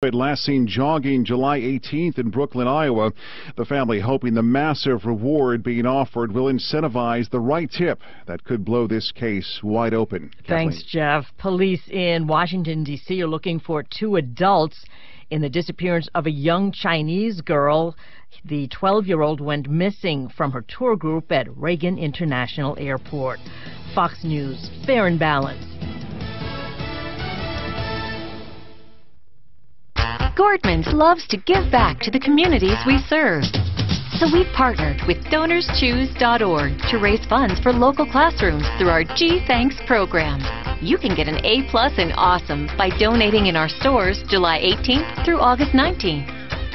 Last seen jogging July 18th in Brooklyn, Iowa. The family hoping the massive reward being offered will incentivize the right tip that could blow this case wide open. Thanks, Jeff. Police in Washington, D.C. are looking for 2 adults in the disappearance of a young Chinese girl. The 12-year-old went missing from her tour group at Reagan International Airport. Fox News, fair and balanced. Gordman's loves to give back to the communities we serve. So we've partnered with DonorsChoose.org to raise funds for local classrooms through our G Thanks program. You can get an A+ in Awesome by donating in our stores July 18th through August 19th.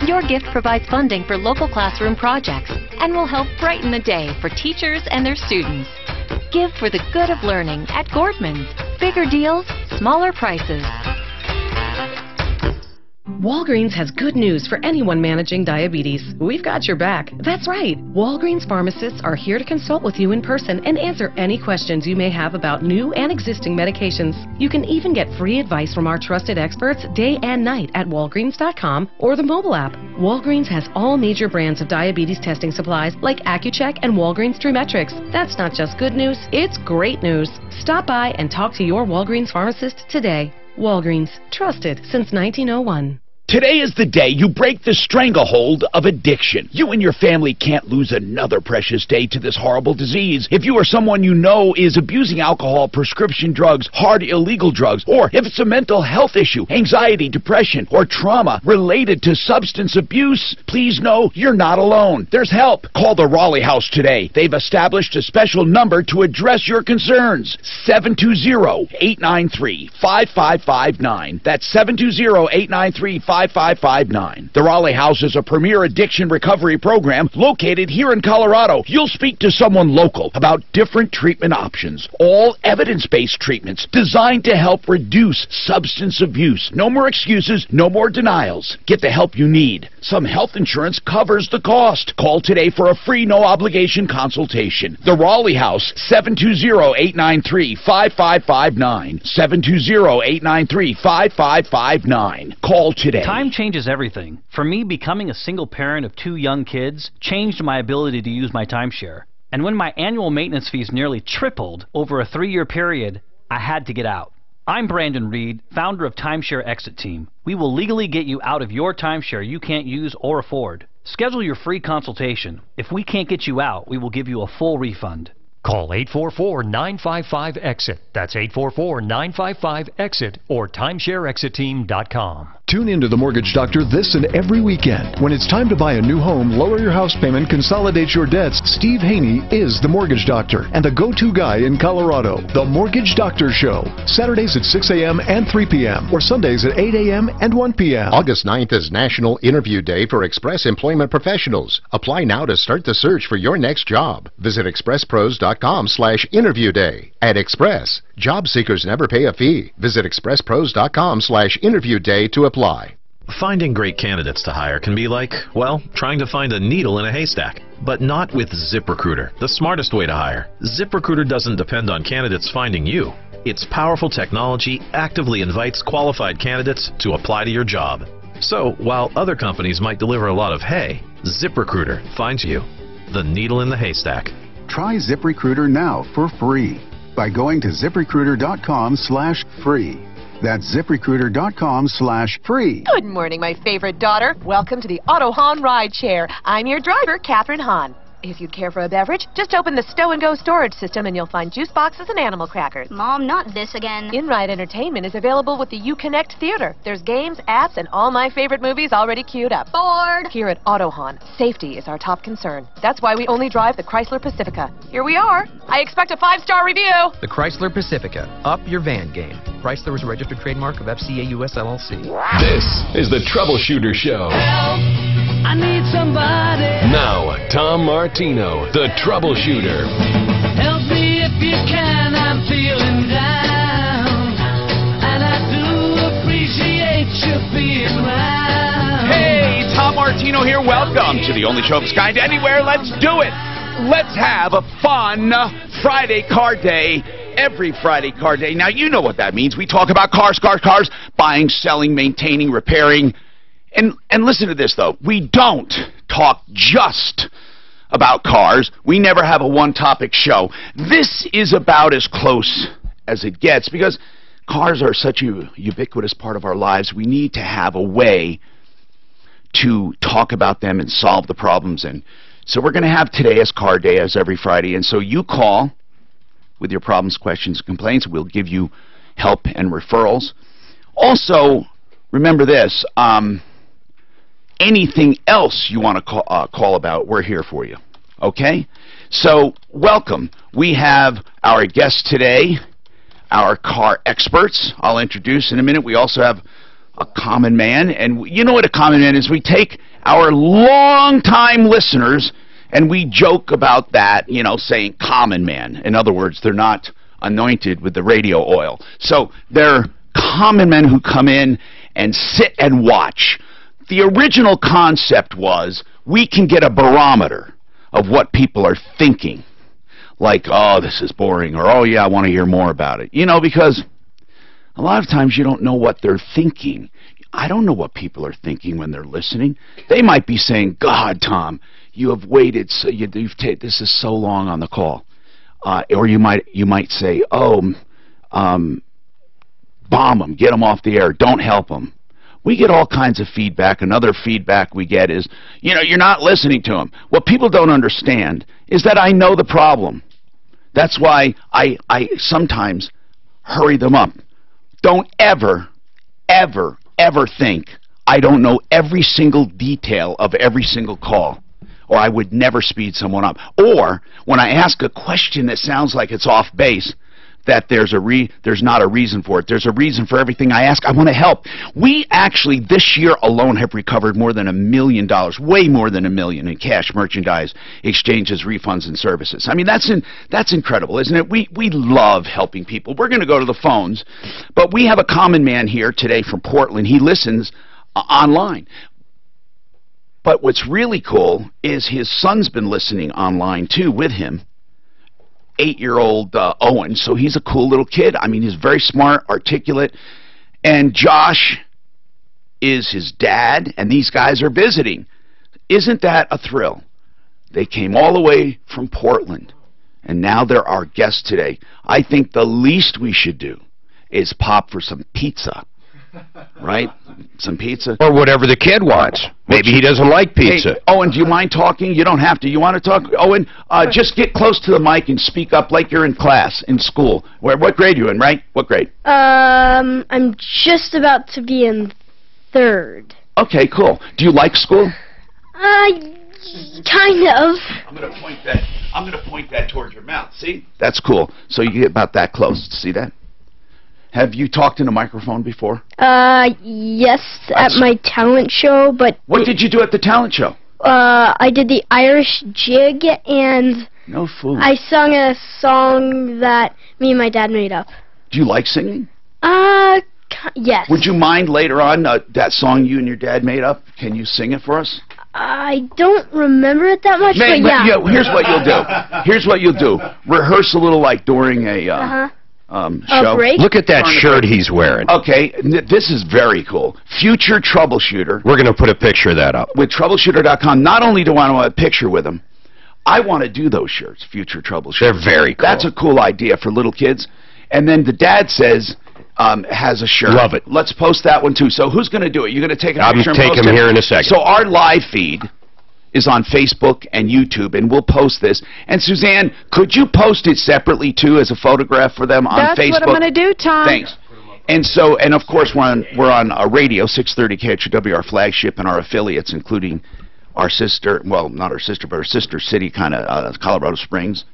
Your gift provides funding for local classroom projects and will help brighten the day for teachers and their students. Give for the good of learning at Gordman's. Bigger deals, smaller prices. Walgreens has good news for anyone managing diabetes. We've got your back. That's right. Walgreens pharmacists are here to consult with you in person and answer any questions you may have about new and existing medications. You can even get free advice from our trusted experts day and night at Walgreens.com or the mobile app. Walgreens has all major brands of diabetes testing supplies like Accu-Check and Walgreens TrueMetrics. That's not just good news, it's great news. Stop by and talk to your Walgreens pharmacist today. Walgreens, trusted since 1901. Today is the day you break the stranglehold of addiction. You and your family can't lose another precious day to this horrible disease. If you or someone you know is abusing alcohol, prescription drugs, hard illegal drugs, or if it's a mental health issue, anxiety, depression, or trauma related to substance abuse, please know you're not alone. There's help. Call the Raleigh House today. They've established a special number to address your concerns. 720-893-5559. That's 720-893-5559. The Raleigh House is a premier addiction recovery program located here in Colorado. You'll speak to someone local about different treatment options, all evidence-based treatments designed to help reduce substance abuse. No more excuses, no more denials. Get the help you need. Some health insurance covers the cost. Call today for a free, no-obligation consultation. The Raleigh House, 720-893-5559. 720-893-5559. Call today. Time changes everything. For me, becoming a single parent of 2 young kids changed my ability to use my timeshare. And when my annual maintenance fees nearly tripled over a 3-year period, I had to get out. I'm Brandon Reed, founder of Timeshare Exit Team. We will legally get you out of your timeshare you can't use or afford. Schedule your free consultation. If we can't get you out, we will give you a full refund. Call 844-955-EXIT. That's 844-955-EXIT or timeshareexitteam.com. Tune into The Mortgage Doctor this and every weekend. When it's time to buy a new home, lower your house payment, consolidate your debts, Steve Haney is The Mortgage Doctor and the go-to guy in Colorado. The Mortgage Doctor Show, Saturdays at 6 a.m. and 3 p.m. or Sundays at 8 a.m. and 1 p.m. August 9th is National Interview Day for Express Employment Professionals. Apply now to start the search for your next job. Visit expresspros.com/interview day. At Express, job seekers never pay a fee. Visit expresspros.com/interview day to apply. Finding great candidates to hire can be like, well, trying to find a needle in a haystack. But not with ZipRecruiter, the smartest way to hire. ZipRecruiter doesn't depend on candidates finding you. Its powerful technology actively invites qualified candidates to apply to your job. So, while other companies might deliver a lot of hay, ZipRecruiter finds you, the needle in the haystack. Try ZipRecruiter now for free by going to ZipRecruiter.com/free. That's ZipRecruiter.com/free. Good morning, my favorite daughter. Welcome to the Auto Hahn Ride Share. I'm your driver, Catherine Hahn. If you'd care for a beverage, just open the Stow and Go storage system and you'll find juice boxes and animal crackers. Mom, not this again. In-ride entertainment is available with the UConnect Theater. There's games, apps, and all my favorite movies already queued up. Bored. Here at Auto Hahn, safety is our top concern. That's why we only drive the Chrysler Pacifica. Here we are. I expect a 5-star review. The Chrysler Pacifica. Up your van game. Chrysler is a registered trademark of FCA US LLC. This is the Troubleshooter Show. Help, I need somebody. Now, Tom Martino, the Troubleshooter. Help me if you can, I'm feeling down. And I do appreciate you being around. Hey, Tom Martino here. Welcome to the only show of its kind anywhere. Let's do it. Let's have a fun Friday card day Every Friday Car Day. Now, you know what that means. We talk about cars, buying, selling, maintaining, repairing. And listen to this, though. We don't talk just about cars. We never have a one-topic show. This is about as close as it gets because cars are such a ubiquitous part of our lives. We need to have a way to talk about them and solve the problems. And so we're going to have today as Car Day, as every Friday. And so you call with your problems, questions, complaints. We'll give you help and referrals. Also, remember this. Anything else you want to call about, we're here for you. Okay? So, welcome. We have our guests today, our car experts. I'll introduce in a minute. We also have a common man. And you know what a common man is? We take our long-time listeners and we joke about that, you know, saying common man. In other words, they're not anointed with the radio oil. So they're common men who come in and sit and watch. The original concept was we can get a barometer of what people are thinking. Like, oh, this is boring, or oh, yeah, I want to hear more about it. You know, because a lot of times you don't know what they're thinking. I don't know what people are thinking when they're listening. They might be saying, God, Tom, you have waited, so this is so long on the call. Or you might say, oh, bomb them, get them off the air, don't help them. We get all kinds of feedback. Another feedback we get is, you know, you're not listening to them. What people don't understand is that I know the problem. That's why I sometimes hurry them up. Don't ever, ever, ever think I don't know every single detail of every single call, or I would never speed someone up. Or when I ask a question that sounds like it's off base, that there's not a reason for it. There's a reason for everything I ask. I want to help. We actually, this year alone, have recovered more than $1 million, way more than $1 million in cash, merchandise, exchanges, refunds, and services. I mean, that's incredible, isn't it? We love helping people. We're going to go to the phones, but we have a common man here today from Portland. He listens online. But what's really cool is his son's been listening online, too, with him. 8-year-old Owen, so he's a cool little kid. I mean, he's very smart, articulate. And Josh is his dad, and these guys are visiting. Isn't that a thrill? They came all the way from Portland, and now they're our guests today. I think the least we should do is pop for some pizza. Right? Some pizza. Or whatever the kid wants. Maybe he doesn't like pizza. Hey, Owen, do you mind talking? You don't have to. You want to talk? Owen, just get close to the mic and speak up like you're in class, in school. What grade are you in, right? What grade? I'm just about to be in 3rd. Okay, cool. Do you like school? Kind of. I'm going to point that towards your mouth. See? That's cool. So you get about that close. See that? Have you talked in a microphone before? Yes, at my talent show, but... What did you do at the talent show? I did the Irish jig, and... No fool. I sung a song that me and my dad made up. Do you like singing? Yes. Would you mind later on that song you and your dad made up? Can you sing it for us? I don't remember it that much, but yeah. Here's what you'll do. Here's what you'll do. Rehearse a little like during a... show. Look at that shirt he's wearing. Okay, this is very cool. Future Troubleshooter. We're going to put a picture of that up. With Troubleshooter.com. Not only do I want a picture with him, I want to do those shirts, Future Troubleshooter. They're very cool. That's a cool idea for little kids. And then the dad says, has a shirt. Love it. Let's post that one too. So who's going to do it? You're going to take a picture and post it? I'm taking him here in a second. So our live feed is on Facebook and YouTube, and we'll post this. And Suzanne, could you post it separately too as a photograph for them on Facebook? That's what I'm going to do, Tom. Thanks. And so, and of course, we're on a radio, 630 KHW, our flagship, and our affiliates, including our sister, well, not our sister, but our sister city, kind of Colorado Springs.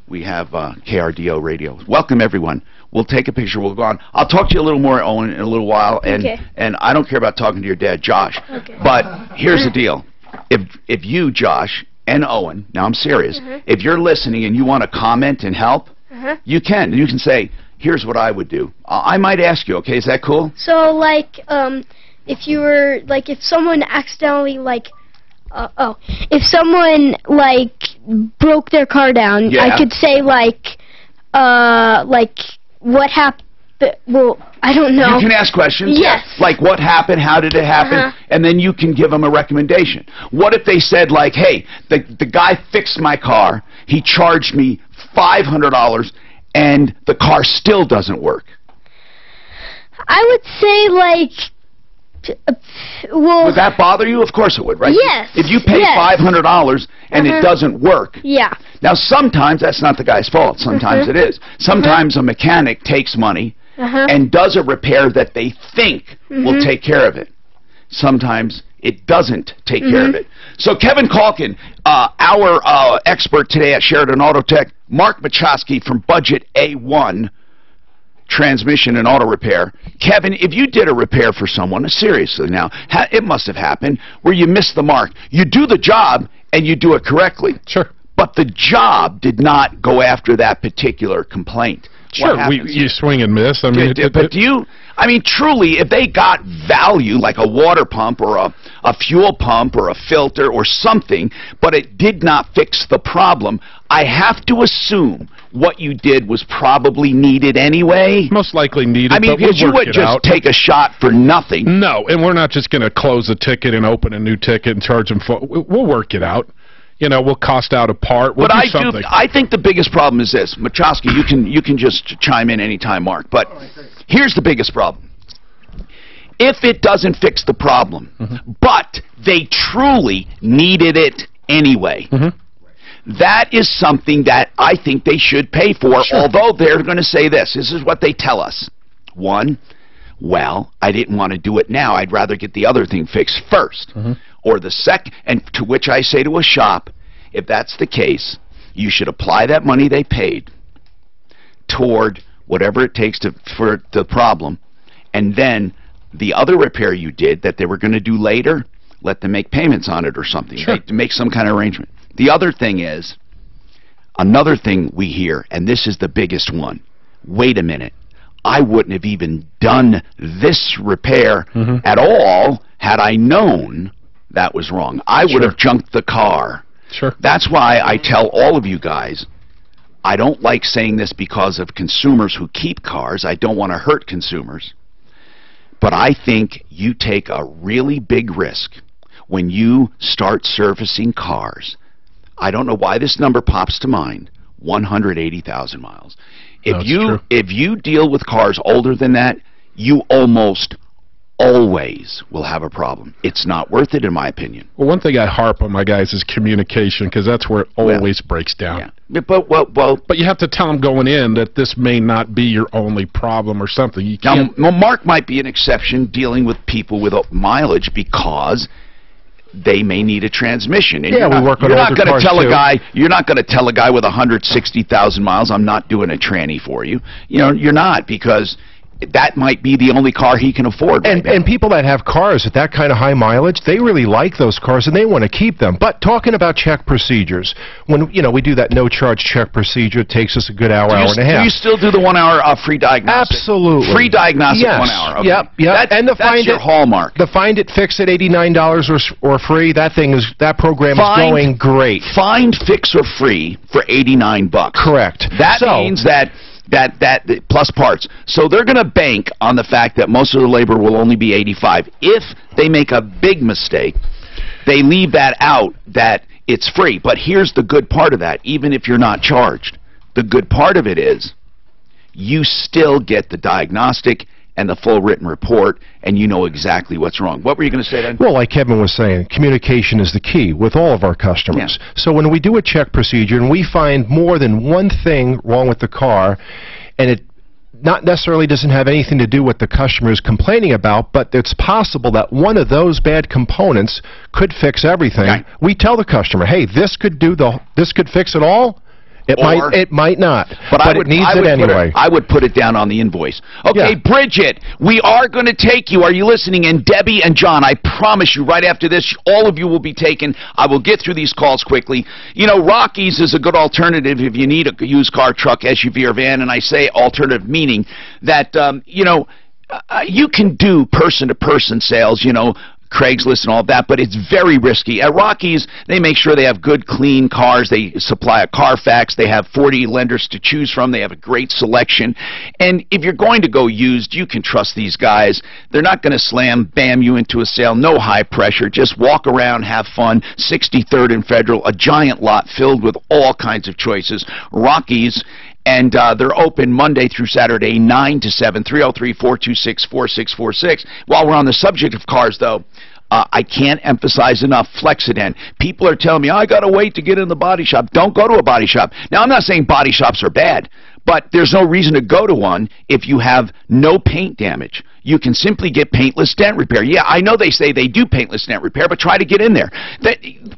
We have KRDO radio. Welcome, everyone. We'll take a picture. We'll go on. I'll talk to you a little more, Owen, in a little while. And I don't care about talking to your dad, Josh. Okay. But here's the deal. If you, Josh, and Owen, now I'm serious, if you're listening and you want to comment and help, you can. You can say, here's what I would do. I might ask you, okay? Is that cool? So, like, if you were, like, if someone accidentally, like, if someone, like, broke their car down, I could say, like, like what happened. Well, I don't know. You can ask questions. Yes. Like what happened, how did it happen, and then you can give them a recommendation. What if they said like, hey, the guy fixed my car, he charged me $500, and the car still doesn't work? I would say like, well. Would that bother you? Of course it would, right? Yes. If you pay $500 and it doesn't work. Yeah. Now sometimes that's not the guy's fault. Sometimes it is. Sometimes a mechanic takes money and does a repair that they think will take care of it. Sometimes it doesn't take care of it. So Kevin Calkin, our expert today at Sheridan Auto Tech, Mark Machowski from Budget A1 Transmission and Auto Repair. Kevin, if you did a repair for someone, seriously now, it must have happened where you missed the mark. You do the job and you do it correctly. Sure. But the job did not go after that particular complaint. Sure, you swing and miss. I mean, but do you? I mean, truly, if they got value like a water pump or a fuel pump or a filter or something, but it did not fix the problem, I have to assume what you did was probably needed anyway. Most likely needed. I mean, because you would just take a shot for nothing. No, and we're not just going to close a ticket and open a new ticket and charge them for. We'll work it out. You know, we'll cost out a part. We'll do something. I think the biggest problem is this. Machowski, you can just chime in anytime, Mark. But here's the biggest problem. If it doesn't fix the problem, but they truly needed it anyway, that is something that I think they should pay for, although they're going to say this. This is what they tell us. One, well, I didn't want to do it now. I'd rather get the other thing fixed first. Or the second, and to which I say to a shop, if that's the case, you should apply that money they paid toward whatever it takes for the problem, and then the other repair you did that they were going to do later, let them make payments on it or something. Make some kind of arrangement. The other thing is, another thing we hear, and this is the biggest one, wait a minute, I wouldn't have even done this repair at all had I known that was wrong. I would have junked the car. That's why I tell all of you guys, I don't like saying this because of consumers who keep cars. I don't want to hurt consumers. But I think you take a really big risk when you start servicing cars. I don't know why this number pops to mind, 180,000 miles. If you deal with cars older than that, you almost always will have a problem. It's not worth it, in my opinion. Well, one thing I harp on my guys is communication, because that's where it always breaks down. But you have to tell them going in that this may not be your only problem or something. You can't. Now, Mark might be an exception dealing with people with mileage because they may need a transmission. And we work on older cars too. You're not going to tell a guy with 160,000 miles, I'm not doing a tranny for you. You know, you're not, because that might be the only car he can afford. And people that have cars at that kind of high mileage, they really like those cars and they want to keep them. But talking about check procedures, when we do that no-charge check procedure, it takes us a good hour, hour and a half. Do you still do the 1 hour free diagnostic? Absolutely. Free diagnostic 1 hour. Okay. Yep. And that's your hallmark. The Find It, Fix It, $89 or free. That program is going great. Find, Fix, or free for $89. Correct. That means that plus parts. So they're going to bank on the fact that most of the labor will only be $85. If they make a big mistake, they leave that out, that it's free. But here's the good part of that, even if you're not charged. The good part of it is you still get the diagnostic and the full written report, and you know exactly what's wrong. What were you going to say then? Well, like Kevin was saying, communication is the key with all of our customers. So when we do a check procedure and we find more than one thing wrong with the car, and it not necessarily doesn't have anything to do with the customer is complaining about, but it's possible that one of those bad components could fix everything. We tell the customer, hey, this could fix it all. It might not, but it needs it anyway. I would put it down on the invoice. Okay, Bridget, we are going to take you. Are you listening? And Debbie and John, I promise you, right after this, all of you will be taken. I will get through these calls quickly. You know, Rockies is a good alternative if you need a used car, truck, SUV, or van. And I say alternative meaning that, you can do person-to-person sales, Craigslist and all of that, but it's very risky. At Rockies, they make sure they have good, clean cars. They supply a Carfax. They have 40 lenders to choose from. They have a great selection. And if you're going to go used, you can trust these guys. They're not going to bam you into a sale. No high pressure. Just walk around, have fun. 63rd and Federal, a giant lot filled with all kinds of choices. Rockies. And they're open Monday through Saturday, 9 to 7, 303-426-4646. While we're on the subject of cars, though, I can't emphasize enough Flexident. People are telling me, I got to wait to get in the body shop. Don't go to a body shop. Now, I'm not saying body shops are bad, but there's no reason to go to one if you have no paint damage. You can simply get paintless dent repair. Yeah, I know they say they do paintless dent repair, but try to get in there.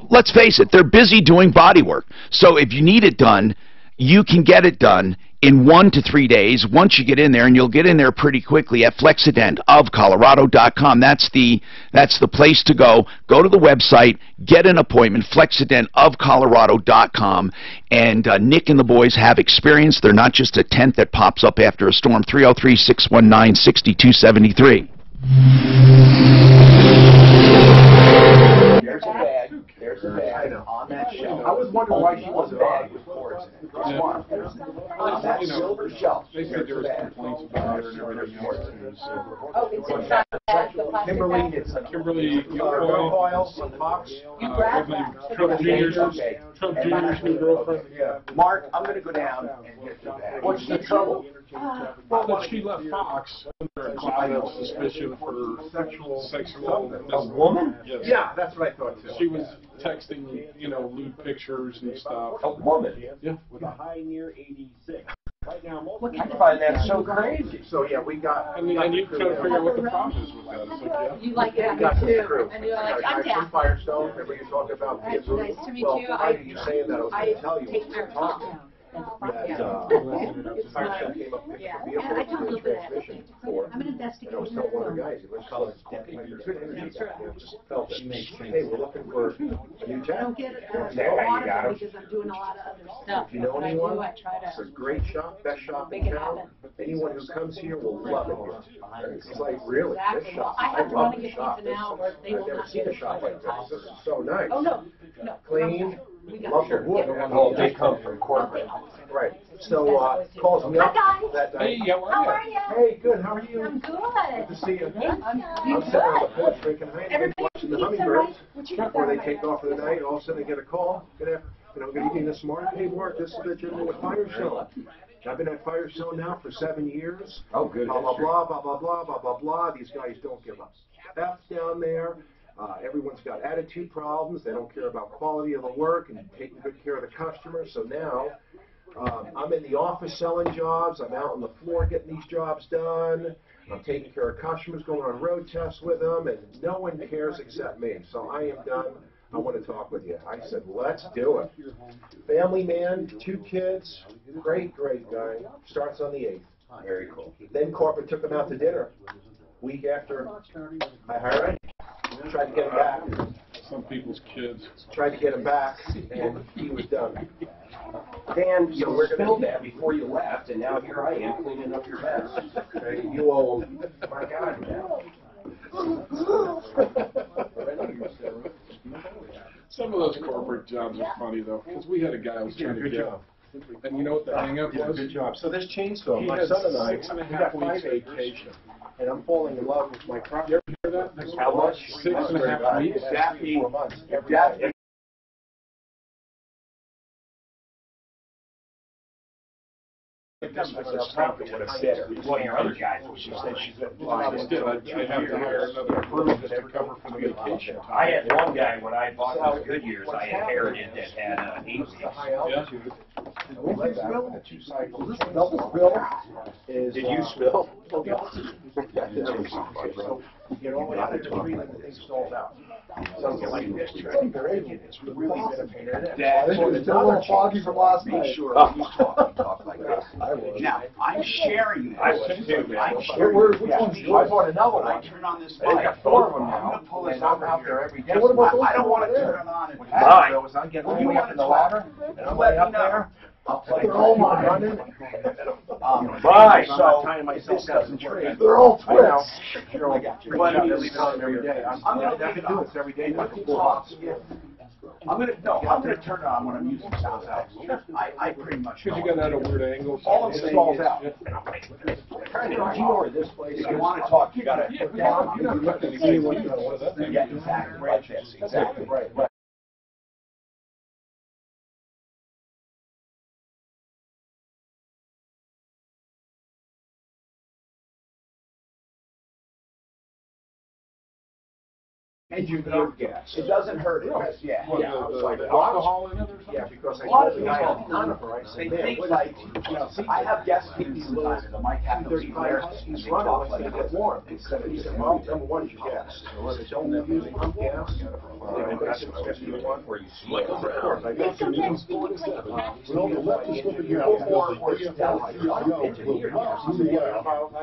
Let's face it, they're busy doing body work. So if you need it done, you can get it done in 1 to 3 days once you get in there, and you'll get in there pretty quickly at flexidentofcolorado.com. That's the place to go. Go to the website, get an appointment, flexidentofcolorado.com. And Nick and the boys have experience. They're not just a tent that pops up after a storm. 303-619-6273. There's a bag on that shelf. I was wondering why she wasn't bag with cords in it. On that silver shelf. They said there was complaints about her and everything else. Oh, it's inside the plastic Kimberly, it's Kimberly oil, some box. You grabbed that. Troubleshooter's new girlfriend. Yeah. Mark, I'm going to go down and get the bag. What's the trouble? Well, that she left Fox under a cloud of suspicion for sexual. A woman? Yes. Yeah, that's what I thought too. She was texting, lewd pictures and stuff. A woman? Yeah. With a high near 86. Right now, I find that so crazy. So yeah, we got. And you couldn't figure out what the problem is with that. It's like, yeah. You like it, I do too. And you're like, I'm down. Firestone. Everybody talking about. Nice to meet you. Why are you saying that? I was going to tell you. Take your talk. Firestone came up with a vehicle with a transmission before. I'm an investigator. And I was telling one of the guys, he was calling it good energy. Just felt it. Hey, we're looking for a new town. I don't get it a lot of it because I'm doing a lot of other stuff. If you know anyone, I try to it's a great shop, best shop in town. Anyone who comes here will love it. It's like, really, this shop. I have to run and get pizza now or they will I've never not seen get a shop like this. This is so nice. Oh, no. Clean. We got Love the wood. Oh, they come from corporate. Right. So, calls me up that night. Hey, how are you? Hey, good. How are you? I'm good. Good to see you. I'm sitting on the porch drinking honey, watching the hummingbirds before they take off for the night. All of a sudden, I get a call. Good evening this morning. Hey, Mark, this is the gentleman with Firestone. I've been at Firestone now for 7 years. Oh, good. Blah, blah, blah, blah, blah, blah, blah, blah, blah. These guys don't give up. That's down there. Everyone's got attitude problems. They don't care about quality of the work and taking good care of the customers. So now I'm in the office selling jobs. I'm out on the floor getting these jobs done. I'm taking care of customers, going on road tests with them, and no one cares except me. So I am done. I want to talk with you. I said, let's do it. Family man, 2 kids, great guy. Starts on the 8th. Very cool. Then corporate took him out to dinner. Week after I hired him. Tried to get him back. Some people's kids. Tried to get him back, and he was done. Dan, you spilled that before you left, and now here I am cleaning up your mess. You owe him. My God, man. Some of those corporate jobs are funny, though, because we had a guy who was trying to get... And you know what the hang-up was? Good job. So this chainsaw, my son and I, we got 5 vacation, and I'm falling in love with my property. You ever hear that? How much? 6.5 weeks. Exactly 4 months. This was a profit would have said her. One of your other guys, she said she's got. I just did. I have to hire another crew just to cover for the vacation time. I had one guy when I bought those Goodyears I inherited that had 8 weeks. Double spill is. Did you spill? So you get all the way out of the tree and the thing stalls out. Something like this. It's really been a pain in the neck. It's still a little foggy from last night. Be sure you talk like this. Now, I'm sharing this. I'm sharing. I bought another one. I turn on this light. I've got 4 of them now. I'm going to pull this out there every day. I don't want to turn it on. What happens is I get all the way up in the ladder, and I'm way up there. I'll play all my running. Right, I'm so not tying myself this down doesn't to work. trade. They're all I know. twits. You know, I got you. but I leave it on every day. I'm gonna do this every day for 4 months. I'm gonna turn it on when I'm using sound out. I pretty much. Because you got that at a weird angle. All I'm saying stalls is, out. this place. If you want to talk, you gotta. You're not looking to see what is that thing? Yeah, exactly. Right. Exactly. Right. And you need gas. It doesn't hurt. It has, The like alcohol in it or something? Yeah, because A lot of the guy people on Conifer, I they said, think like, I have guest speakers sometimes, and the mic happens to be there, and they talk like get warm. He said, well, number one is your gas. So if don't use pump gas, that's what you want where you slip around. I got some needles pulling this up. Well, the left is looking here. I have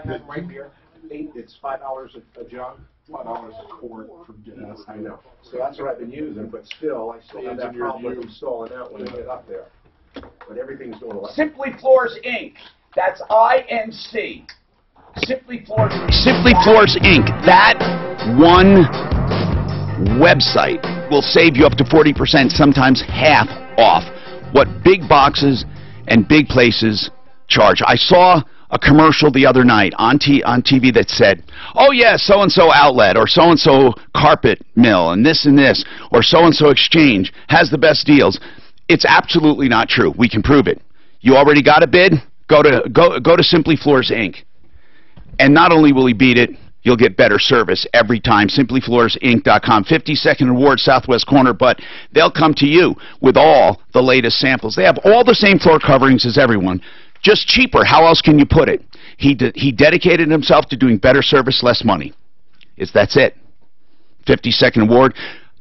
them right here. It's $5 a jug. $5 a quart for gas. I know. So that's what I've been using, but still, I still have that problem with installing out when I get up there. But everything's going electric. Simply Floors Inc. That's INC. Simply Floors. Simply Floors Inc. That one website will save you up to 40%, sometimes half off what big boxes and big places charge. I saw a commercial the other night on TV that said, oh yeah, so-and-so outlet or so-and-so carpet mill and this, or so-and-so exchange has the best deals. It's absolutely not true. We can prove it. You already got a bid? Go to Simply Floors Inc. And not only will he beat it, you'll get better service every time. SimplyFloorsInc.com. 52nd and Ward, southwest corner, but they'll come to you with all the latest samples. They have all the same floor coverings as everyone, just cheaper. How else can you put it? He dedicated himself to doing better service, less money. That's it. 52nd Ward.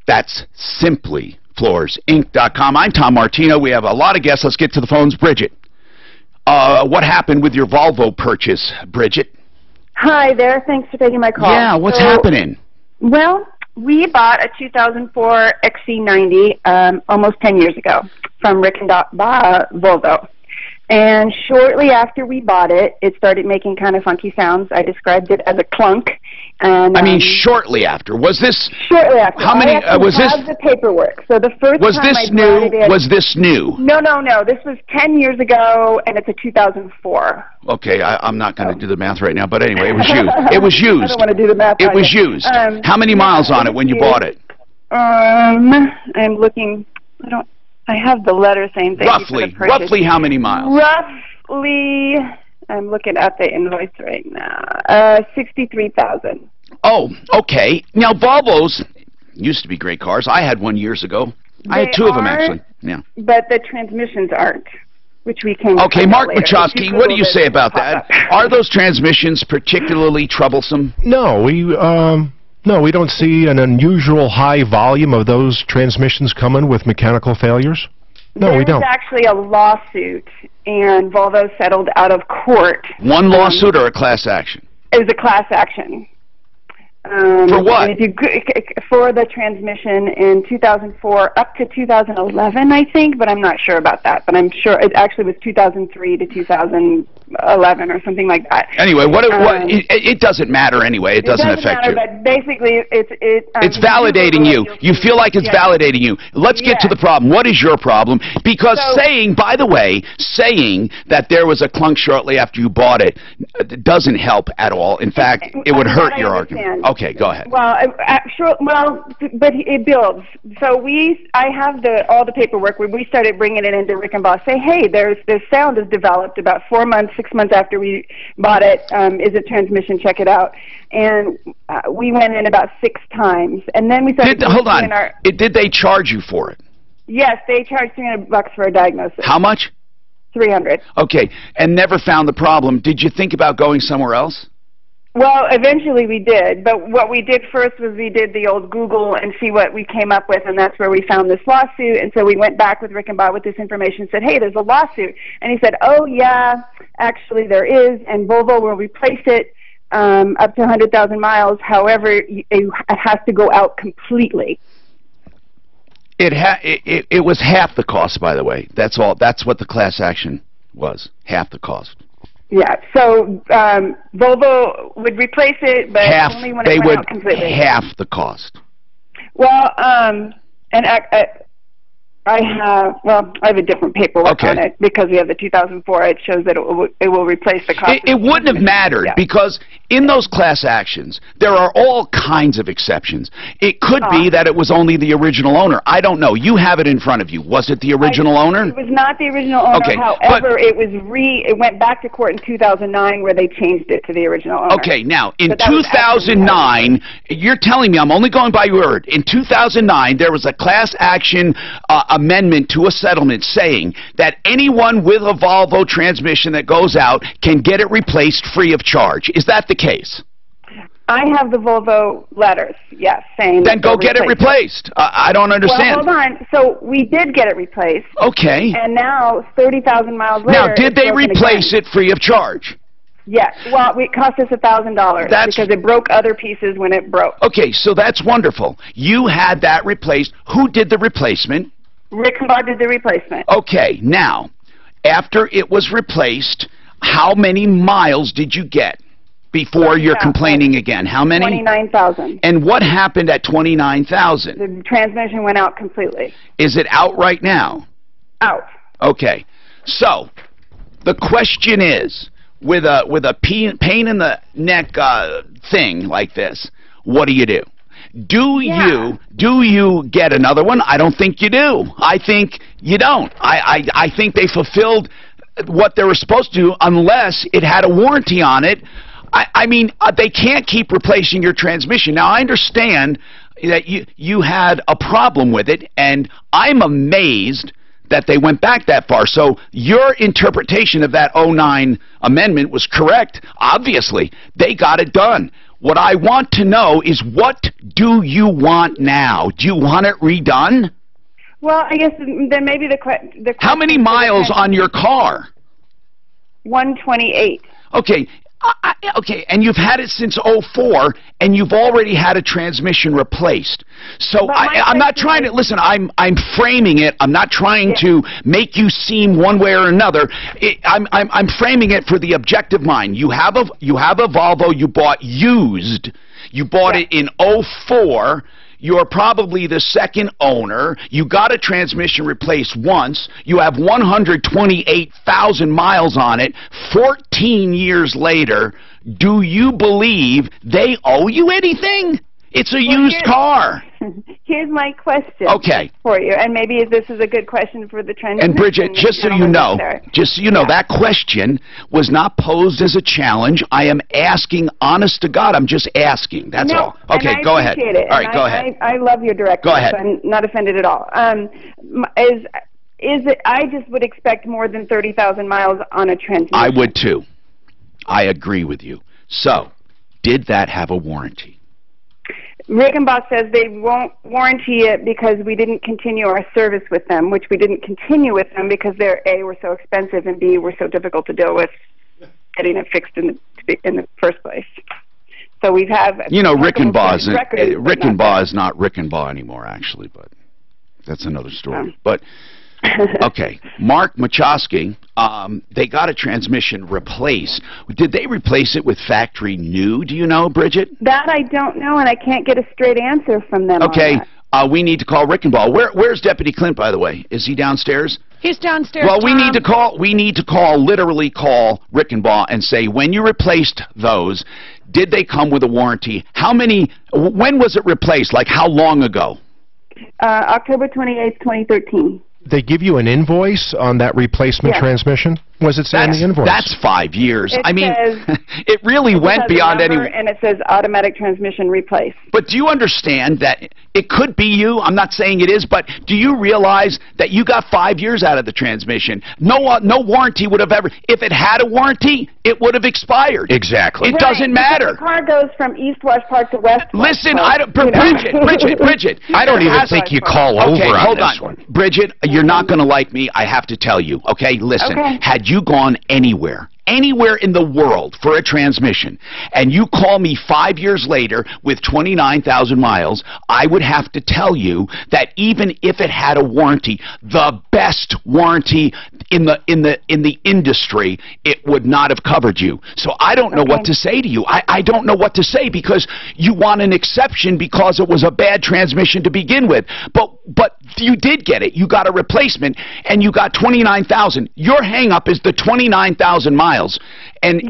That's SimplyFloorsInc.com. I'm Tom Martino. We have a lot of guests. Let's get to the phones. Bridget. What happened with your Volvo purchase, Bridget? Hi there. Thanks for taking my call. Yeah, what's happening? Well, we bought a 2004 XC90 almost 10 years ago from Rick and Volvo. And shortly after we bought it, it started making kind of funky sounds. I described it as a clunk. And I mean, shortly after. Was this? Shortly after. How many? Was this? The paperwork. So the first was time this I new? bought it, Was this new? No. This was 10 years ago, and it's a 2004. Okay, I'm not going to do the math right now, but anyway, it was used. It was used. I don't want to do the math. It was used. How many miles on it when you bought it? I'm looking. I have the letter saying thank you for the purchase. Roughly how many miles? Roughly, I'm looking at the invoice right now. 63,000. Oh, okay. Now Volvos used to be great cars. I had one years ago. I had two of them actually. Yeah. But the transmissions aren't, which we can. Okay, Mark Wachowski, what do you say about that? Are those transmissions particularly troublesome? No, we don't see an unusual high volume of those transmissions coming with mechanical failures. No, we don't. There's actually a lawsuit, and Volvo settled out of court. One lawsuit or a class action? It was a class action. For what? For the transmission in 2004 up to 2011, I think, but I'm not sure about that. But I'm sure it actually was 2003 to 2011 or something like that. Anyway, it doesn't matter anyway. It doesn't affect you. But basically, it's validating you. You feel like it's validating you. Let's get to the problem. What is your problem? Because by the way, saying that there was a clunk shortly after you bought it doesn't help at all. In fact, it would hurt your argument. Okay, go ahead. Well, but it builds. So I have all the paperwork where we started bringing it into Rick and Boss. Say, hey, this sound is developed about 4 months, 6 months after we bought it. Is it transmission? Check it out. And we went in about 6 times, and then we started. Hold on. Did they charge you for it? Yes, they charged $300 for a diagnosis. How much? $300. Okay, and never found the problem. Did you think about going somewhere else? Well, eventually we did, but what we did first was we did the old Google and see what we came up with, and that's where we found this lawsuit. And so we went back with Rick and Bob with this information and said, hey, there's a lawsuit. And he said, oh, yeah, actually there is, and Volvo will replace it up to 100,000 miles. However, it has to go out completely. It was half the cost, by the way. That's all. That's what the class action was, half the cost. Yeah, so Volvo would replace it, but only when it went out completely. Half the cost. Well, and I have a different paperwork on it because we have the 2004. It shows that it will replace the cost. It wouldn't have mattered because in those class actions, there are all kinds of exceptions. It could be that it was only the original owner. I don't know. You have it in front of you. Was it the original owner? It was not the original owner. Okay, however, it went back to court in 2009 where they changed it to the original owner. Okay, now, in 2009, you're telling me, I'm only going by your word, in 2009, there was a class action amendment to a settlement saying that anyone with a Volvo transmission that goes out can get it replaced free of charge. Is that the case? I have the Volvo letters, yes, saying then go get it replaced. I don't understand. Well, hold on. So we did get it replaced. Okay. And now, 30,000 miles later... Now, did they replace it free of charge? Yes. Well, it cost us $1,000 because it broke other pieces when it broke. Okay, so that's wonderful. You had that replaced. Who did the replacement? Rickenbaugh did the replacement. Okay, now, after it was replaced, how many miles did you get before you're complaining again? How many? 29,000. And what happened at 29,000? The transmission went out completely. Is it out right now? Out. Okay. So, the question is, with a pain in the neck thing like this, what do you do? Do you get another one? I don't think you do. I think you don't. I think they fulfilled what they were supposed to do unless it had a warranty on it. I mean, they can't keep replacing your transmission. Now, I understand that you had a problem with it, and I'm amazed that they went back that far. So your interpretation of that 09 amendment was correct. Obviously, they got it done. What I want to know is, what do you want now? Do you want it redone? Well, I guess then maybe the question... How many miles on your car? 128. Okay. Okay, and you've had it since 04, and you've already had a transmission replaced. So I'm not trying to listen. I'm framing it. I'm not trying to make you seem one way or another. I'm framing it for the objective mind. You have a Volvo you bought used. You bought it in 04. You're probably the second owner. You got a transmission replaced once. You have 128,000 miles on it. 14 years later, do you believe they owe you anything? It's a used car. Here's my question for you, and maybe this is a good question for the transmission. And Bridget, just so you know, that question was not posed as a challenge. I am asking, honest to God, I'm just asking. That's all. Okay, go ahead. It. All right, go ahead. I love your directness. Go ahead. So I'm not offended at all. I just would expect more than 30,000 miles on a transmission. I would too. I agree with you. So, did that have a warranty? Rickenbaugh says they won't warranty it because we didn't continue our service with them, which we didn't continue with them because they're A, were so expensive, and B, were so difficult to deal with getting it fixed in the first place. So we've had... Rickenbaugh is not Rickenbaugh anymore, actually, but that's another story. But... Okay, Mark Machowski, they got a transmission replaced. Did they replace it with factory new? Do you know, Bridget? That I don't know, and I can't get a straight answer from them. Okay, we need to call Rickenbaugh. Where's Deputy Clint, by the way? Is he downstairs? He's downstairs. Well, we need to literally call Rickenbaugh and say, when you replaced those, did they come with a warranty? When was it replaced? Like, how long ago? October 28th, 2013. They give you an invoice on that replacement transmission? Was it saying the invoice? That's 5 years. It really went beyond any... And it says automatic transmission replaced. But do you understand that it could be you? I'm not saying it is, but do you realize that you got 5 years out of the transmission? No warranty would have ever... If it had a warranty, it would have expired. Exactly. It doesn't matter. The car goes from East Wash Park to West Wash Listen, Park, Bridget. I don't even think you call over on this one. Bridget, you're not going to like me. I have to tell you, okay? Listen, had had you gone anywhere in the world for a transmission, and you call me 5 years later with 29,000 miles, I would have to tell you that even if it had a warranty, the best warranty in the industry, it would not have covered you. So I don't know what to say to you. I don't know what to say, because you want an exception because it was a bad transmission to begin with. But you did get it. You got a replacement, and you got 29,000. Your hang-up is the 29,000 miles. And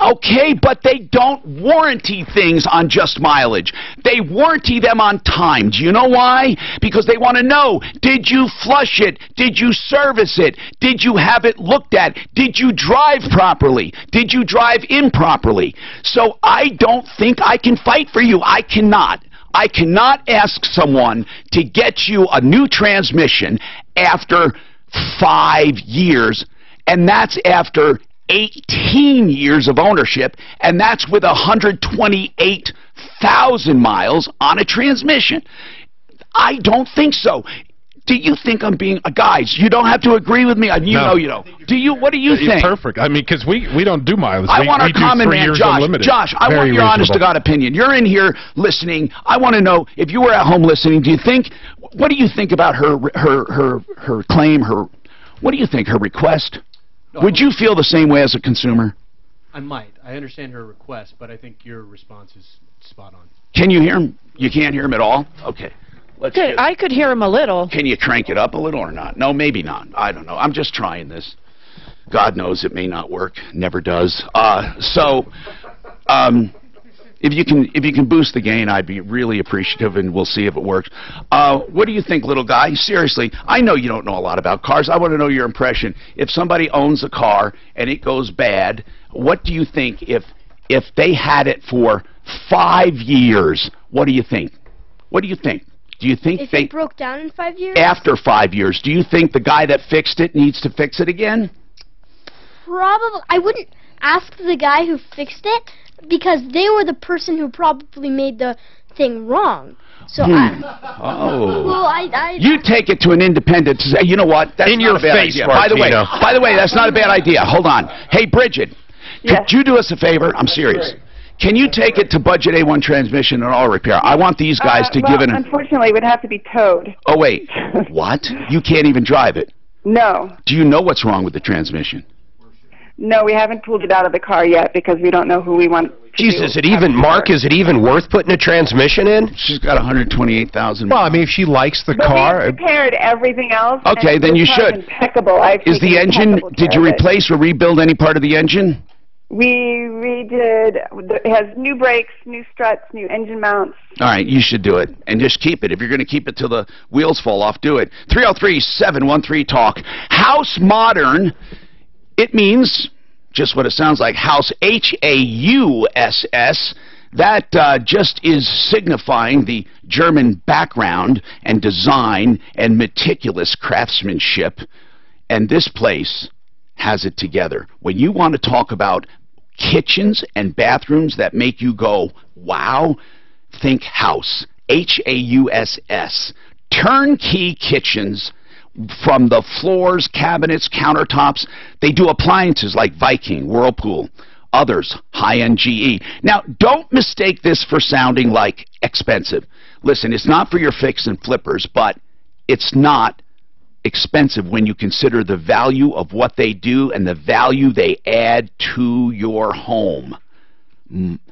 okay, but they don't warranty things on just mileage. They warranty them on time. Do you know why? Because they want to know, did you flush it? Did you service it? Did you have it looked at? Did you drive properly? Did you drive improperly? So I don't think I can fight for you. I cannot. I cannot ask someone to get you a new transmission after 5 years, and that's after 18 years of ownership, and that's with 128,000 miles on a transmission. I don't think so. Do you think I'm being... guys, you don't have to agree with me. You know you don't. Do you? What do you think? Perfect. I mean, because we don't do mileage. I want our common man, Josh. Josh, I want your honest-to-God opinion. You're in here listening. I want to know, if you were at home listening, do you think... What do you think about her claim, what do you think, her request? No, would you feel the same way as a consumer? I might. I understand her request, but I think your response is spot on. Can you hear him? You can't hear him at all? Okay. I could hear him a little. Can you crank it up a little or not? No, maybe not. I don't know. I'm just trying this. God knows it may not work. Never does. If you can boost the gain, I'd be really appreciative, and we'll see if it works. What do you think, little guy? Seriously, I know you don't know a lot about cars. I want to know your impression. If somebody owns a car and it goes bad, what do you think if they had it for 5 years? What do you think? What do you think? Do you think if it broke down in 5 years? After 5 years, do you think the guy that fixed it needs to fix it again? Probably. I wouldn't ask the guy who fixed it, because they were the person who probably made the thing wrong. So you take it to an independent. You know what? That's in your face, idea. By the way, that's not a bad idea. Hold on. Hey, Bridget, could you do us a favor? I'm serious. Can you take it to Budget A1 Transmission and Auto Repair? I want these guys to give it. Unfortunately, it would have to be towed. Oh wait, what? You can't even drive it? No. Do you know what's wrong with the transmission? No, we haven't pulled it out of the car yet because we don't know who we want. Jeez, is it even, Mark, is it even worth putting a transmission in? She's got 128,000. Well, I mean, if she likes the car. We repaired everything else. Okay, then you should. Impeccable. Is the engine, did you replace or rebuild any part of the engine? We redid. It has new brakes, new struts, new engine mounts. All right, you should do it. And just keep it. If you're going to keep it till the wheels fall off, do it. 303-713-TALK. House Modern. It means just what it sounds like, house, H-A-U-S-S. That just is signifying the German background and design and meticulous craftsmanship. And this place has it together. When you want to talk about kitchens and bathrooms that make you go, wow, think house, H-A-U-S-S. Turnkey kitchens. From the floors, cabinets, countertops, they do appliances like Viking, Whirlpool, others, high-end GE. Now, don't mistake this for sounding like expensive. Listen, it's not for your fix and flippers, but it's not expensive when you consider the value of what they do and the value they add to your home.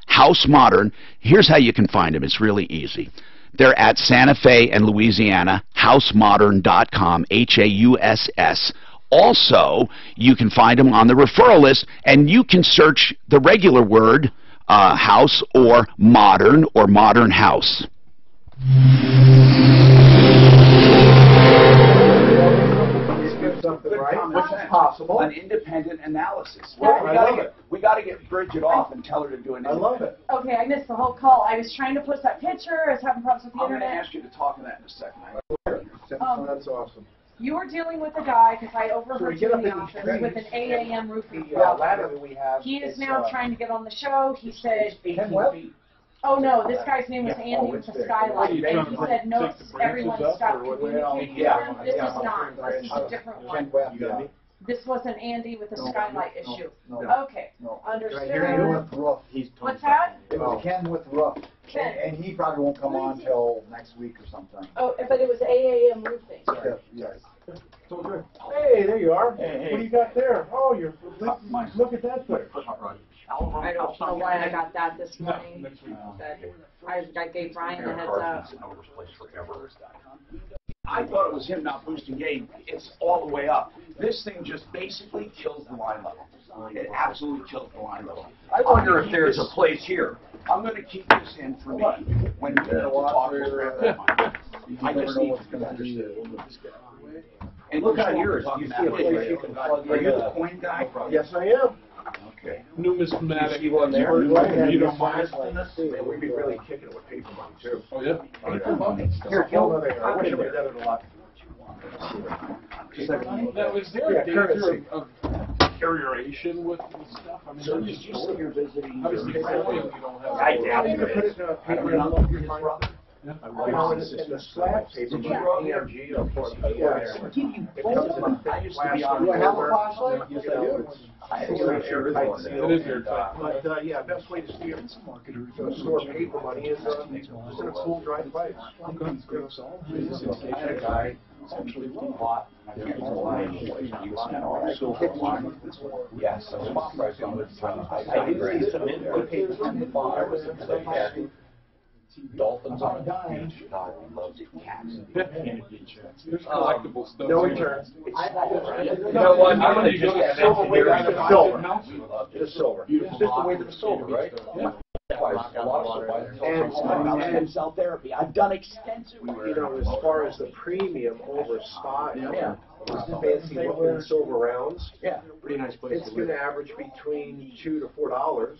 House Modern, here's how you can find them. It's really easy. They're at Santa Fe and Louisiana, housemodern.com, H-A-U-S-S. Also, you can find them on the referral list, and you can search the regular word, house, or modern house. Which is possible. An independent analysis. Well, we got to get Bridget off and tell her to do an independent. I love it. Okay, I missed the whole call. I was trying to post that picture. I was having problems with the internet. I'm going to ask you to talk on that in a second. That's awesome. You were dealing with a guy, because I overheard you in the office, with an 8 a.m. roofing problem. He is now trying to get on the show. He said... Oh no, this guy's name was Andy with the skylight, and he said, no, everyone stopped communicating with him. This is not. This is a different one. This wasn't Andy with the skylight issue. Okay, understood. Ken with roof. What's that? It was Ken with roof. Ken. And he probably won't come on till next week or something. Oh, but it was AAM roofing. Yes. So good. Hey, there you are. Hey. What do you got there? Oh, you're look at that thing. I don't know why I got that this morning. I gave Brian the heads up. I thought it was him not boosting gain. It's all the way up. This thing just basically kills the line level. It absolutely kills the line level. I wonder if there's a place here. I'm going to keep this in for me when we talk over. I just need to understand. And look out here. Are you the coin guy? Yes, I am. Okay. Numismatic. You one there? You don't mind? We'd be really kicking it with paper money too. Oh yeah. Paper money. Here, Gil. I wish I would have done it a lot. Now, is there a danger of deterioration with stuff? I mean, So did you say you're visiting? Obviously, you don't have. I doubt it. Put it in a paper envelope. Your brother. In the slab paper, EMG, I used to be on. Do I have a flashlight? Yes, I do. It is airtight. But yeah, best way to store paper money is just in a cool, dry place. I had a guy actually bought. Yes, so spot price on it. I did see some in. Dolphins on the beach. God, he loves cats. There's collectible stuff. No returns. You know what? I'm going to just Silver weight of the silver. Just silver. It's just the weight of the silver, right? Yeah. And cell therapy. I've done extensive. You know, as far as the premium over spot, fancy looking silver rounds. Yeah, pretty nice place. It's going to average between $2 to $4.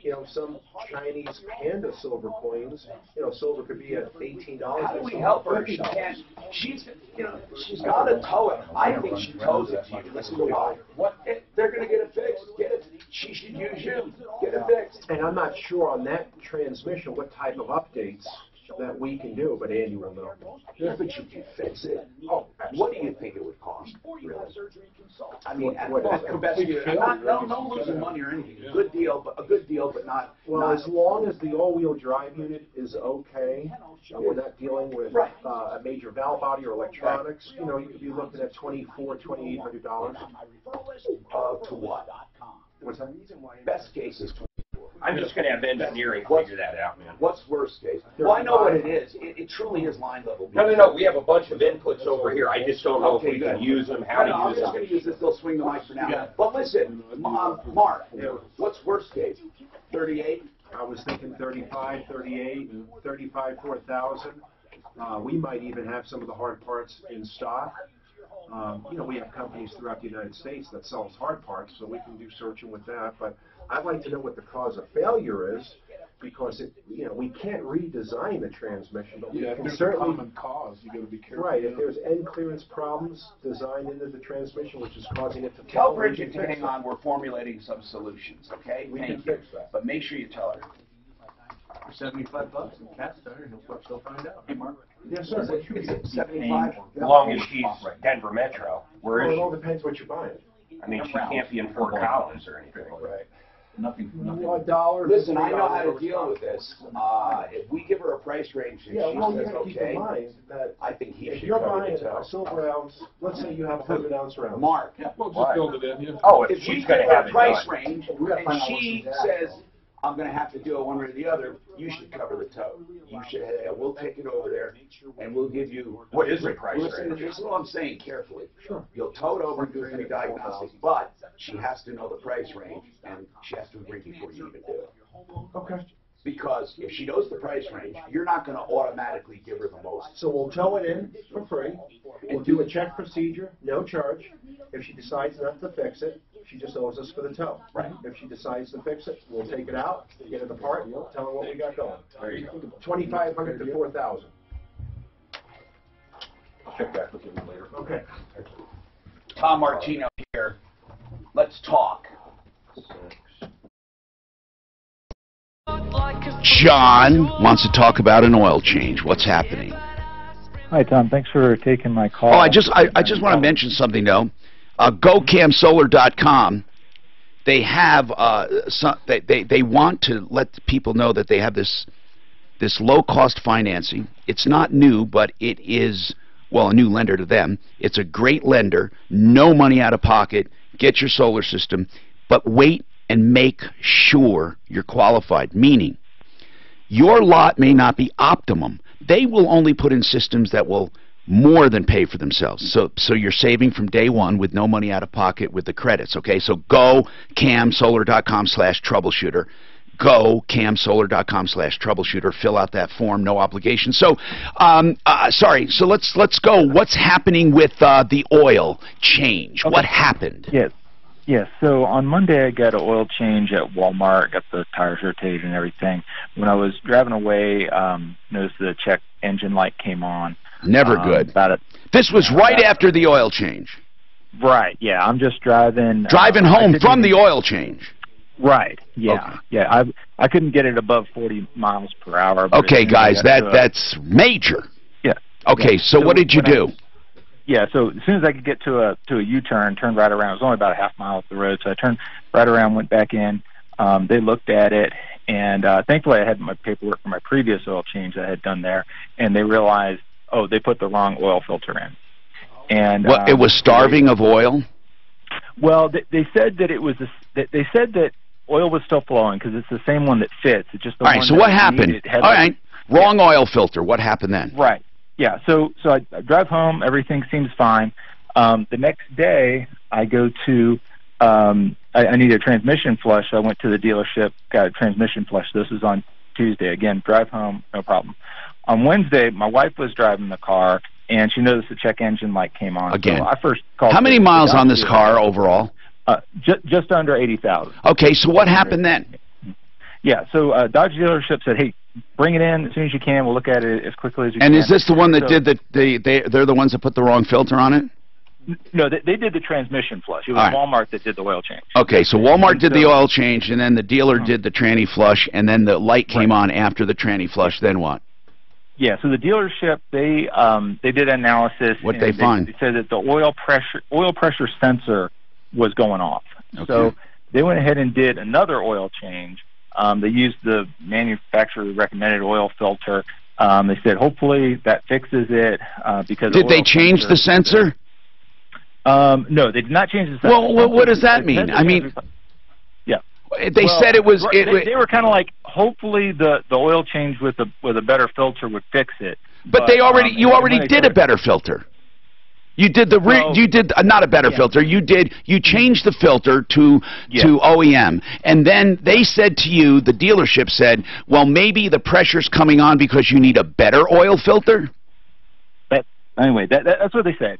You know, some Chinese panda silver coins. You know, silver could be at $18. How do we help her? She can't. She's, you know, she's got to tow it. I think she tows it to you. Listen to why. What? They're going to get it fixed. Get it. She should use you. Get it fixed. And I'm not sure on that transmission what type of updates that we can do, but Andy will know. Yeah, but you can fix it. Oh, what do you think it would cost? Really? I mean, at best, no losing money or anything. A good deal, but not. Well, as long as the all-wheel drive unit is okay, we're not dealing with a major valve body or electronics. You know, you could be looking at $2,800. To what? What's that? Best case is. I'm just going to have engineering figure that out, man. What's worst case? Well, I know what it is. It truly is line level. No. We have a bunch of inputs over here. I just don't know if we can use them, how to use them. I'm just going to use this. They'll swing the mic for now. Yeah. But listen, Mark, what's worst case? 38? I was thinking 35, 38, 35, 4,000. We might even have some of the hard parts in stock. You know, we have companies throughout the United States that sells hard parts, so we can do searching with that. But I'd like to know what the cause of failure is, because you know, we can't redesign the transmission, but we can if certainly. there's a common cause, you got to be careful. Right. If there's end clearance problems designed into the transmission, which is causing it to tell Bridget to hang on. We're formulating some solutions. Okay. We can fix that. But make sure you tell her. For $75 in Cat Star, he'll find out. Hey, Mark. Yes, sir. Is it 75? As long as she's Denver Metro. Where Well, is it she? all depends what you're buying. I mean, she can't be in Fort Collins or anything. Right. Nothing. $1. Listen, I know how to deal with this. If we give her a price range and she well, you says got to keep in okay, mind that I think he if should you're cover buying the tow. a silver ounce, let's say you have a 100-ounce round. Mark, Well, just build it in. Yeah. Oh, if if we she's give going to her have a it price done. range and she says, I'm going to have to do it one way or the other, you should cover the tow. You should. We'll take it over there, and we'll give you. What is the price Listen, range? this is what I'm saying carefully. Sure. You'll tow it over and do free diagnostics, but she has to know the price range, and she has to agree before you even do it. Okay. Because if she knows the price range, you're not going to automatically give her the most. So we'll tow it in for free. We'll do a check procedure, no charge. If she decides not to fix it, she just owes us for the tow. Right. If she decides to fix it, we'll take it out, get it apart, tell her what we got going. There you go. 2,500 to 4,000. I'll check back with you later. Okay. Tom Martino here. Let's talk. John wants to talk about an oil change. What's happening? Hi, Tom. Thanks for taking my call. Oh, I just want to mention something, though. GoCamSolar.com. They have they want to let people know that they have this low-cost financing. It's not new, but it is, well, a new lender to them. It's a great lender, no money out of pocket. Get your solar system, but wait and make sure you're qualified, meaning your lot may not be optimum. They will only put in systems that will more than pay for themselves. So you're saving from day one with no money out of pocket with the credits, okay? So go camsolar.com/troubleshooter. Go camsolar.com/troubleshooter. Fill out that form, no obligation. So, sorry. So let's go. What's happening with the oil change? Okay. What happened? Yes. So on Monday, I got an oil change at Walmart. Got the tires rotated and everything. When I was driving away, noticed the check engine light came on. Never good. This was right after the oil change. Right. Yeah. I'm just driving. Driving home from the oil change. Right. Yeah. Okay. Yeah. I couldn't get it above 40 miles per hour. Okay, guys, that's major. Yeah. Okay. Yeah. So what did you do? So as soon as I could get to a U-turn, turned right around. It was only about a half mile up the road, so I turned right around, went back in. They looked at it, and thankfully I had my paperwork from my previous oil change that I had done there, and they realized, oh, they put the wrong oil filter in. And it was starving of oil? Well, they said that it was they said that oil was still flowing because it's the same one that fits. It's just the all one right. So what happened? All right, wrong oil filter. What happened then? Right. Yeah. So I drive home. Everything seems fine. The next day, I go to I need a transmission flush. I went to the dealership, got a transmission flush. This was on Tuesday. Again, drive home, no problem. On Wednesday, my wife was driving the car, and she noticed the check engine light came on. Again. So I first called. How many miles on this car overall? Just under 80,000. Okay, so what happened then? Yeah, so Dodge dealership said, hey, bring it in as soon as you can. We'll look at it as quickly as you can. And is this the one that did they're the ones that put the wrong filter on it? No, they did the transmission flush. It was Walmart that did the oil change. Okay, so Walmart did the oil change, and then the dealer did the tranny flush, and then the light came on after the tranny flush. Then what? Yeah, so the dealership, they did analysis. What they find? They said that the oil pressure sensor was going off. Okay. So they went ahead and did another oil change. They used the manufacturer recommended oil filter. They said hopefully that fixes it because. Did they change the sensor? No, they did not change the sensor. Well, what does that mean? I mean, yeah. They said it was. They were kind of like, hopefully the oil change with a better filter would fix it. But they already you already did a better filter. You did not a better filter. You changed the filter to OEM, and then they said to you, the dealership said, well, maybe the pressure's coming on because you need a better oil filter. Anyway, that's what they said.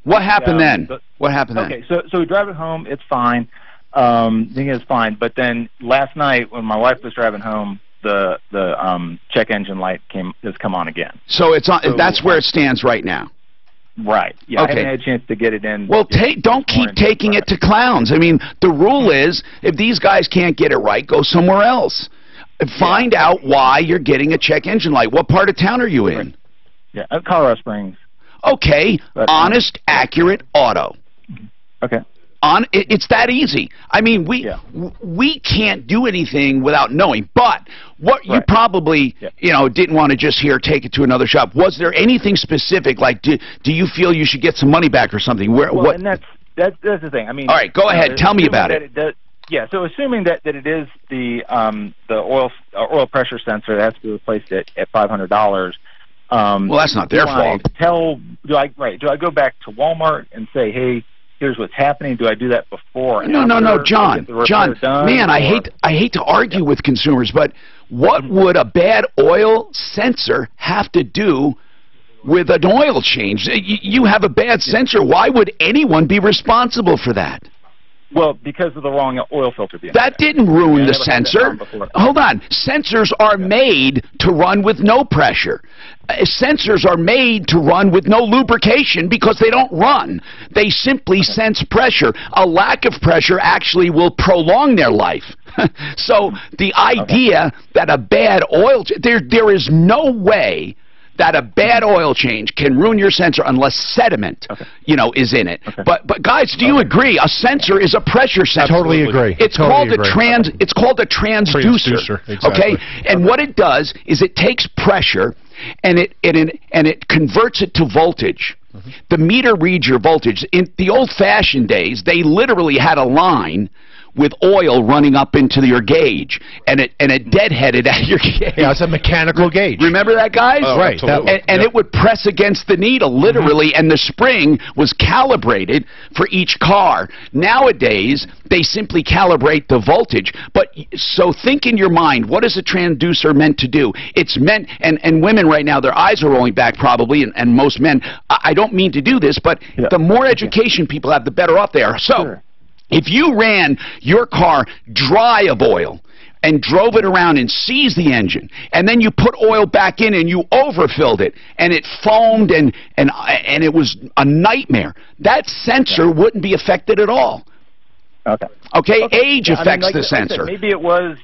What happened then? What happened then? Okay, so we drive it home. It's fine. I think it's fine. But then last night, when my wife was driving home, the check engine light has come on again. So it's on. So that's where it stands right now. Right. Yeah. Okay. I haven't had a chance to get it in. Well, don't keep taking it to clowns. I mean, the rule is if these guys can't get it right, go somewhere else. Find out why you're getting a check engine light. What part of town are you in? Yeah, Colorado Springs. Okay, Honest, Accurate Auto. Okay. It's that easy. I mean, we can't do anything without knowing. But what you probably didn't want to just take it to another shop. Was there anything specific? Like, do you feel you should get some money back or something? And that's the thing. I mean, all right, go ahead. Tell me about it. Yeah. So assuming that it is the oil pressure sensor that has to be replaced at $500. Well, that's not their fault. Do I go back to Walmart and say, hey, here's what's happening? Do I do that before? No, John, man, I hate to argue with consumers, but what would a bad oil sensor have to do with an oil change? You have a bad sensor. Why would anyone be responsible for that? Well, because of the wrong oil filter being that didn't ruin the sensor. Hold on. Sensors are made to run with no pressure. Sensors are made to run with no lubrication because they don't run. They simply sense pressure. A lack of pressure actually will prolong their life. So the idea that a bad oil... There is no way that a bad oil change can ruin your sensor unless sediment, is in it. But guys, do you agree? A sensor is a pressure sensor. I totally agree. It's called a transducer. Exactly. Okay, and what it does is it takes pressure and it converts it to voltage. The meter reads your voltage. In the old-fashioned days, they literally had a line with oil running up into your gauge, and it deadheaded at your gauge. Yeah, it's a mechanical gauge. Remember that, guys? Oh, right. And it would press against the needle, literally, and the spring was calibrated for each car. Nowadays, they simply calibrate the voltage. But so think in your mind, what is a transducer meant to do? It's meant, and women right now, their eyes are rolling back probably, and most men. I don't mean to do this, but the more education people have, the better off they are. So, if you ran your car dry of oil and drove it around and seized the engine, and then you put oil back in and you overfilled it, and it foamed and it was a nightmare, that sensor wouldn't be affected at all. Okay, age affects the sensor. Maybe it was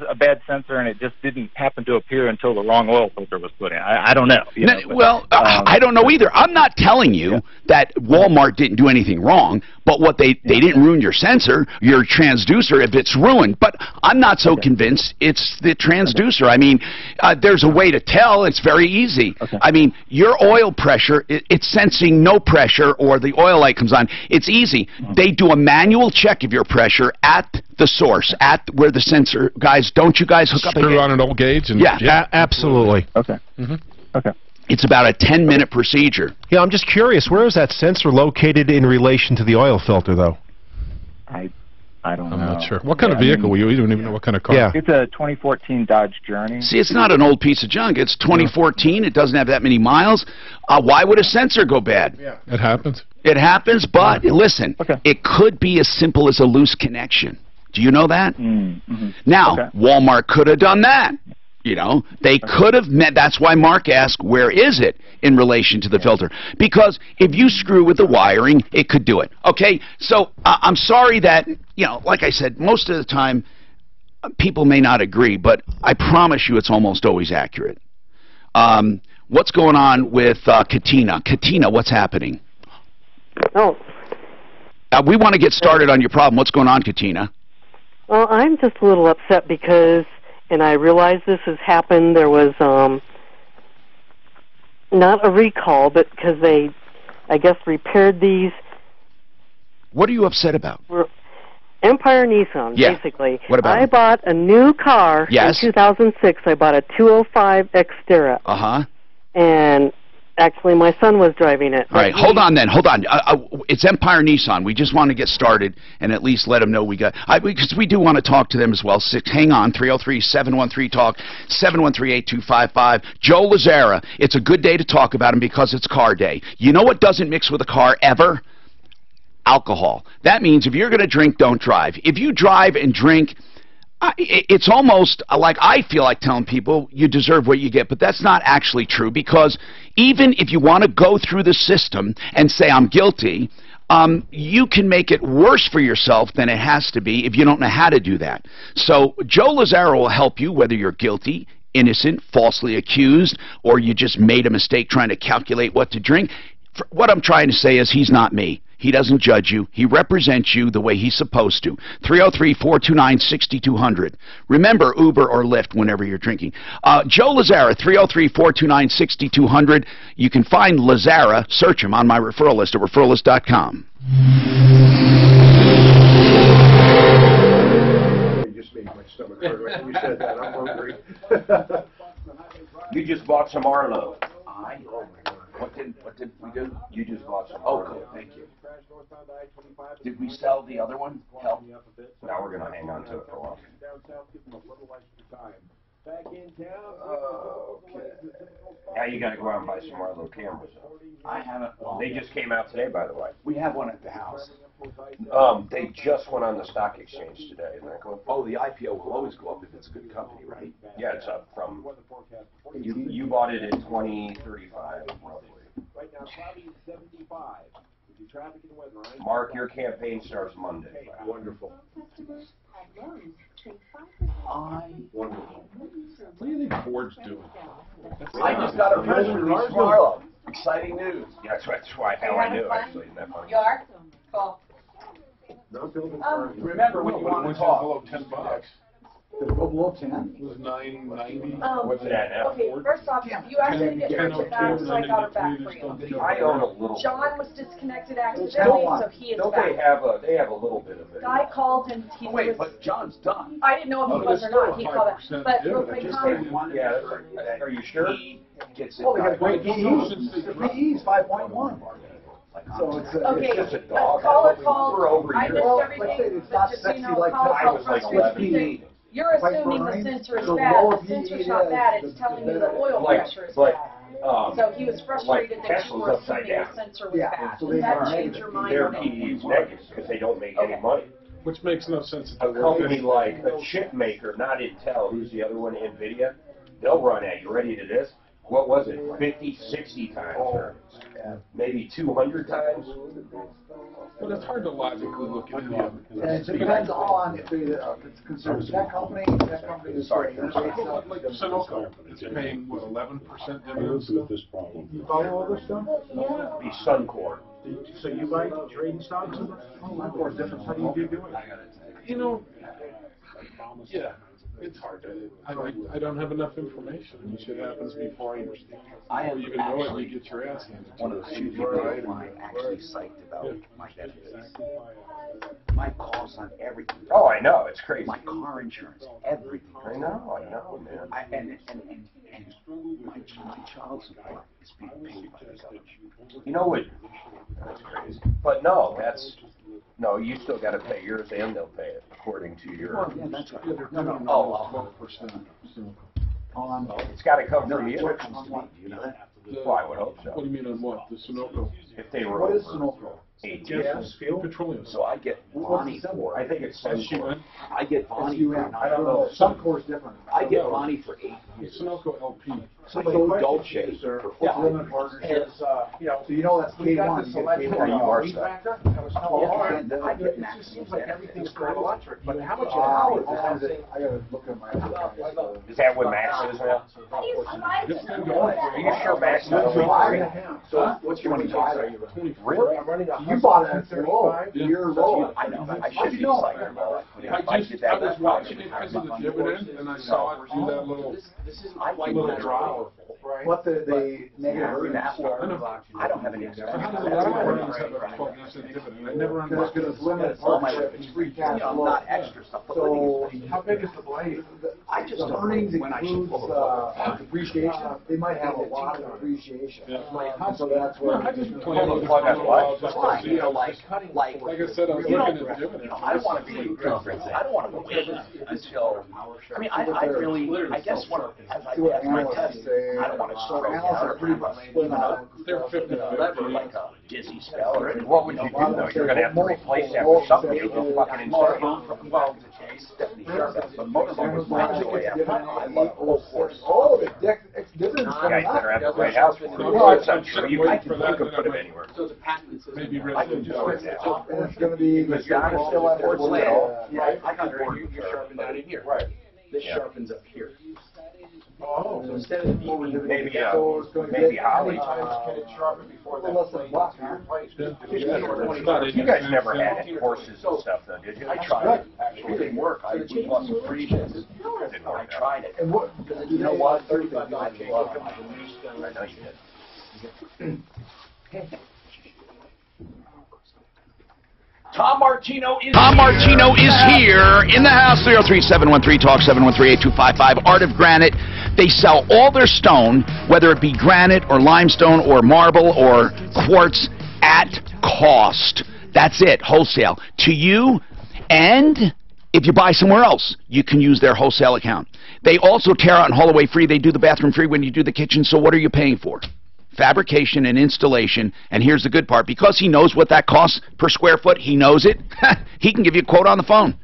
a bad sensor and it just didn't happen to appear until the wrong oil filter was put in. I don't know. I don't know either. I'm not telling you that Walmart didn't do anything wrong, but what they didn't ruin your sensor, your transducer, if it's ruined. But I'm not so convinced it's the transducer. I mean, there's a way to tell. It's very easy. I mean, your oil pressure, it's sensing no pressure, or the oil light comes on. It's easy. They do a manual check of your pressure at the source, at where the sensor, guys, don't you guys hook up a screw on an old gauge? And absolutely. Okay. It's about a 10-minute procedure. Yeah, I'm just curious, where is that sensor located in relation to the oil filter, though? I don't know. I'm not sure. What kind of vehicle were you? You don't even know what kind of car. Yeah. It's a 2014 Dodge Journey. See, it's not an old piece of junk. It's 2014. It doesn't have that many miles. Why would a sensor go bad? Yeah. It happens. It happens, but listen, it could be as simple as a loose connection. Do you know that? Now, Walmart could have done that. You know, they could have met. That's why Mark asked, where is it in relation to the filter? Because if you screw with the wiring, it could do it. Okay, so I'm sorry that, like I said, most of the time people may not agree, but I promise you it's almost always accurate. What's going on with Katina? Katina, what's happening? Oh. We want to get started on your problem. What's going on, Katina? Well, I'm just a little upset because, and I realize this has happened, there was not a recall, but because they, I guess, repaired these. What are you upset about? Empire Nissan, basically. What about I bought a new car in 2006. I bought a 205 Xterra. Uh-huh. And actually, my son was driving it. All right, hold on then. Hold on. It's Empire Nissan. We just want to get started and at least let them know we got... because we do want to talk to them as well. Hang on, 303-713-TALK, 713-8255. Joe Lazzara. It's a good day to talk about him because it's car day. You know what doesn't mix with a car ever? Alcohol. That means if you're going to drink, don't drive. If you drive and drink... it's almost like I feel like telling people you deserve what you get, but that's not actually true, because even if you want to go through the system and say I'm guilty, you can make it worse for yourself than it has to be if you don't know how to do that. So Joe Lazzara will help you, whether you're guilty, innocent, falsely accused, or you just made a mistake trying to calculate what to drink. What I'm trying to say is he's not me. He doesn't judge you. He represents you the way he's supposed to. 303-429-6200. Remember Uber or Lyft whenever you're drinking. Joe Lazzara, 303-429-6200. You can find Lazzara. Search him on my referral list at referrallist.com. You just made my stomach hurt when you said that. I'm hungry. You just bought some Arlo. Oh my God. What did we do? You just bought some. Oh, cool. Thank you. Did we sell the other one? Help. Now we're going to hang on to it for a while. Okay. Now you got to go out and buy some Arlo cameras. I haven't. They just came out today, by the way. We have one at the house. They just went on the stock exchange today. And they're going, oh, the IPO will always go up if it's a good company, right? Yeah, it's up from. You bought it at 2035 roughly. Right now, cloudy is 75. Traffic and weather. Mark, your campaign starts Monday. Wonderful. Wonderful. What do you think Ford's doing? I just got a press release from Arlo. Exciting news. Yeah, that's why how I knew, actually. Isn't that funny? You are? Cool. Remember when you want to talk. Below $10. Did it go below 10? It was $9.90. What's that now? Okay, first off, you actually didn't get rid of that, so I got it back for you. I own a little. John was disconnected accidentally, so he is Don't back. they have a little bit of it. Guy called and he was... but John's done. I didn't know if he was or not. He called it. But look, my comment... Yeah, are you sure? Gets it. Well, they got great PEs. The PE's 5.1. So it's Okay, it's just a dog. caller called. We're over I here. missed Well, everything, let's say it's but not just so you sexy know, like caller that. I was like 11. You're assuming the sensor is bad. The sensor's not bad. It's telling you the oil pressure is bad. So he was frustrated that you were assuming the sensor was bad. so Does that change your mind? Their PE is negative because they don't make any money. Which makes no sense. A company like a chip maker, not Intel, who's the other one, NVIDIA, they'll run at you. Ready to this? What was it? 50, 60 times, or maybe 200 times? But it's hard to logically look at any of it. And it depends on if it's considered that company is Sorry. Like Sunoco, it's paying, what, 11% dividends still? You follow all this stuff? Be Suncor. So you buy trading stocks? Oh, of course, different. How do you do it? You know, yeah, it's hard to, I don't have enough information. I mean, shit happens before you even know it, you get your ass handed to One of the few people who I'm actually psyched about my benefits. My costs on everything. Oh, I know, it's crazy. My car insurance, everything. I know, man. And my child support is being paid by the government. You know what? That's crazy. But no, no, you still got to pay yours, and they'll pay it according to your. Well, yeah, that's right. Oh, 12%. It's got to come from you. Do you know that? Well, I would hope so. What do you mean on what? The Sunoco? If they were What is over Sunoco? 8 Gas, years. fuel, petroleum. So I get Bonnie for I think it's Suncor. I get Bonnie for SUN. I don't know. Suncor's different. I get Bonnie for 8 years. Sunoco LP. So Dolce for Limited partnerships. So you know that's K1. You get K1. You are stuck. I get It Max. just seems like everything's for electric, but how much an I hour? gotta look at my other Is that what Max is now? It's been Are going you sure Max is only 3? So what's your 25 are you running? Really? I'm running a You bought it at low. 135. You're low. I know. I How should do be you know? psyched about it. I was watching it because of the dividend, and I saw it through that little draw. What the negative I don't have any How does a lot of brands have a 12% dividend? I never Because understood it's limited all my partnership, it's free cash I'm flow. not extra stuff. But So How big is the blade? I just the don't earnings know when I should includes pull the depreciation. They might have a lot of depreciation. So that's Well, where. I just Pull the plug on what? just to see how, like like I said, I was you know, looking at dividends. I don't want to be I don't want to wait until. I mean, I really, I guess when as I pass my test, I don't want to So stroke analysts are out pretty or much even split a on. They're 50-50. lever like a dizzy spell or anything. What would you do though? You're going to have to replace that with something. You'll go fucking insane. Well, Stephanie Sharp, but motorhomes might the way I love old horse. Oh, the dividends Guys coming that are up. at the White House for the I'm sure you could put them anywhere. Maybe I can do it now. And it's gonna be. Because John is still at Fort Sale. Yeah, I got You sharpen down in here. Right. This sharpens up here. Oh, So instead of the Maybe, Maybe Holly. can it sharpen before that? Less than a buck, huh? You guys never had horses and stuff though, did you? I tried it. Actually, it didn't work. I bought some freebies. Didn't I work out. tried it. And what? Because you know what? $35. I love them. I know you did. Tom Martino is here in the house. 303-713-TALK, 713-8255. Art of Granite. They sell all their stone, whether it be granite or limestone or marble or quartz, at cost. That's it, wholesale. To you, and if you buy somewhere else, you can use their wholesale account. They also tear out and haul away free. They do the bathroom free when you do the kitchen. So what are you paying for? Fabrication and installation. And here's the good part. Because he knows what that costs per square foot, he knows it, he can give you a quote on the phone.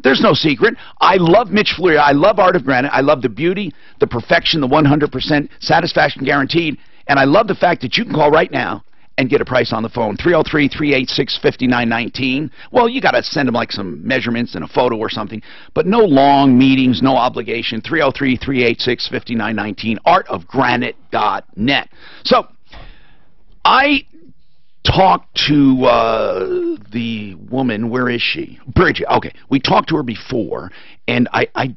There's no secret. I love Mitch Fleury. I love Art of Granite. I love the beauty, the perfection, the 100% satisfaction guaranteed. And I love the fact that you can call right now and get a price on the phone. 303-386-5919. Well, you got to send them like some measurements and a photo or something, but no long meetings, no obligation. 303-386-5919, artofgranite.net. So I talked to the woman. Where is she? Bridget. Okay, we talked to her before, and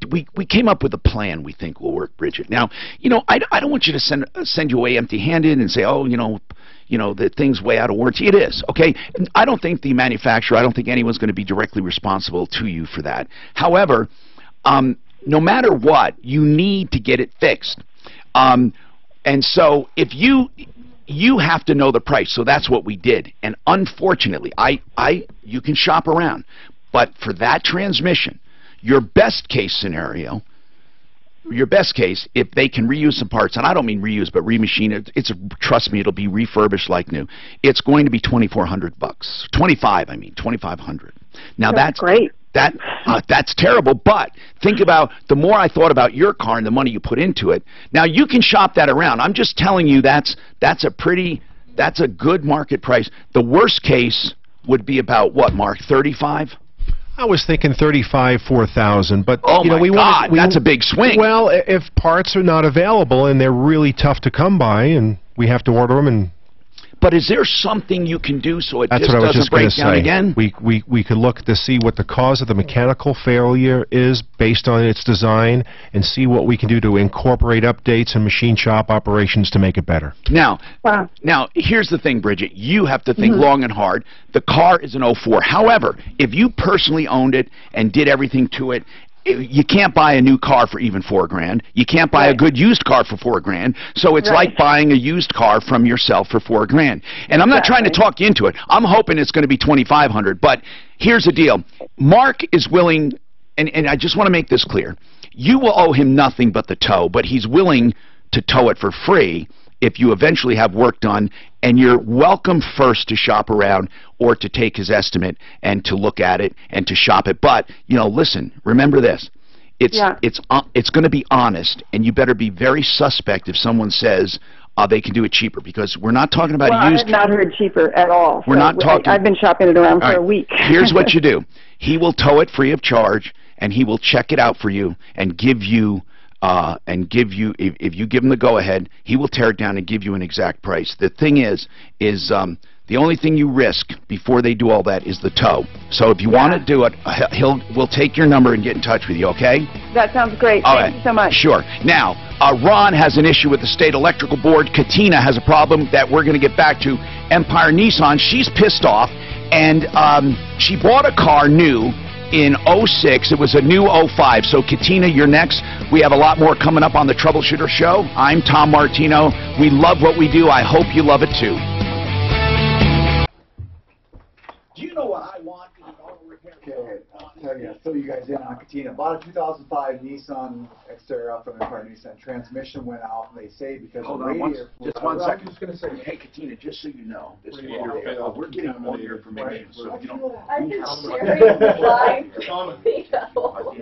we came up with a plan we think will work, Bridget. Now, you know, I don't want you to send you away empty-handed and say, oh, you know, the thing's way out of warranty. It is, okay? I don't think the manufacturer, I don't think anyone's going to be directly responsible to you for that. However, no matter what, you need to get it fixed. And so if you have to know the price, so that's what we did. And unfortunately, you can shop around, but for that transmission, your best case scenario, if they can reuse some parts, and I don't mean reuse, but remachine it, trust me, it'll be refurbished like new. It's going to be $2,400 bucks. 25, I mean, 2,500. Now that's great. That's terrible, but think about, the more I thought about your car and the money you put into it, now you can shop that around. I'm just telling you that's a good market price. The worst case would be about what, Mark, 35? I was thinking 35, 4,000, but oh, you know, that's a big swing. Well, if parts are not available and they're really tough to come by and we have to order them and But is there something you can do so it That's just what I was doesn't just going break to down say. again? We could look to see what the cause of the mechanical failure is based on its design and see what we can do to incorporate updates and machine shop operations to make it better. Now, here's the thing, Bridget. You have to think long and hard. The car is an 04. However, if you personally owned it and did everything to it, you can't buy a new car for even $4,000. You can't buy a good used car for $4,000. So it's like buying a used car from yourself for $4,000. And I'm not trying to talk you into it. I'm hoping it's going to be $2,500. But here's the deal: Mark is willing, and I just want to make this clear. You will owe him nothing but the tow, but he's willing to tow it for free if you eventually have work done, and you're welcome first to shop around or to take his estimate and to look at it and to shop it. But, you know, listen, remember this. It's going to be honest, and you better be very suspect if someone says they can do it cheaper, because we're not talking about I used. have not heard cheaper at all. We're not talking. I've been shopping it around for a week. Here's what you do. He will tow it free of charge, and he will check it out for you and give you if you give him the go-ahead, he will tear it down and give you an exact price. The thing is the only thing you risk before they do all that is the tow. So if you want to do it, we'll take your number and get in touch with you, okay? That sounds great. Thank you so much. Sure. Now, Ron has an issue with the state electrical board. Katina has a problem that we're going to get back to. Empire Nissan, she's pissed off, and she bought a car new in 06. It was a new 05. So, Katina, you're next. We have a lot more coming up on the Troubleshooter Show. I'm Tom Martino. We love what we do. I hope you love it, too. Do you know what I want in an auto repair? Okay, I'll tell you. I'll fill you guys in on Katina. Bought a 2005 Nissan Xterra from Empire Nissan. Transmission went out, and they say because Hold the on, radiator... just one second. I was just going to say, hey, Katina, just so you know, this we're getting all your information, so you don't... I've been sharing the live video.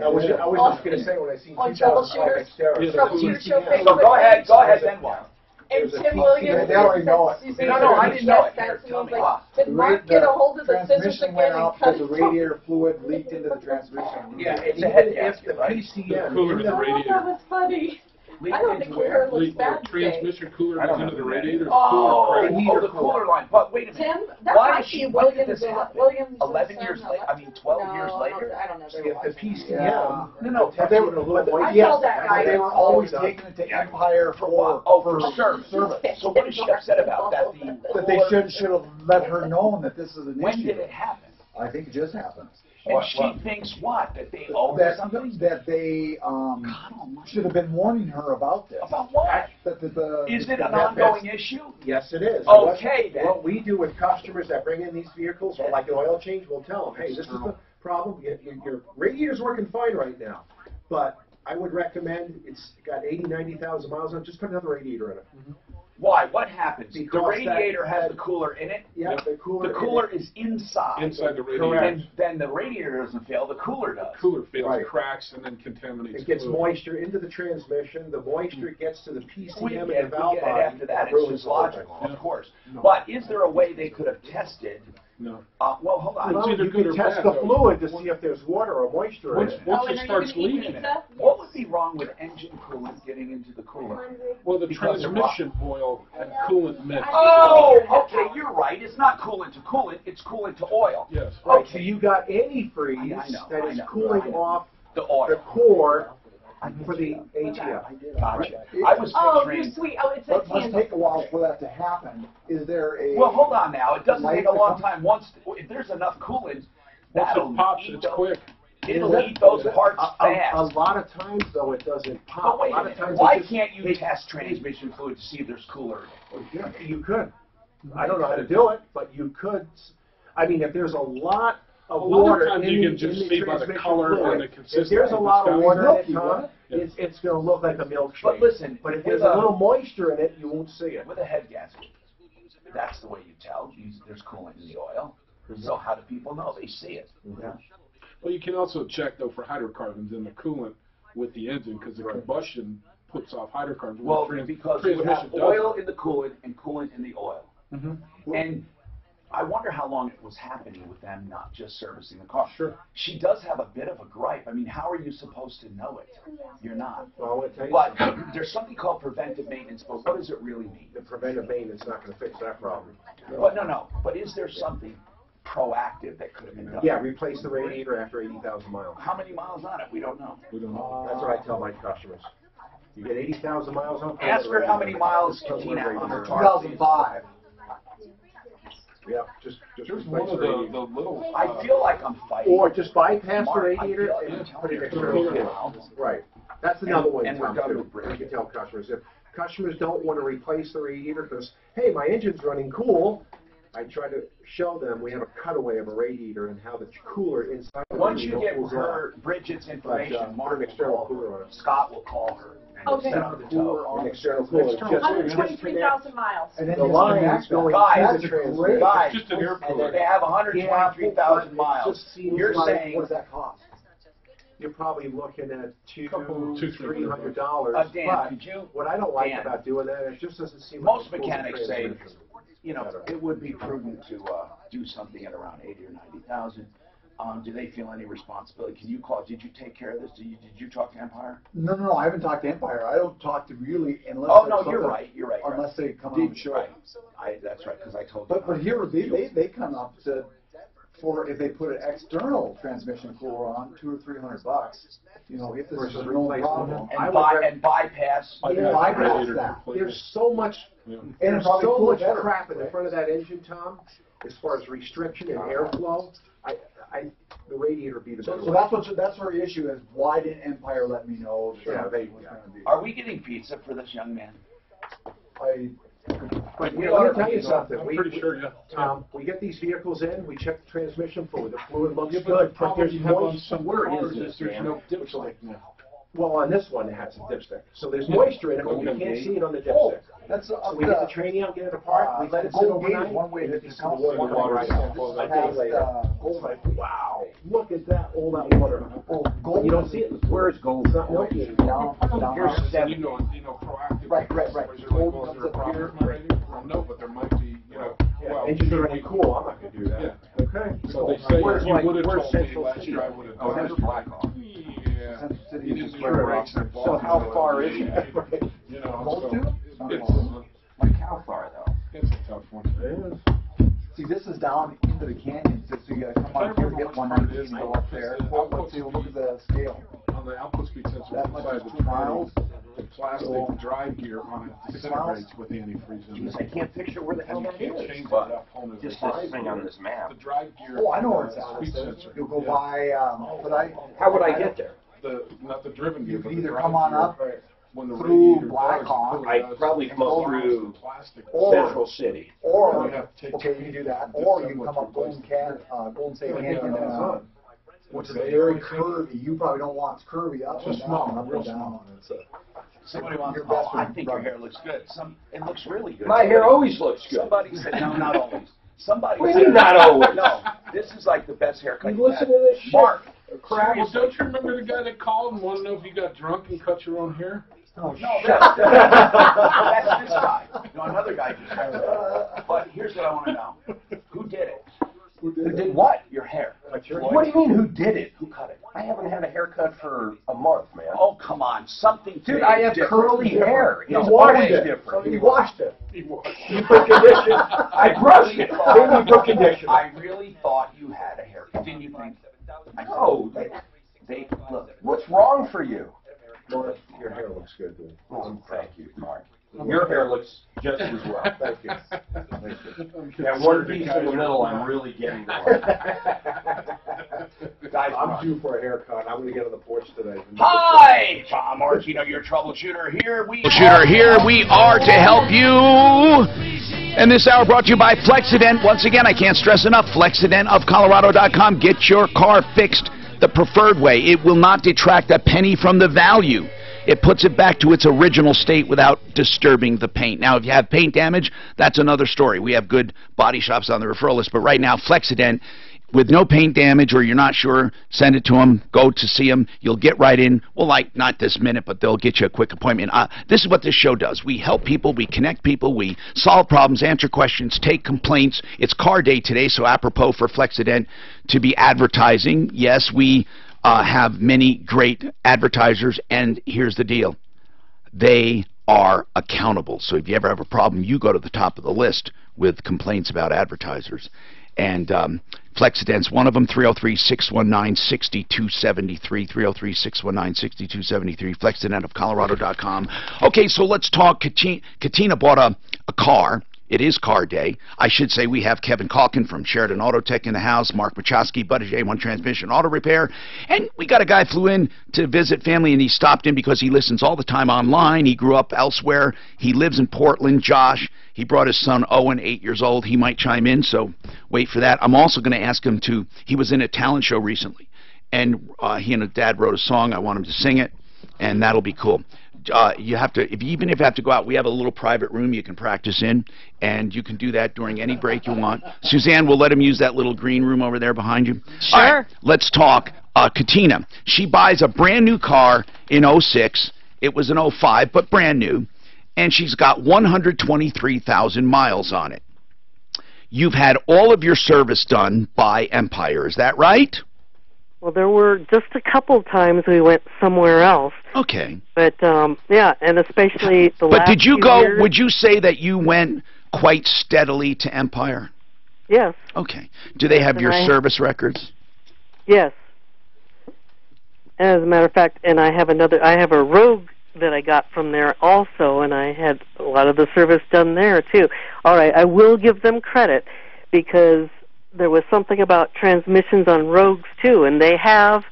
I was just going to say, when I see 2005 Xterra... Troubleshooter Show Facebook. So go ahead, then what? And Tim Williams. They already know it. No, I didn't know it. Tell me. Did Mark get a hold of the scissors again went out and cut because the radiator fluid leaked into the transmission. Yeah, it's a head gasket, right? PCM. Oh, that was funny. I don't think her looks bad today. Transmission cooler goes into the radiator. The cooler line. But wait a minute. Tim, that Why might is she? be When did Williams. this happen? Williams 11 years later. I mean, 12 years later. I don't know. If the PCM, but they were told that guy. they were always taking it to Empire for service. So what is she upset about? That they should have let her know that this is an issue. When did it happen? I think it just happened. And she thinks what? That they owe her something? That they should have been warning her about this. About what? Is it an ongoing issue? Yes, it is. Okay, then. What we do with customers that bring in these vehicles, or like an oil change, we'll tell them, hey, this is the problem. Your radiator's working fine right now, but I would recommend, it's got 80, 90,000 miles on it, just put another radiator in it. Why? What happens? Because the radiator has the cooler in it. Yeah, the cooler is inside. Inside the radiator. And then the radiator doesn't fail. The cooler does. The cooler fails, Right. cracks, and then contaminates. It gets fluid. moisture into the transmission. The moisture gets to the PCM We and get the valve it body. after that. It's ruins just the whole logical, thing. of course. No. But is there a way they could have tested? No. Well, hold on. Well, you can test the fluid to see if there's water or moisture in it. Once it starts leaking, What would be wrong with engine coolant getting into the cooler? well, the Because of transmission oil and coolant mix. Oh, okay, you're right. It's not coolant to coolant. It's coolant to oil. Yes. Right, so you got antifreeze that is cooling off the oil. the core for the ATF. Gotcha. I was Oh, picturing. you're sweet. Oh, it's a Let's tandem. take a while for that to happen. Is there a... Well, hold on now. It doesn't take a light long that time. If there's enough coolant, Once that'll it pops, eat it's those, quick. It'll eat those parts A fast. lot of times, though, it doesn't pop. But wait a lot a of minute. times Why it just- can't you test transmission fluid to see if there's cooler in it? You could. I don't know how to do it, but you could. I mean, if there's a lot of A lot of water times in you the, can just in the see by the transmission color fluid, and the if consistency. there's a lot of water in it, milky, Tom, right? it's going to look like a milkshake. But listen, But if with there's a little moisture in it, you won't see it. with a head gasket, that's the way you tell. There's coolant in the oil. So how do people know? They see it. Yeah. Well, you can also check, though, for hydrocarbons in the coolant with the engine, because the combustion puts off hydrocarbons. Well, When the because you transmission have doesn't. oil in the coolant and coolant in the oil. Mm-hmm. And I wonder how long it was happening with them not just servicing the car. Sure. She does have a bit of a gripe. I mean, how are you supposed to know it? You're not. Well, I want to tell you But something. there's something called preventive maintenance, but what does it really mean? The preventive maintenance is not going to fix that problem. But no. But is there something proactive that could have been done? Yeah, replace the radiator after 80,000 miles. How many miles on it? We don't know. We don't know. That's what I tell my customers. You get 80,000 miles on. Ask her how many miles Katina on her car. 2005. Yeah, just There's replace one of the radiator. the little. I feel like I'm fighting. Or just bypass the Mark, I radiator feel like and I'm telling put an you. external Yeah. kit. Right. That's another one, and we're Tom, done too. with Bridget. I can tell customers. If customers don't want to replace the radiator because, hey, my engine's running cool, I try to show them we have a cutaway of a radiator and how the cooler inside the Once you radiator get cools her off. Bridget's information, But, Mark put an will external call cooler her. on it. Scott will call her and Okay. set up the tow. An external cooler. Just 123,000 miles. And then the you line connect is going Guys, to the transmitter. guys, Just an air and cooler. they have 123,000 miles. You're saying What does that cost? You're probably looking at $200-$300. $300. Dan, But could you? what I don't like Dan, about doing that is it just doesn't seem most like a cool mechanics say, transmission. you know, it would be prudent to do something at around 80 or 90,000. Do they feel any responsibility? Can you call? Did you take care of this? Did you talk to Empire? No, I haven't talked to Empire. I don't talk to really unless. Oh no, there's you're something- right. Unless they come on the show. Right. That's right, because I told you. But here they come up to, for if they put an external transmission cooler on, $200 or $300. You know, if this is a real problem, and bypass. bypass that. There's so much, And there's probably so cool much better, crap in the right? front of that engine, Tom, as far as restriction and airflow. The radiator would be the better. So that's where the issue is. Why didn't Empire let me know? Yeah, was going to be? Are we getting pizza for this young man? But let me tell you something. I'm pretty sure, yeah. Tom, we get these vehicles in, we check the transmission fluid. The fluid looks But the good, but problem there's you have on moisture. some Where cars is is this, there's man? no dipstick now. Well, on this one, it has a dipstick. So there's moisture in it, but we can't see it on the dipstick. That's So we get the trainee out, get it apart, we let it sit Gold Gate overnight. is one way to and it's come the water water right right out. now. A day later. Wow, look at that, all that water. Gold, You don't see it. Where is gold? It's not milky anymore. Down. Here's You 70. know, proactive. Right. Was there like, was there a problem with my radiator? Well, no, but there might be, you know. Well, Engine's running cool, I'm not gonna do that. Yeah. Okay. So they say Where's if you like- would have where's told me Central last City? year, I would have. Oh, that's Blackhawk. Yeah. Central City You is just clear your up. brakes and So how far is it? You know, Gold so tube? Like how far though? it's a tough one. It is. See, this is down into the canyon, so you gotta come out here, get 190 and go up there. Well, let's see, look at the scale. On the output speed sensor That much inside is the 2 miles. the plastic drive gear on it disintegrates with antifreeze in Jeez, it. I can't picture where the hell And you that can't is. change But that whole Just this thing on this map. The drive gear. Oh, I know where it's the at. speed sensor. You'll go Yeah. by, but I. How would I get there? Not the driven gear, You but can the either drive come on gear. up When the through radiator Blackhawk. I'd probably flow through Or- Central City. Or, You have to take- okay, you can do that, or you can come up Golden State Canyon, which is very curvy. You probably don't want curvy up and Just down, small, up real and down. It's a, Somebody wants to. Oh, I think your hair looks good. It looks really good. My hair always looks good. Somebody said, no, not always. Somebody What do said, you mean not always? No, this is like the best haircut You listen to this shit. Mark. Crap. Well, don't you remember the guy that called and wanted to know if you got drunk and cut your own hair? Oh, No, that's this guy. No, another guy just said that. But here's what I want to know. Who did it? Who did what? Your hair. What do you mean, who did it? Who cut it? I haven't had a haircut for a month, man. Oh, come on. Something Dude, I have different. curly hair. No, It's always washed it. different. He washed it. He put condition. I brushed it. Then he put condition. I really thought you had a haircut. Didn't you think? No. They look. What's wrong for you? Your hair looks good, dude. Thank you, Mark. Your hair looks just as well. Thank you. Thank you. Yeah, one piece in the middle, I'm really getting one. Guys, I'm due for a haircut. I'm going to get on the porch today. Hi, Tom Martino, your troubleshooter here. We are to help you. And this hour brought to you by Flexident. Once again, I can't stress enough, FlexidentofColorado.com. Get your car fixed the preferred way. It will not detract a penny from the value. It puts it back to its original state without disturbing the paint. Now, if you have paint damage, that's another story. We have good body shops on the referral list. But right now, Flexident, with no paint damage or you're not sure, send it to them. Go to see them. You'll get right in. Well, like, not this minute, but they'll get you a quick appointment. This is what this show does. We help people. We connect people. We solve problems, answer questions, take complaints. It's car day today, so apropos for Flexident to be advertising. Yes, we have many great advertisers, and here's the deal. They are accountable. So if you ever have a problem, you go to the top of the list with complaints about advertisers. And Flexident's one of them, 303-619-6273, 303-619-6273, FlexidentofColorado.com. Okay, so let's talk. Katina bought a car. It is car day. I should say we have Kevin Calkin from Sheridan Auto Tech in the house, Mark Machowski, Buddy J, One Transmission Auto Repair, and we got a guy flew in to visit family, and he stopped in because he listens all the time online. He grew up elsewhere. He lives in Portland. Josh, he brought his son Owen, 8 years old. He might chime in, so wait for that. I'm also going to ask him to, he was in a talent show recently, and he and his dad wrote a song. I want him to sing it, and that'll be cool. You have to, even if you have to go out, we have a little private room you can practice in, and you can do that during any break you want. Suzanne, we'll let him use that little green room over there behind you. Sure. All right, let's talk. Katina, she buys a brand new car in 06. It was an 05, but brand new, and she's got 123,000 miles on it. You've had all of your service done by Empire, is that right? Well, there were just a couple times we went somewhere else. Okay. But, yeah, and especially the last But did you few go, years. would you say that you went quite steadily to Empire? Yes. Okay. Do they have And your service records? Yes. As a matter of fact, and I have a Rogue that I got from there also, and I had a lot of the service done there, too. All right, I will give them credit, because there was something about transmissions on Rogues, too, and they have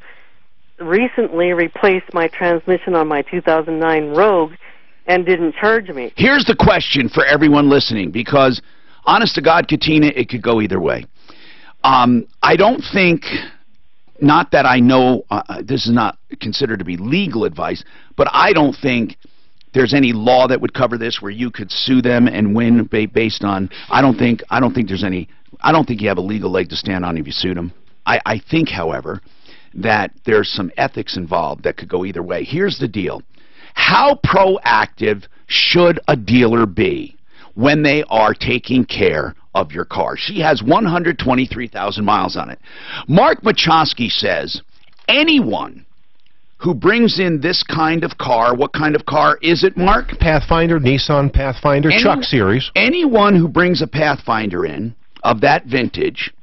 recently replaced my transmission on my 2009 Rogue and didn't charge me. Here's the question for everyone listening, because, honest to God, Katina, it could go either way. I don't think, not that I know, this is not considered to be legal advice, but I don't think there's any law that would cover this where you could sue them and win based on, I don't think there's any, I don't think you have a legal leg to stand on if you sued them. I think, however, that there's some ethics involved that could go either way. Here's the deal. How proactive should a dealer be when they are taking care of your car? She has 123,000 miles on it. Mark Machowski says anyone who brings in this kind of car, what kind of car is it, Mark? Pathfinder, Nissan Pathfinder, Chuck series. Anyone who brings a Pathfinder in of that vintage,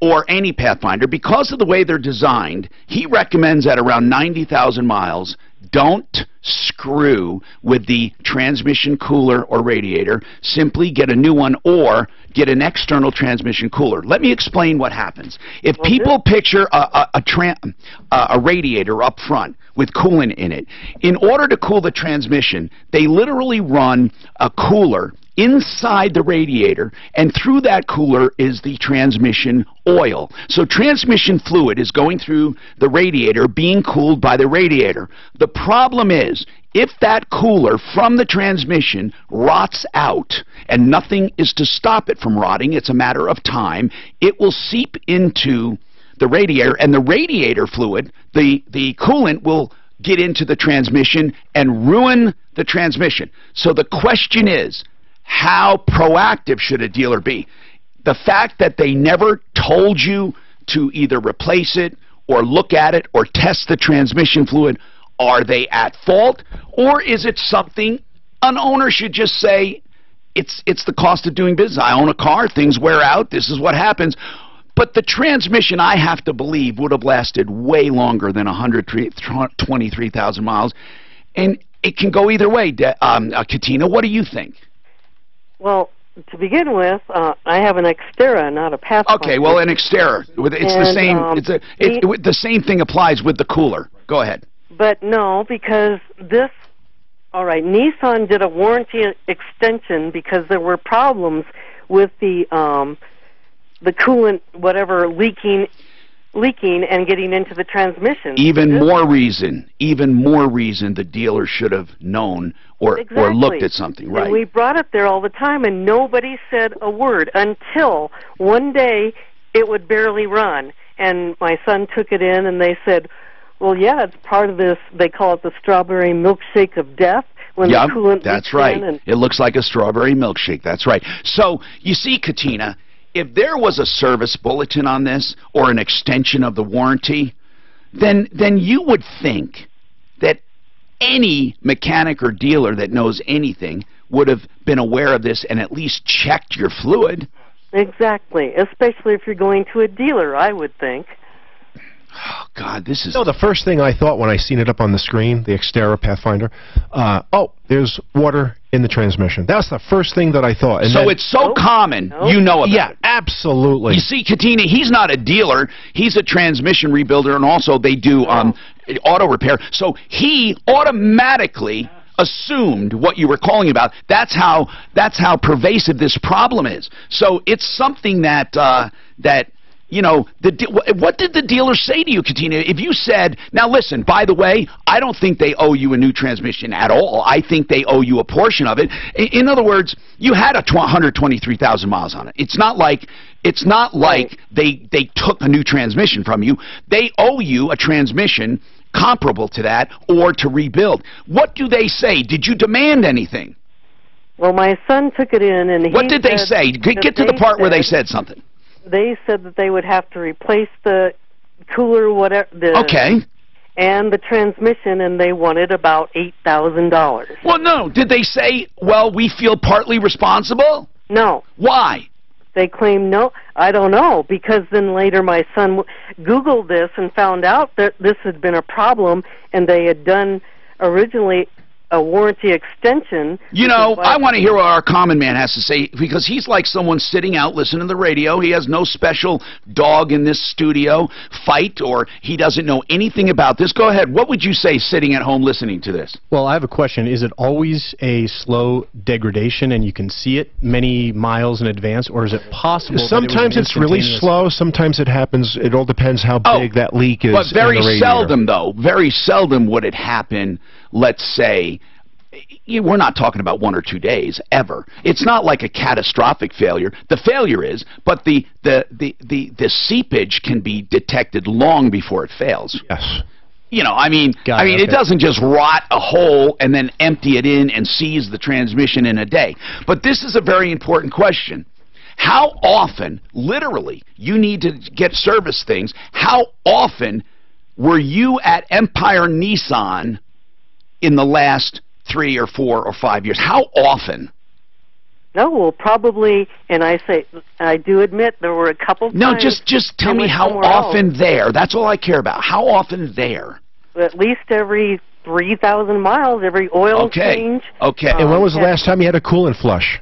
or any Pathfinder, because of the way they're designed, he recommends at around 90,000 miles, don't screw with the transmission cooler or radiator. Simply get a new one or get an external transmission cooler. Let me explain what happens. If people picture a radiator up front with coolant in it, in order to cool the transmission, they literally run a cooler inside the radiator, and through that cooler is the transmission oil. So transmission fluid is going through the radiator, being cooled by the radiator. The problem is, if that cooler from the transmission rots out, and nothing is to stop it from rotting, it's a matter of time, it will seep into the radiator, and the radiator fluid, the coolant, will get into the transmission and ruin the transmission. So the question is, how proactive should a dealer be? The fact that they never told you to either replace it or look at it or test the transmission fluid, are they at fault? Or is it something an owner should just say, it's the cost of doing business. I own a car, things wear out, this is what happens. But the transmission, I have to believe, would have lasted way longer than 123,000 miles. And it can go either way. Katina, what do you think? Well, to begin with, I have an Xterra, not a Pathfinder. Okay, well, an Xterra. It's the same. The same thing applies with the cooler. Go ahead. But no, because this. All right, Nissan did a warranty extension because there were problems with the coolant, whatever, leaking and getting into the transmission. Even more reason the dealer should have known or looked at something, right? And we brought it there all the time, and nobody said a word until one day it would barely run. And my son took it in, and they said, well, yeah, it's part of this, they call it the strawberry milkshake of death. When the coolant that's right. It looks like a strawberry milkshake. That's right. So, you see, Katina, if there was a service bulletin on this or an extension of the warranty, then you would think that any mechanic or dealer that knows anything would have been aware of this and at least checked your fluid. Exactly, especially if you're going to a dealer, I would think. Oh, God, this is... No, the first thing I thought when I seen it up on the screen, the Xterra Pathfinder, oh, there's water in the transmission. That's the first thing that I thought. And so it's so common, you know about it. Yeah, absolutely. You see, Katina, he's not a dealer. He's a transmission rebuilder, and also they do auto repair. So he automatically assumed what you were calling about. That's how pervasive this problem is. So it's something that you know, what did the dealer say to you, Katina? If you said, now listen, by the way, I don't think they owe you a new transmission at all. I think they owe you a portion of it. In other words, you had 123,000 miles on it. It's not like they took a new transmission from you. They owe you a transmission comparable to that or to rebuild. What do they say? Did you demand anything? Well, my son took it in, and what did they say? Get to the part where they said something. They said that they would have to replace the cooler, whatever. And the transmission, and they wanted about $8,000. Well, no. Did they say, well, we feel partly responsible? No. Why? They claim no. I don't know, because then later my son Googled this and found out that this had been a problem, and they had done originally a warranty extension. You know, I want to hear what our common man has to say, because he's like someone sitting out listening to the radio. He has no special dog in this studio fight, or he doesn't know anything about this. Go ahead. What would you say sitting at home listening to this? Well, I have a question. Is it always a slow degradation and you can see it many miles in advance, or is it possible sometimes it's really slow, sometimes it happens, it all depends how big that leak is. But very seldom, though, very seldom would it happen, let's say, we're not talking about 1 or 2 days, ever. It's not like a catastrophic failure. The failure is, but the seepage can be detected long before it fails. Yes. You know, I mean, it doesn't just rot a hole and then empty it in and seize the transmission in a day. But this is a very important question. How often, literally, you need to get service things, how often were you at Empire Nissan in the last 3 or 4 or 5 years? How often? No, well, probably, and I do admit there were a couple times. No, just tell me how often there. That's all I care about. How often there? At least every 3,000 miles, every oil change. Okay. And when was the last time you had a coolant flush?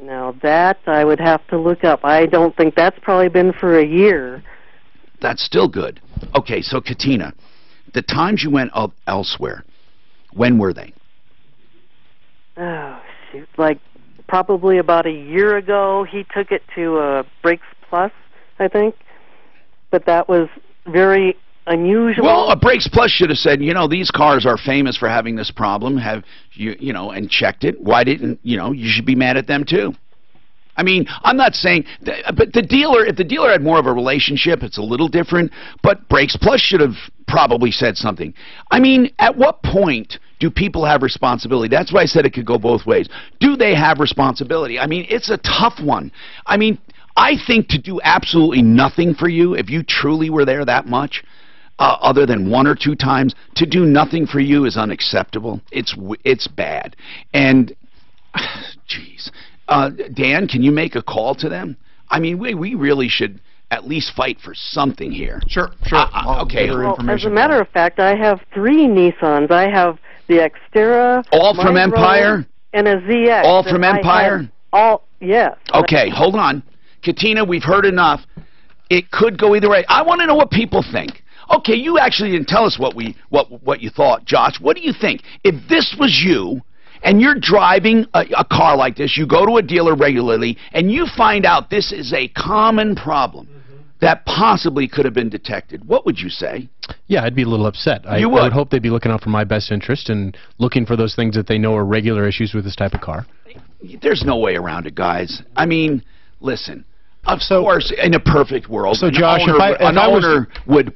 Now, that I would have to look up. I don't think that's probably been for a year. That's still good. Okay, so Katina, the times you went elsewhere, when were they? Oh, like probably about a year ago, he took it to Brakes Plus, I think. But that was very unusual. Well, Brakes Plus should have said, these cars are famous for having this problem. Have and checked it. Why didn't you should be mad at them too. I mean, I'm not saying, but if the dealer had more of a relationship, it's a little different. But Brakes Plus should have probably said something. I mean, at what point do people have responsibility? That's why I said it could go both ways. Do they have responsibility? I mean, it's a tough one. I mean, I think to do absolutely nothing for you, if you truly were there that much, other than 1 or 2 times, to do nothing for you is unacceptable. It's bad. And, jeez. Dan, can you make a call to them? I mean, we really should at least fight for something here. Sure. Okay. Well, as a matter of fact, I have 3 Nissans. I have the Xterra. All from Empire? And a ZX. All from Empire? Yes. Okay, hold on. Katina, we've heard enough. It could go either way. I want to know what people think. Okay, you actually didn't tell us what you thought, Josh. What do you think? If this was you, and you're driving a car like this, you go to a dealer regularly, and you find out this is a common problem that possibly could have been detected, what would you say? Yeah, I'd be a little upset. I would hope they'd be looking out for my best interest and looking for those things that they know are regular issues with this type of car. There's no way around it, guys. I mean, listen. Of course, in a perfect world, so Josh, an owner would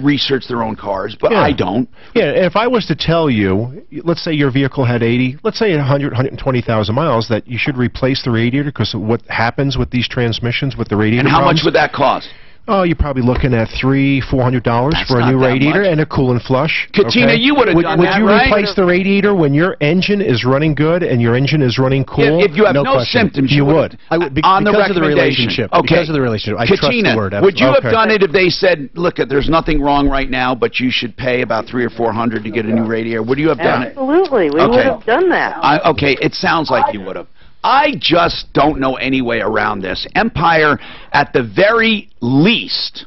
research their own cars, but I don't. Yeah, if I was to tell you, let's say your vehicle had 120,000 miles, that you should replace the radiator because of what happens with these transmissions with the radiator. And how much would that cost? Oh, you're probably looking at $300-400 for a new radiator and a cool and flush. Katina, you would have done that, Would you right? replace the radiator when your engine is running good and your engine is running cool? If you have no symptoms, you would. I would on the because of the recommendation. relationship. Okay. Because of the relationship. I trust the word. Would you have done it if they said, look, there's nothing wrong right now, but you should pay about $300 or $400 to get a new radiator? Would you have done it? Absolutely. We would have done that. Okay, it sounds like you would have. I just don't know any way around this. Empire, at the very least,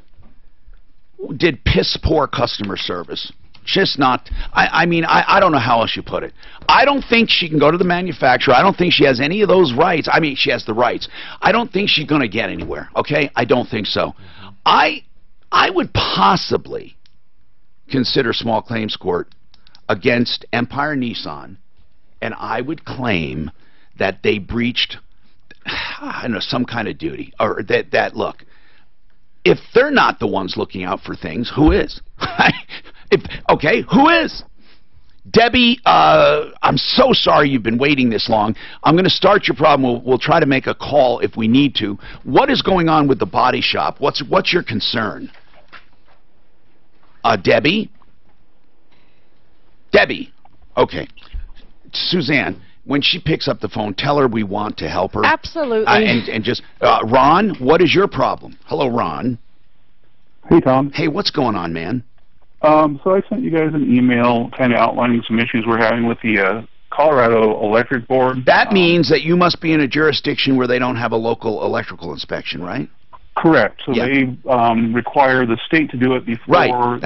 did piss poor customer service. Just not. I mean, I don't know how else you put it. I don't think she can go to the manufacturer. I don't think she has any of those rights. I mean, she has the rights. I don't think she's going to get anywhere. Okay, I don't think so. I would possibly consider small claims court against Empire Nissan, and I would claim that they breached, I don't know, some kind of duty, or that look. If they're not the ones looking out for things, who is? Okay, who is? Debbie, I'm so sorry you've been waiting this long. I'm going to start your problem. We'll try to make a call if we need to. What is going on with the body shop? What's your concern? Debbie? Debbie. Okay. Suzanne, when she picks up the phone, tell her we want to help her. Absolutely. And just, Ron, what is your problem? Hello, Ron. Hey, Tom. Hey, what's going on, man? So I sent you guys an email kind of outlining some issues we're having with the Colorado Electric Board. That means that you must be in a jurisdiction where they don't have a local electrical inspection, right? Correct. So they require the state to do it before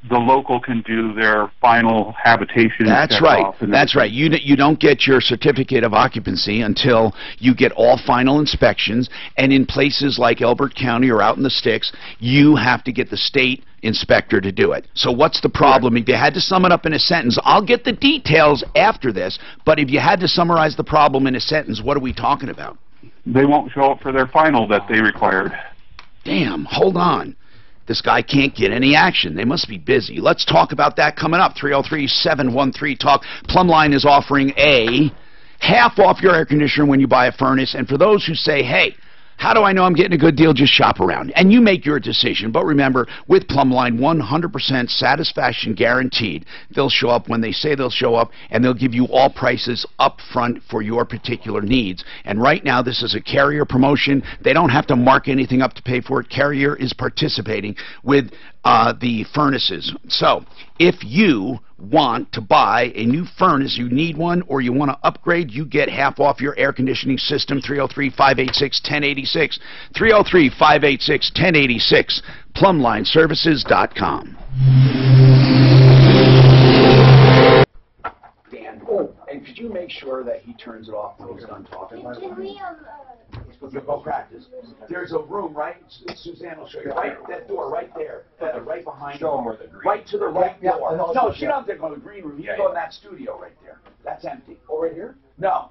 the local can do their final habitation. That's right. That's right. You don't get your certificate of occupancy until you get all final inspections. And in places like Elbert County or out in the sticks, you have to get the state inspector to do it. So what's the problem? If you had to sum it up in a sentence, I'll get the details after this, but if you had to summarize the problem in a sentence, what are we talking about? They won't show up for their final that they required. Damn, hold on. This guy can't get any action. They must be busy. Let's talk about that coming up. 303-713-TALK. Plumline is offering a half off your air conditioner when you buy a furnace. And for those who say, hey, how do I know I'm getting a good deal? Just shop around. And you make your decision. But remember, with Plumline, 100% satisfaction guaranteed. They'll show up when they say they'll show up, and they'll give you all prices up front for your particular needs. And right now, this is a Carrier promotion. They don't have to mark anything up to pay for it. Carrier is participating with the furnaces. So if you want to buy a new furnace, you need one, or you want to upgrade, you get half off your air conditioning system. 303-586-1086. 303-586-1086. PlumlineServices.com. Dan, oh, and Could you make sure that he turns it off when he's done talking? Can we, Go practice. There's a room, right? Suzanne will show you. Right, that door right there. Right behind Show them where the green. Right to the right Yeah, door. yeah, No, she doesn't go to the green room. You go in that studio right there. That's empty. Oh, right here? No.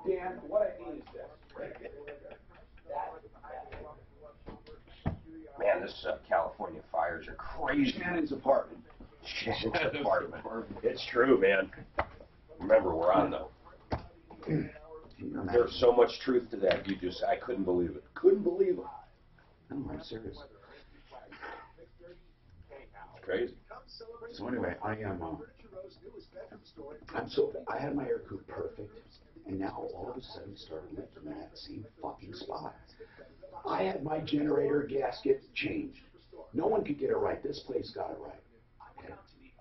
Dan, what I mean is this. Man, this California fires are crazy. Shannon's apartment. Shannon's apartment. It's true, man. Remember, we're on though. There's so much truth to that. I couldn't believe it. Couldn't believe it. No, I'm serious. It's crazy. So anyway, I had my air coop perfect, and now all of a sudden started leaking in that same fucking spot. I had my generator gasket changed. No one could get it right. This place got it right.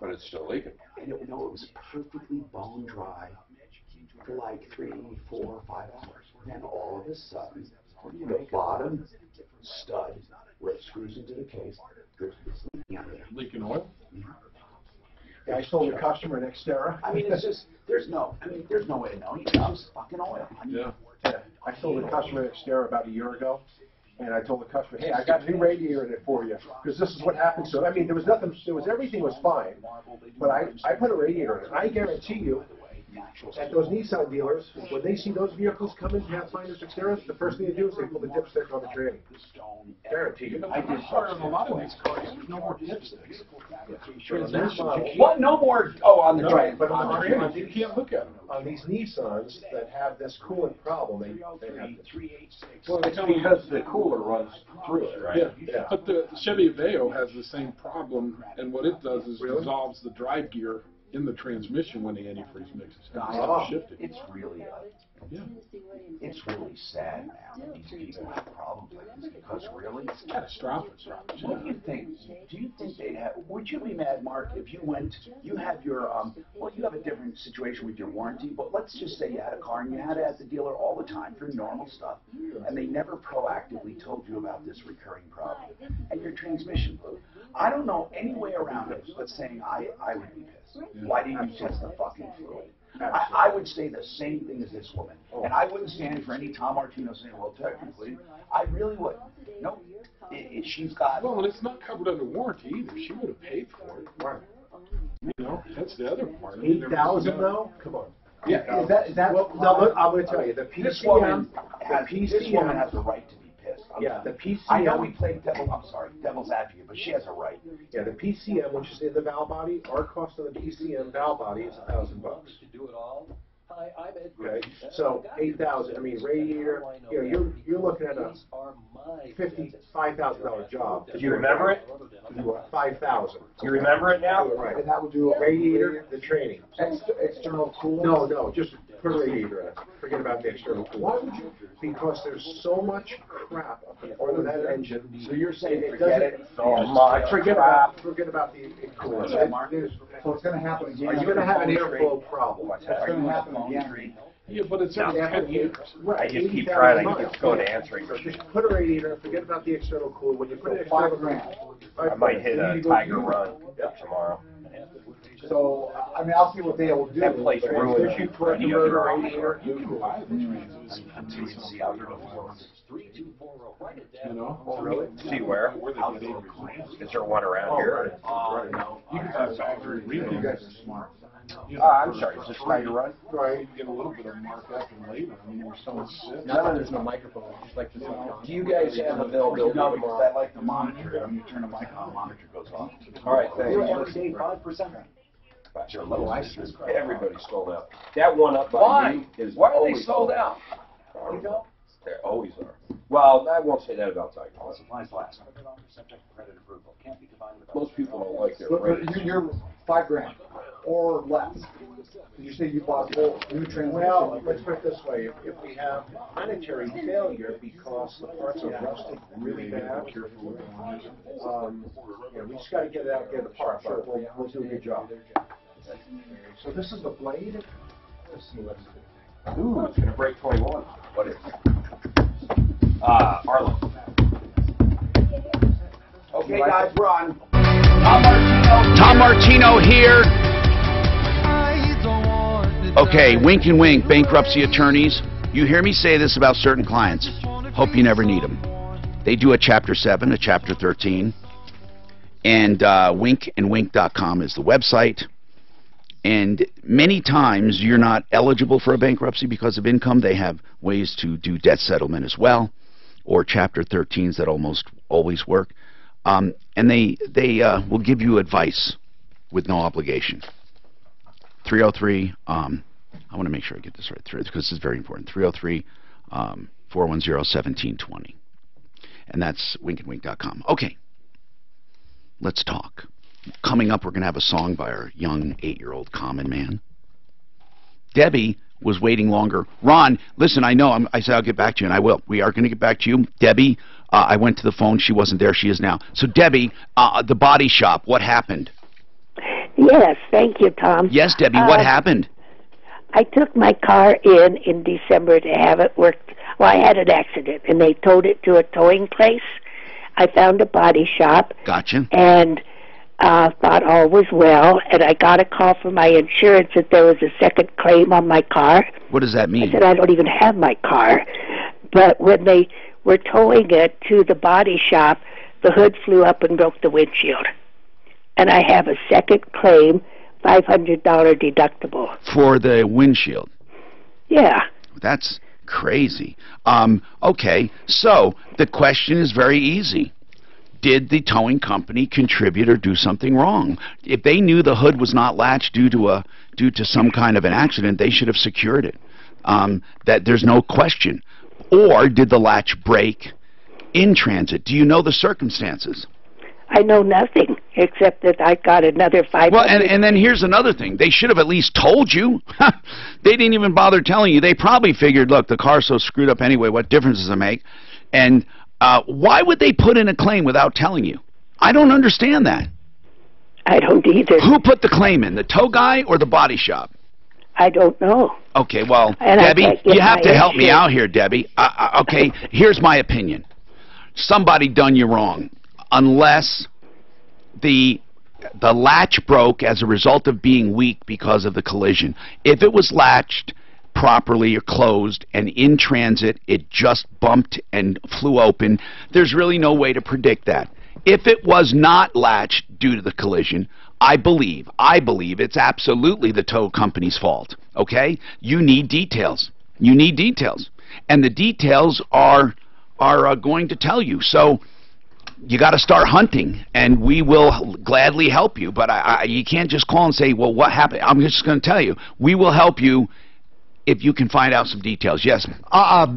But it's still leaking. And it was perfectly bone dry for like 3, 4, 5 hours. Then all of a sudden, the bottom stud, where it screws into the case, there's leaking out there. Leaking oil? Yeah, I sold a customer an Xterra. I mean, it's just, there's no way to know. It's just fucking oil. Yeah. I sold a customer an Xterra about a year ago. And I told the customer, hey, I got a new radiator in it for you, because this is what happened. So, I mean, there was nothing, everything was fine. But I put a radiator in it. I guarantee you, at those Nissan dealers, when they see those vehicles come in, Pathfinders, Xteras, the first thing they do is they pull the dipstick on the tranny. Guaranteed. I did part of a lot of these cars. There's no more dipsticks. What? No more? Oh, on the tranny. But on the tranny, you can't look at them. On these Nissans that have this coolant problem, they have this. Well, it's because the cooler runs through it, right? Yeah. But the Chevy Aveo has the same problem, and what it does is dissolves the drive gear in the transmission when the antifreeze mixes. It's really, it's really sad now that these people have problems like this, because really, it's catastrophic. What do you think? Do you think they'd have? Would you be mad, Mark, if you had your well, you have a different situation with your warranty, but let's just say you had a car and you had it at the dealer all the time for normal stuff, and they never proactively told you about this recurring problem, and your transmission blew. I don't know any way around it, but saying I would be pissed. Why didn't you test the fucking fluid? I would say the same thing as this woman. And I wouldn't stand for any Tom Martino saying, well, technically, I really would. No, she's got... Well, and it's not covered under warranty either. She would have paid for it. Right. You know, that's the other part. 8,000 though? Come on. Yeah, is that well, no, I'm going to tell you, the PCM... This woman has a right to be pissed. The PCM... I know we played devil's advocate, but she has a right. Yeah, the PCM, which is in the valve body, our cost on the PCM valve body is $1,000. Okay, so 8,000. I mean, radiator. You know, you're looking at a $5,000 job. Do you remember it? 5,000. You remember it now? Right. And that would do a radiator, the training. External cool? No, just put a radiator in it. Forget about the external cool. Why would you? Because there's so much crap up in front of that engine. So you're saying forget it so much crap. Forget about the coolant. So it's going to happen again. Are you going to have an airflow problem? It's going to happen again. Yeah, but it's every 10 years. I just keep trying to go to answering. So just put a radiator, forget about the external coolant. When you put it $5,000. I might hit a Tiger Run tomorrow. So, I mean, I'll see what they will do. That place ruins you for any other radiator. You can buy the You know? Oh, really? See where? Is there one around here? No. You can buy factory rebuild. You guys are smart. I'm sorry, is this Tiger Run? Right. You get a little bit of markup and labor. I mean, we're so sick. Not that there's no microphone, just like this. Do you guys have availability tomorrow? I like the monitor. When you turn the mic on, the monitor goes off. All right, thanks. Every day, 5%. Everybody's sold out. That one up by me is Why are they sold out? You know? They always are. Well, I won't say that about Tiger. All supplies last. Most people don't like their But you're $5,000 or less. You say you bought a new transmission. Well, let's put it this way. If we have planetary failure because the parts are rusted really bad, we just got to get it out and get it apart. Sure, we'll do a good job. So this is the blade. Let's see what's it. Ooh, it's going to break 21. What is it? Arlo. Okay, guys, we're on. Tom Martino here. Okay, wink and wink, bankruptcy attorneys. You hear me say this about certain clients. Hope you never need them. They do a Chapter 7, a Chapter 13. And winkandwink.com is the website. And many times you're not eligible for a bankruptcy because of income. They have ways to do debt settlement as well, or Chapter 13s that almost always work. And they will give you advice with no obligation. 303, I want to make sure I get this right, because this is very important. 303-410-1720. And that's winkandwink.com. Okay, let's talk. Coming up, we're going to have a song by our young 8-year-old common man. Debbie was waiting longer. Ron, listen, I know. I said I'll get back to you, and I will. We are going to get back to you. Debbie, I went to the phone. She wasn't there. She is now. So, Debbie, the body shop, what happened? Yes, thank you, Tom. Yes, Debbie, what happened? I took my car in December to have it worked. Well, I had an accident, and they towed it to a towing place. I found a body shop. Gotcha. And thought all was well, and I got a call from my insurance that there was a second claim on my car. What does that mean? I said, I don't even have my car. But when they were towing it to the body shop, the hood flew up and broke the windshield. And I have a second claim, $500 deductible. For the windshield? Yeah. That's crazy. Okay, so the question is very easy. Did the towing company contribute or do something wrong? If they knew the hood was not latched due to some kind of an accident, they should have secured it. That there's no question. Or did the latch break in transit? Do you know the circumstances? I know nothing except that I got another $500. Well, and then here's another thing. They should have at least told you. They didn't even bother telling you. They probably figured, look, the car's so screwed up anyway, what difference does it make? And why would they put in a claim without telling you? I don't understand that. I don't either. Who put the claim in, the tow guy or the body shop? I don't know. Okay, well, And Debbie, you have to help me out here, Debbie. Okay, here's my opinion. Somebody done you wrong, unless the latch broke as a result of being weak because of the collision. If it was latched properly or closed and in transit it just bumped and flew open, there's really no way to predict that. If it was not latched due to the collision, I believe it's absolutely the tow company's fault. Okay? You need details. You need details. And the details are going to tell you. So you got to start hunting, and we will gladly help you. But you can't just call and say, well, what happened? I'm just going to tell you. We will help you if you can find out some details. Yes.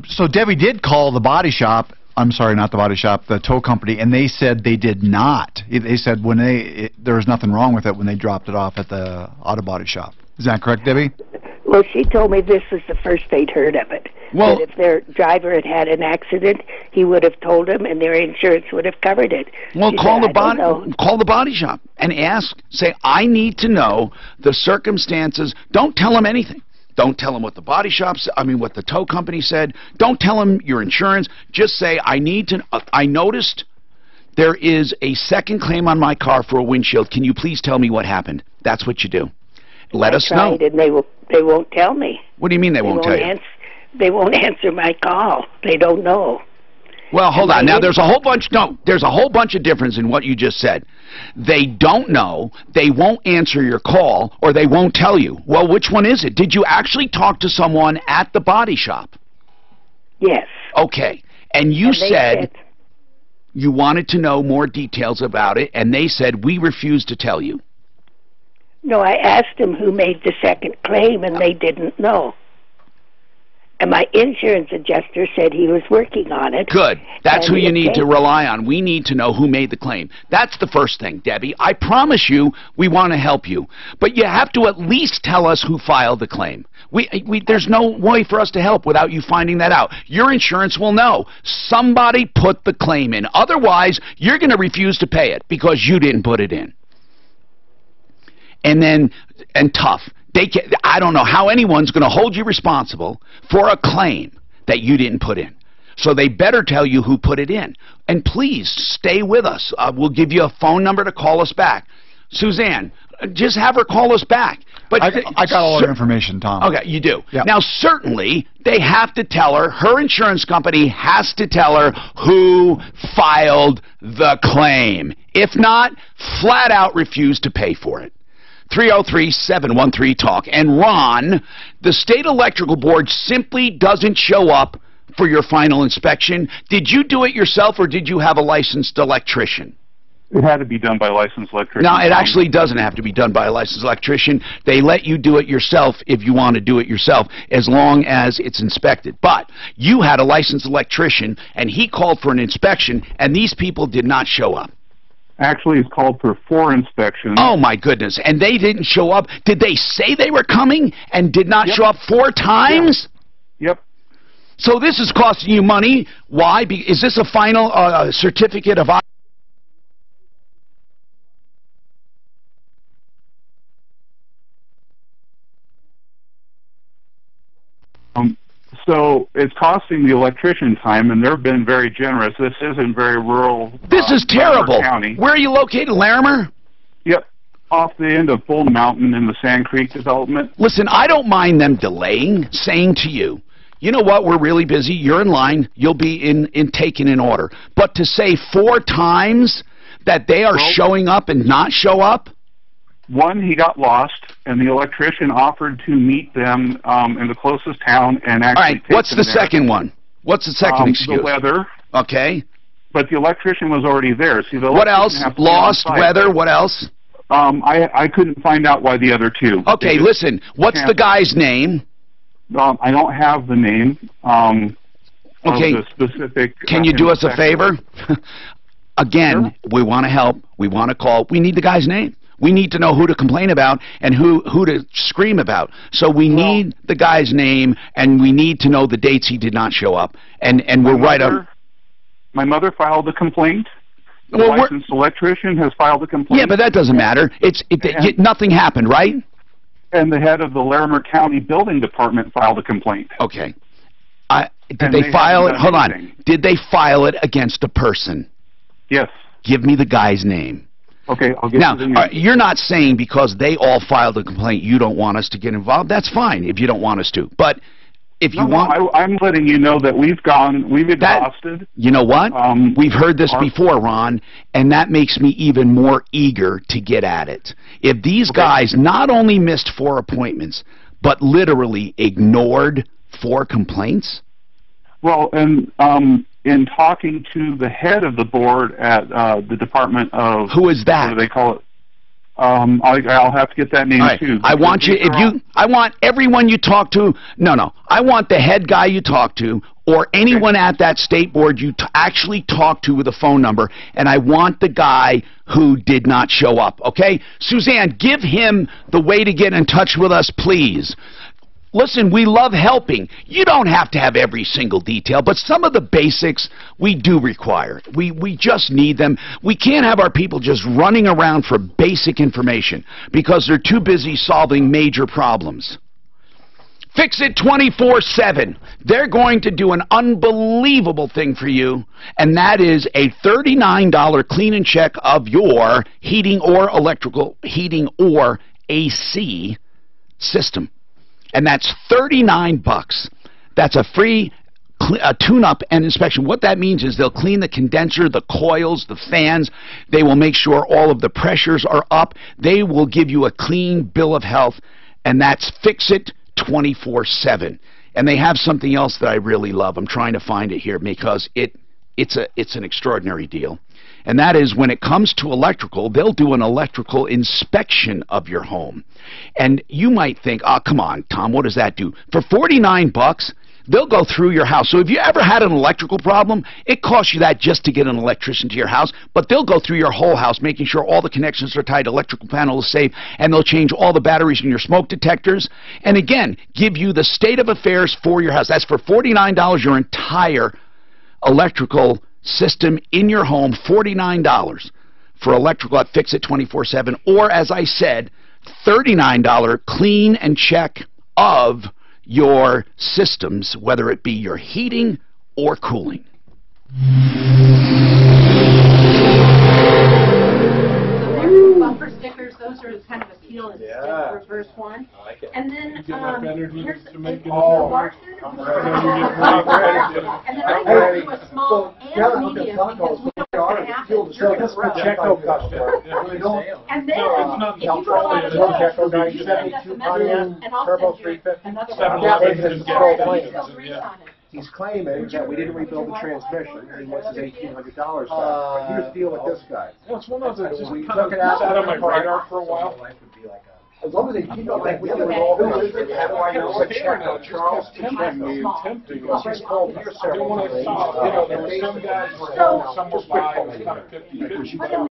So Debbie did call the body shop. I'm sorry, not the body shop, the tow company, and they said they did not. They said when there was nothing wrong with it when they dropped it off at the auto body shop. Is that correct, Debbie? Well, she told me this was the first they'd heard of it. Well, that if their driver had had an accident, he would have told them, and their insurance would have covered it. Well, She call said, the body shop and ask. Say, I need to know the circumstances. Don't tell them anything. Don't tell them what the body shops. What the tow company said. Don't tell them your insurance. Just say, I need to. I noticed there is a second claim on my car for a windshield. Can you please tell me what happened? That's what you do. Let us know. And they won't tell me. What do you mean they won't tell you? They won't answer my call. They don't know. Well, hold on. Now, there's a whole bunch. No, there's a whole bunch of difference in what you just said. They don't know. They won't answer your call, or they won't tell you. Well, which one is it? Did you actually talk to someone at the body shop? Yes. Okay. And you said you wanted to know more details about it, and they said, we refuse to tell you. No, I asked them who made the second claim, and they didn't know. And my insurance adjuster said he was working on it. Good. That's who you need to rely on. We need to know who made the claim. That's the first thing, Debbie. I promise you we want to help you. But you have to at least tell us who filed the claim. There's no way for us to help without you finding that out. Your insurance will know. Somebody put the claim in. Otherwise, you're going to refuse to pay it because you didn't put it in. And tough. I don't know how anyone's going to hold you responsible for a claim that you didn't put in. So they better tell you who put it in. And please, stay with us. We'll give you a phone number to call us back. Suzanne, just have her call us back. But I got all her information, Tom. Okay, you do. Yep. Now, certainly, they have to tell her insurance company has to tell her who filed the claim. If not, flat out refuse to pay for it. 303-713-TALK. And Ron, the State Electrical Board simply doesn't show up for your final inspection. Did you do it yourself, or did you have a licensed electrician? It had to be done by a licensed electrician. No, it actually doesn't have to be done by a licensed electrician. They let you do it yourself if you want to do it yourself, as long as it's inspected. But you had a licensed electrician, and he called for an inspection, and these people did not show up. Actually, it's called for 4 inspections. Oh, my goodness. And they didn't show up? Did they say they were coming and did not show up 4 times? Yep. So this is costing you money. Why? Is this a final certificate of... So it's costing the electrician time, and they've been very generous. This isn't very rural. This is terrible. County. Where are you located, Larimer? Yep, off the end of Bull Mountain in the Sand Creek development. Listen, I don't mind them delaying, saying to you, you know what, we're really busy, you're in line, you'll be taken in order. But to say 4 times that they are showing up and not show up? One, he got lost, and the electrician offered to meet them in the closest town and actually All right, take what's them the there. second one? What's the second excuse? The weather. Okay. But the electrician was already there. See, the what else? has to be on Lost, site. weather, what else? I couldn't find out why the other 2. Okay, listen, what's the guy's name? I don't have the name okay. of the specific... Can you do us a favor? Again, sure. We want to help. We want to call. We need the guy's name. We need to know who to complain about and who to scream about. So we need the guy's name, and we need to know the dates he did not show up. And we're right on. My mother filed a complaint. The licensed electrician has filed a complaint. Yeah, but that doesn't matter. Nothing happened, right? And the head of the Larimer County Building Department filed a complaint. Okay. Did they file it? Hold on. Did they file it against a person? Yes. Give me the guy's name. Okay, I'll get now, you the name. You're not saying because they all filed a complaint you don't want us to get involved. That's fine if you don't want us to. But if you want... I'm letting you know that we've exhausted. You know what? We've heard this before, Ron, and that makes me even more eager to get at it. If these guys not only missed 4 appointments, but literally ignored 4 complaints... Well, and in talking to the head of the board at the Department of... Who is that? What do they call it? I'll have to get that name too. I want you, I want everyone you talk to, I want the head guy you talk to, or anyone at that state board you actually talk to with a phone number, and I want the guy who did not show up, okay? Suzanne, give him the way to get in touch with us, please. Listen, we love helping. You don't have to have every single detail, but some of the basics we do require. We just need them. We can't have our people just running around for basic information because they're too busy solving major problems. Fix It 24/7. They're going to do an unbelievable thing for you, and that is a $39 clean and check of your heating or electrical, heating or AC system. And that's $39. That's a free tune-up and inspection. What that means is they'll clean the condenser, the coils, the fans. They will make sure all of the pressures are up. They will give you a clean bill of health, and that's Fix It 24/7. And they have something else that I really love. I'm trying to find it here because it's an extraordinary deal. And that is when it comes to electrical, they'll do an electrical inspection of your home. And you might think, oh, come on, Tom, what does that do? For $49, they'll go through your house. So if you ever had an electrical problem, it costs you that just to get an electrician to your house. But they'll go through your whole house, making sure all the connections are tight, electrical panel is safe, and they'll change all the batteries in your smoke detectors. And again, give you the state of affairs for your house. That's for $49, your entire electrical system in your home, $49 for electrical at Fix It 24/7, or as I said, $39 clean and check of your systems, whether it be your heating or cooling. Bumper stickers you know, it's Yeah. the reverse one. I like it. And then You get enough energy here's to make it. I'm ready. And then I can do a small and medium because we don't have to So this is a Checo customer. And then if you go out of the Checo guy, you send us a message and I'll Turbo send you 350. another 711 one. control plane. He's claiming that we didn't rebuild the transmission. He wants his $1,800 back. But here's the deal with this guy. Well, it's one of those We that took it out sat on my of the car. radar for a while. As long as they keep it like this, how do I know it's Checo? Charles Tempting. He's called here several when I saw, you know, there were some guys were somewhere by, it was kind of 50-50.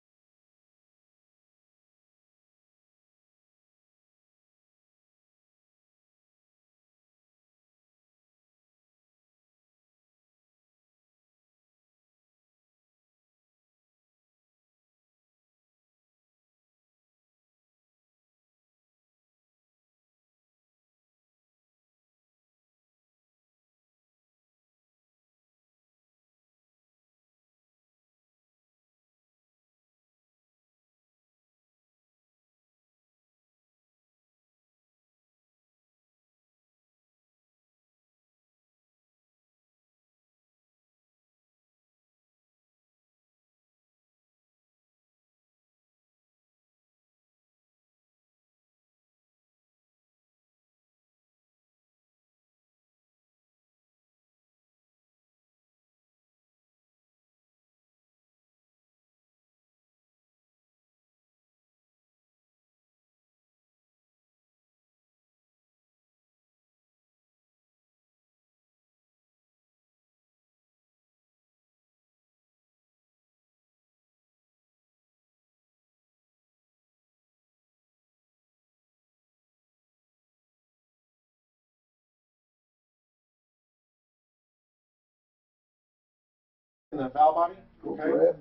In the valve body, okay?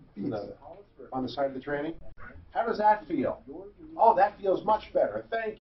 On the side of the tranny. How does that feel? Oh, that feels much better. Thank you.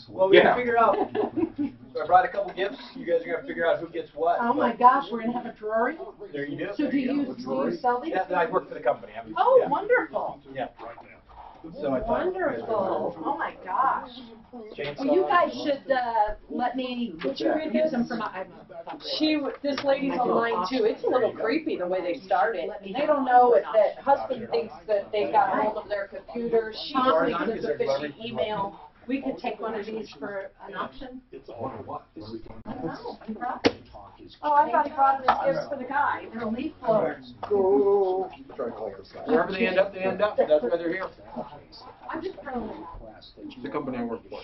Well, we gotta figure out. So I brought a couple gifts. You guys are gonna figure out who gets what. Oh my gosh, we're gonna have a drawing. There you go. So do you sell these? Yeah, I work for the company. Oh, yeah. wonderful. Yeah. So I thought, Wonderful. Oh my gosh. Chainsaw. Well, you guys should let me. Would you review some from my? This lady's online too. It's a little creepy the way they start it. They don't know if the husband thinks that they got hold of their computer. She thinks it's a fishy email. We could take one of these for an auction. Oh, I thought he brought him his gifts for the guy. They're leaf blowers. Wherever they end up, they end up. That's why they're here. I'm just throwing them out. It's the company I work for.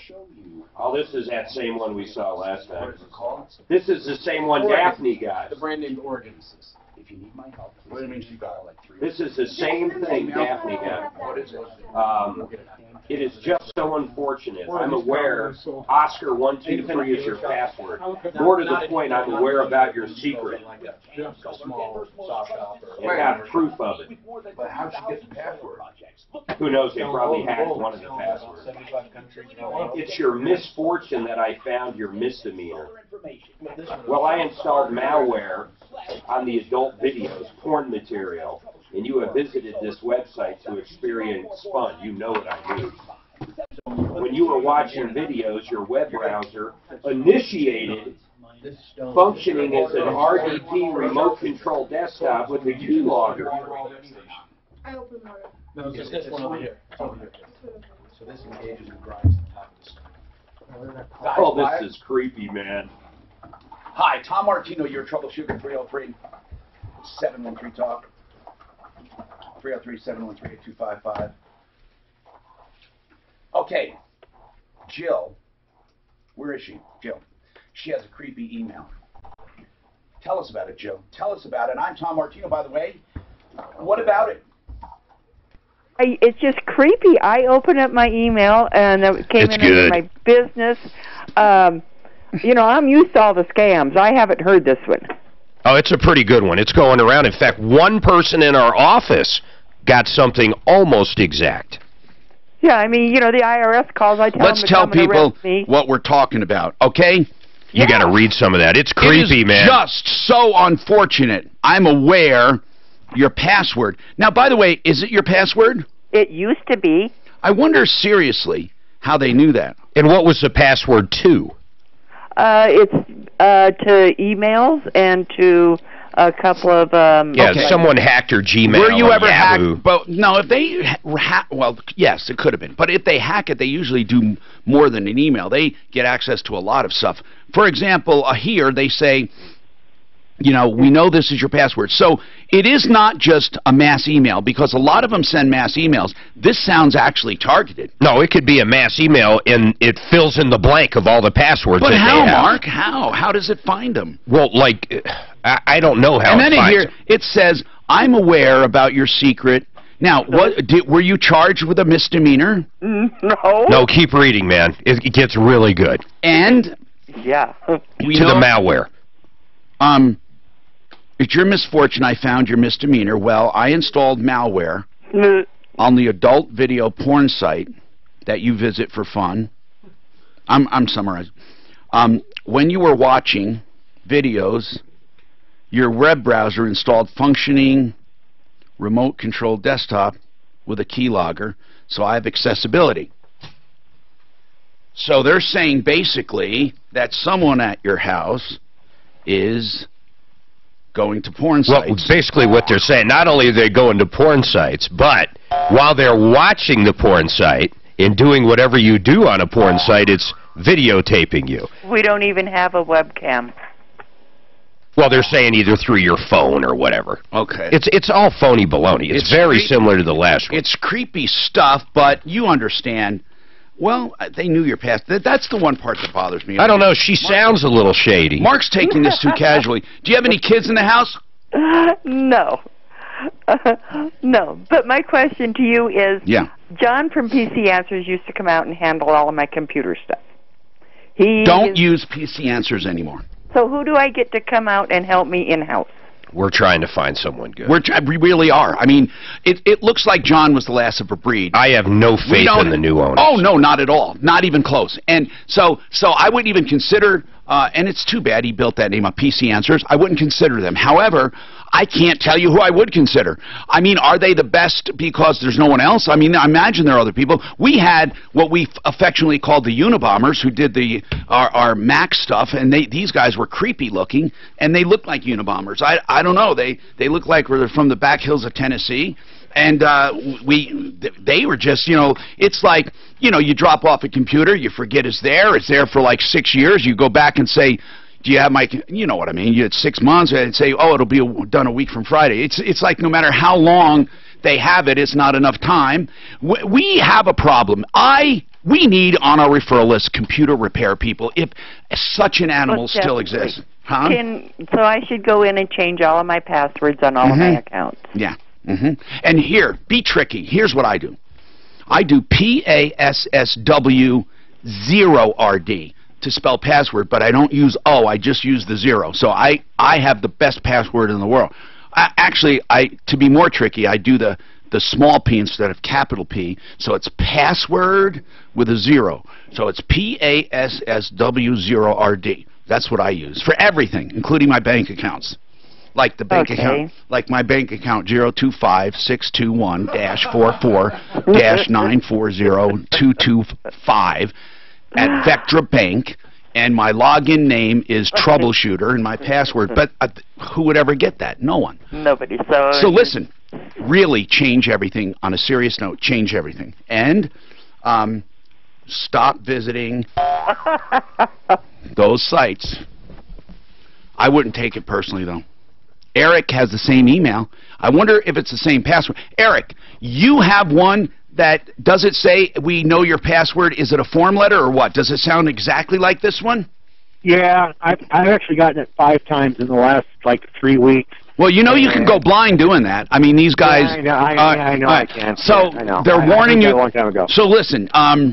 Oh, this is that same one we saw last time. This is the same one Daphne got. The brand name Oregon. If you need my help, what do you mean she got like 3? This is the same thing Daphne got. What is it? It is just so unfortunate. I'm aware Oscar123 is your password. More to the point, I'm aware about your secret. And have proof of it. But how'd she get the password? Who knows? They probably hacked one of the passwords. It's your misfortune that I found your misdemeanor. Well, I installed malware on the adult videos, porn material, and you have visited this website to experience fun. You know what I mean. when you were watching videos, your web browser initiated functioning as an RDP remote control desktop with a keylogger. I opened one. No, it's this one over here. It's over here. So this engages and grinds the top of the screen. Oh, this is creepy, man. Hi, Tom Martino, your troubleshooter, 303-713-TALK. 303-713-8255. Okay, Jill, where is she? Jill. She has a creepy email. Tell us about it, Jill. Tell us about it. I'm Tom Martino, by the way. What about it? It's just creepy. I opened up my email, and it came in under my business. You know, I'm used to all the scams. I haven't heard this one. Oh, it's a pretty good one. It's going around. In fact, one person in our office got something almost exact. Yeah, I mean, you know, the IRS calls. I tell Let's them to tell come and people arrest me. what we're talking about, okay? You got to read some of that. It's creepy, man. Just so unfortunate. I'm aware your password. Now, by the way, is it your password? It used to be. I wonder seriously how they knew that. And what was the password to? It's to emails and to a couple of someone hacked your Gmail. Were you or ever Yahoo. hacked? But no, if they well, yes, it could have been. But if they hack it, they usually do more than an email. They get access to a lot of stuff. For example, here they say, you know, we know this is your password. So it is not just a mass email, because a lot of them send mass emails. This sounds actually targeted. No, it could be a mass email, and it fills in the blank of all the passwords. But that how, they have. Mark? How? How does it find them? Well, like, I don't know how. And then it finds here it says, "I'm aware about your secret." Now, were you charged with a misdemeanor? No. No, keep reading, man. It gets really good. And yeah, to the malware. It's your misfortune I found your misdemeanor. Well, I installed malware on the adult video porn site that you visit for fun. I'm summarizing. When you were watching videos, your web browser installed functioning remote control desktop with a keylogger, so I have accessibility. So they're saying basically that someone at your house is going to porn sites. Well, basically what they're saying, not only are they going to porn sites, but while they're watching the porn site and doing whatever you do on a porn site, it's videotaping you. We don't even have a webcam. Well, they're saying either through your phone or whatever. Okay. It's all phony baloney. It's very similar to the last one. It's creepy stuff, but you understand. Well, they knew your past. That's the one part that bothers me. I don't know. She sounds a little shady. Mark's taking this too casually. Do you have any kids in the house? No. No. But my question to you is, John from PC Answers used to come out and handle all of my computer stuff. Don't use PC Answers anymore. So who do I get to come out and help me in-house? We're trying to find someone good. We really are. I mean, it looks like John was the last of a breed. I have no faith in the new owners. Oh, no, not at all. Not even close. And so I wouldn't even consider, and it's too bad he built that name up, PC Answers. I wouldn't consider them. However, I can't tell you who I would consider. I mean, are they the best because there's no one else? I mean, I imagine there are other people. We had what we affectionately called the Unabombers, who did our Mac stuff, and these guys were creepy looking, and they looked like Unabombers. I don't know. They look like they're from the back hills of Tennessee. And they were just, you know, it's like, you know, you drop off a computer, you forget it's there for like 6 years, you go back and say, do you have my, you know what I mean, you had 6 months, and say, oh, it'll be done a week from Friday. It's like no matter how long they have it, it's not enough time. We have a problem. We need on our referral list computer repair people if such an animal still exists. Huh? So I should go in and change all of my passwords on all of my accounts. Yeah. And here, be tricky. Here's what I do. I do PASSW0RD to spell password, but I don't use O. I just use the 0. So I have the best password in the world. Actually, to be more tricky, I do the small p instead of capital P. So it's password with a 0. So it's PASSW0RD. That's what I use for everything, including my bank accounts. Like the bank account, like my bank account, 025-621-44-940-225 at Vectra Bank, and my login name is Troubleshooter, and my password. But who would ever get that? No one. Nobody. So listen, really change everything. On a serious note, change everything, and stop visiting those sites. I wouldn't take it personally, though. Eric has the same email. I wonder if it's the same password. Eric, you have one that, does it say we know your password? Is it a form letter or what? Does it sound exactly like this one? Yeah, I've actually gotten it 5 times in the last, 3 weeks. Well, you know you can go blind doing that. I mean, these guys... Yeah, I know I can. So, I know. they're warning you... a long time ago. So, listen... and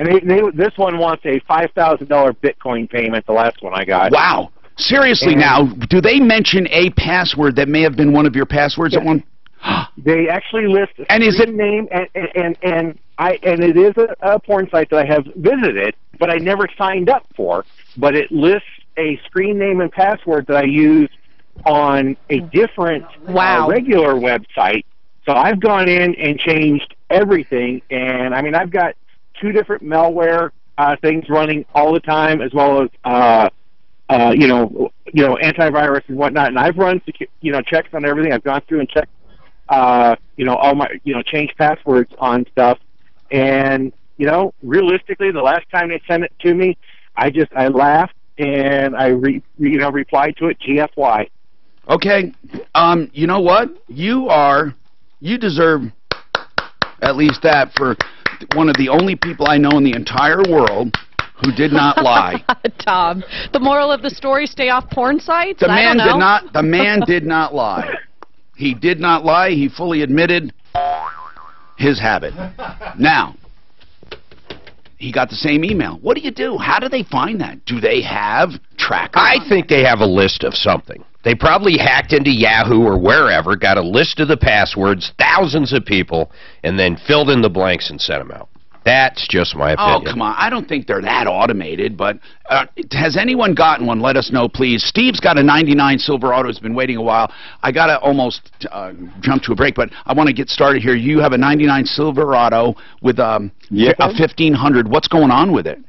this one wants a $5,000 Bitcoin payment, the last one I got. Wow. Seriously now, do they mention a password that may have been one of your passwords at one... They actually list a and is it name, and it is a porn site that I have visited, but I never signed up for. But it lists a screen name and password that I use on a different regular website. So I've gone in and changed everything, and I mean I've got 2 different malware things running all the time, as well as antivirus and whatnot. And I've run checks on everything. I've gone through and checked all my changed passwords on stuff. And realistically, the last time they sent it to me, I laughed and I replied to it GFY. Okay, you know what? You deserve at least that for one of the only people I know in the entire world who did not lie. Tom, the moral of the story: stay off porn sites. The man did not. The man did not lie. He did not lie. He fully admitted his habit. Now, he got the same email. What do you do? How do they find that? Do they have trackers? I think they have a list of something. They probably hacked into Yahoo or wherever, got a list of the passwords, thousands of people, and then filled in the blanks and sent them out. That's just my opinion. Oh, come on. I don't think they're that automated, but has anyone gotten one? Let us know, please. Steve's got a 99 Silverado. Has been waiting a while. I got to almost jump to a break, but I want to get started here. You have a 99 Silverado with a 1500. What's going on with it?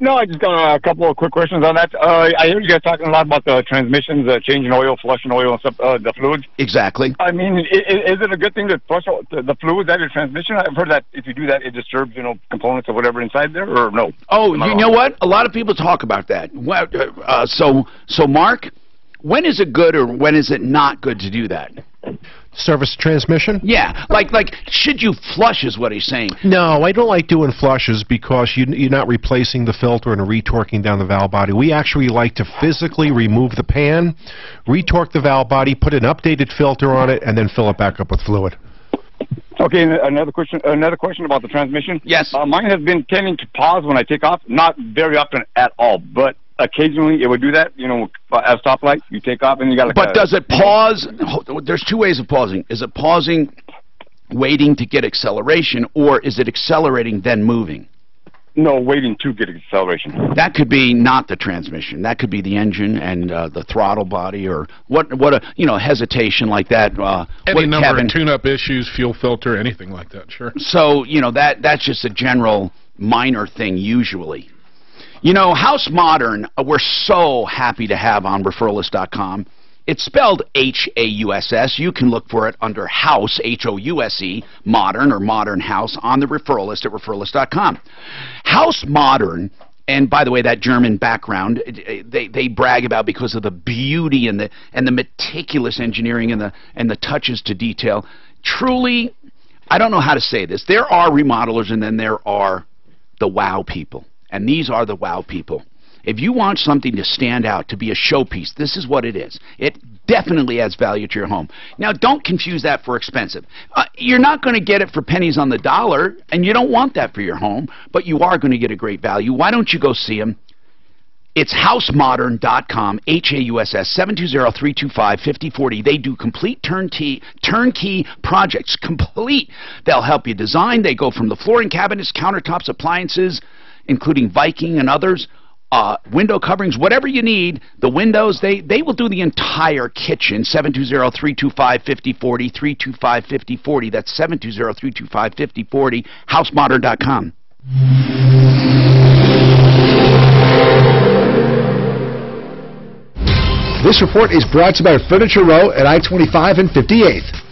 No, I just got a couple of quick questions on that. I hear you guys talking a lot about the transmissions, changing oil, flushing oil, and stuff, the fluids. Exactly. I mean, is it a good thing to flush the fluids out of your transmission? I've heard that if you do that, it disturbs, components or whatever inside there, or no? Oh, you know what? A lot of people talk about that. Well, so Mark, when is it good or when is it not good to do that? Service transmission? Yeah, like should you flush is what he's saying. No, I don't like doing flushes because you're not replacing the filter and retorquing down the valve body. We actually like to physically remove the pan, retorque the valve body, put an updated filter on it, and then fill it back up with fluid. Okay, another question about the transmission. Yes. Mine has been tending to pause when I take off, not very often at all, but occasionally it would do that, at a stoplight, you take off and you got like But does it pause? There's 2 ways of pausing. Is it pausing, waiting to get acceleration, or is it accelerating then moving? No, waiting to get acceleration. That could be not the transmission. That could be the engine and the throttle body, or what a hesitation like that. Any number of tune-up issues, fuel filter, anything like that. Sure. So that's just a general minor thing usually. House Modern, we're so happy to have on referralist.com. It's spelled H-A-U-S-S. You can look for it under House, H-O-U-S-E, Modern or Modern House on the referral list at referralist.com. House Modern, and by the way, that German background, they brag about because of the beauty and the meticulous engineering and the touches to detail. Truly, I don't know how to say this. There are remodelers and then there are the wow people. And these are the wow people. If you want something to stand out, to be a showpiece, this is what it is. It definitely adds value to your home. Now, don't confuse that for expensive. You're not going to get it for pennies on the dollar, and you don't want that for your home, but you are going to get a great value. Why don't you go see them? It's housemodern.com, H-A-U-S-S, 720-325-5040. They do complete turnkey projects, complete. They'll help you design. They go from the flooring, cabinets, countertops, appliances, including Viking and others, window coverings, whatever you need, the windows, they will do the entire kitchen. 720-325-5040, 325-5040. That's 720-325-5040, housemodern.com. This report is brought to you by Furniture Row at I-25 and 58th.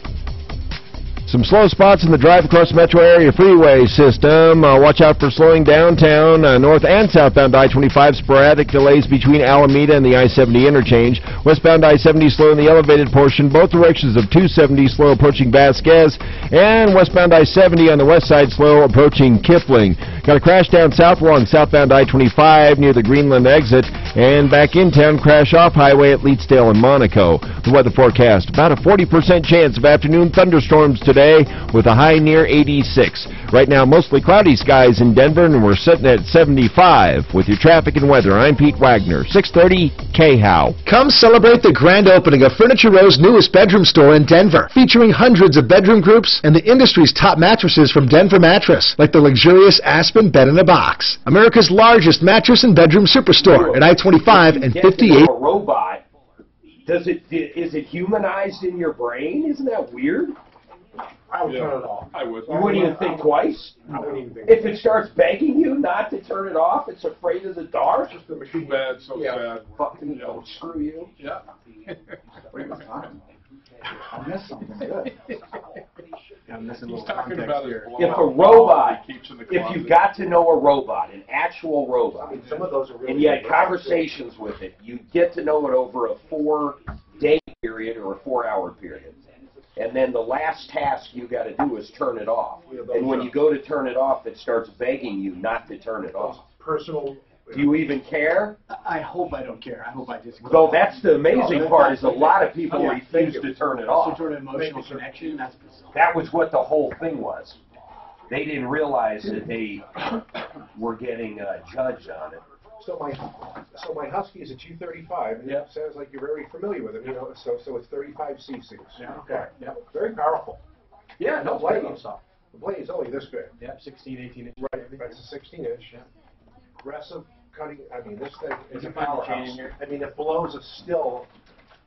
Some slow spots in the drive across the metro area freeway system. Watch out for slowing downtown, north and southbound I-25. Sporadic delays between Alameda and the I-70 interchange. Westbound I-70 slow in the elevated portion. Both directions of 270 slow approaching Vasquez. And westbound I-70 on the west side slow approaching Kipling. Got a crash down south along southbound I-25 near the Greenland exit. And back in town, crash off highway at Leetsdale and Monaco. The weather forecast, about a 40% chance of afternoon thunderstorms today with a high near 86. Right now, mostly cloudy skies in Denver, and we're sitting at 75. With your traffic and weather, I'm Pete Wagner, 630 KHOW. Come celebrate the grand opening of Furniture Row's newest bedroom store in Denver, featuring hundreds of bedroom groups and the industry's top mattresses from Denver Mattress, like the luxurious Aspen Bed in a Box. America's largest mattress and bedroom superstore at I-25 and 58. A robot, is it humanized in your brain? Isn't that weird? I would turn it off. I would. You wouldn't even think twice? I wouldn't even think If it starts begging you not to turn it off, it's afraid of the dark? Just the machine. Too bad, so sad. Fucking don't screw you. Yeah. I missed something good. He's talking about it. If a robot, if you got to know a robot, an actual robot, Some of those are really and you had conversations with it, you get to know it over a 4-day period or a 4-hour period. And then the last task you got to do is turn it off. And when you go to turn it off, it starts begging you not to turn it off. Personal. Do you even care? I hope I don't care. I hope I just. So that's the amazing part is a lot of people refuse to turn it off. Some sort of emotional connection. That's bizarre. That was what the whole thing was. They didn't realize that they were getting judged on it. So my Husky is a 235, and it sounds like you're very familiar with it. You know, so it's 35 cc's. Yeah. Okay. Yeah. Very powerful. Yeah. No blade. blade. The blade is only this big. Yep. 16, 18 inches. Right. That's a 16-inch. Yeah. Aggressive cutting. I mean, this thing is a You find the chain in powerhouse. here? I mean, it blows a still.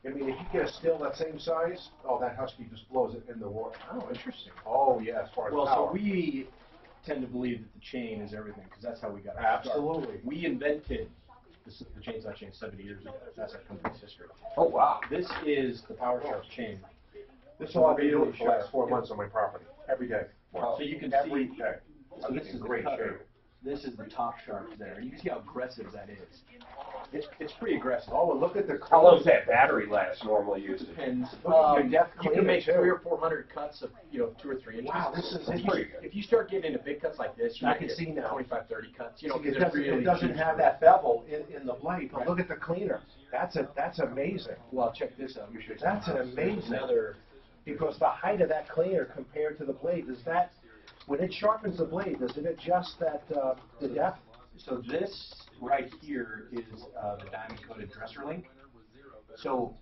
I mean, if you get a still that same size, oh, that Husky just blows it in the water. Oh, interesting. Oh, yeah, as far as Well, power. so we tend to believe that the chain is everything because that's how we got our Absolutely. start. We invented the chainsaw chain 70 years ago. That's our company's history. Oh, wow. This is the Power Shark chain. This is all I've been doing for the last 4 months on my property. Every day. So you can Every see. day. So I'm this in is the great cutter. shape. This is the top shark there. You can see how aggressive that is. It's pretty aggressive. Oh, and look at the How long does that battery last normally used? Depends. Look at your depth You can cleaner, make too. 300 or 400 cuts of 2 or 3 inches. Wow, this is If you start getting into big cuts like this, you I might can get see now. 25, 30 cuts. See, Because it they're doesn't, really it doesn't cheap. have that bevel in the blade, but look at the cleaner. That's amazing. Well, check this out. That's an amazing. Another. Because the height of that cleaner compared to the blade, when it sharpens the blade, does it adjust that the depth? So this right here is the diamond-coated dresser link. So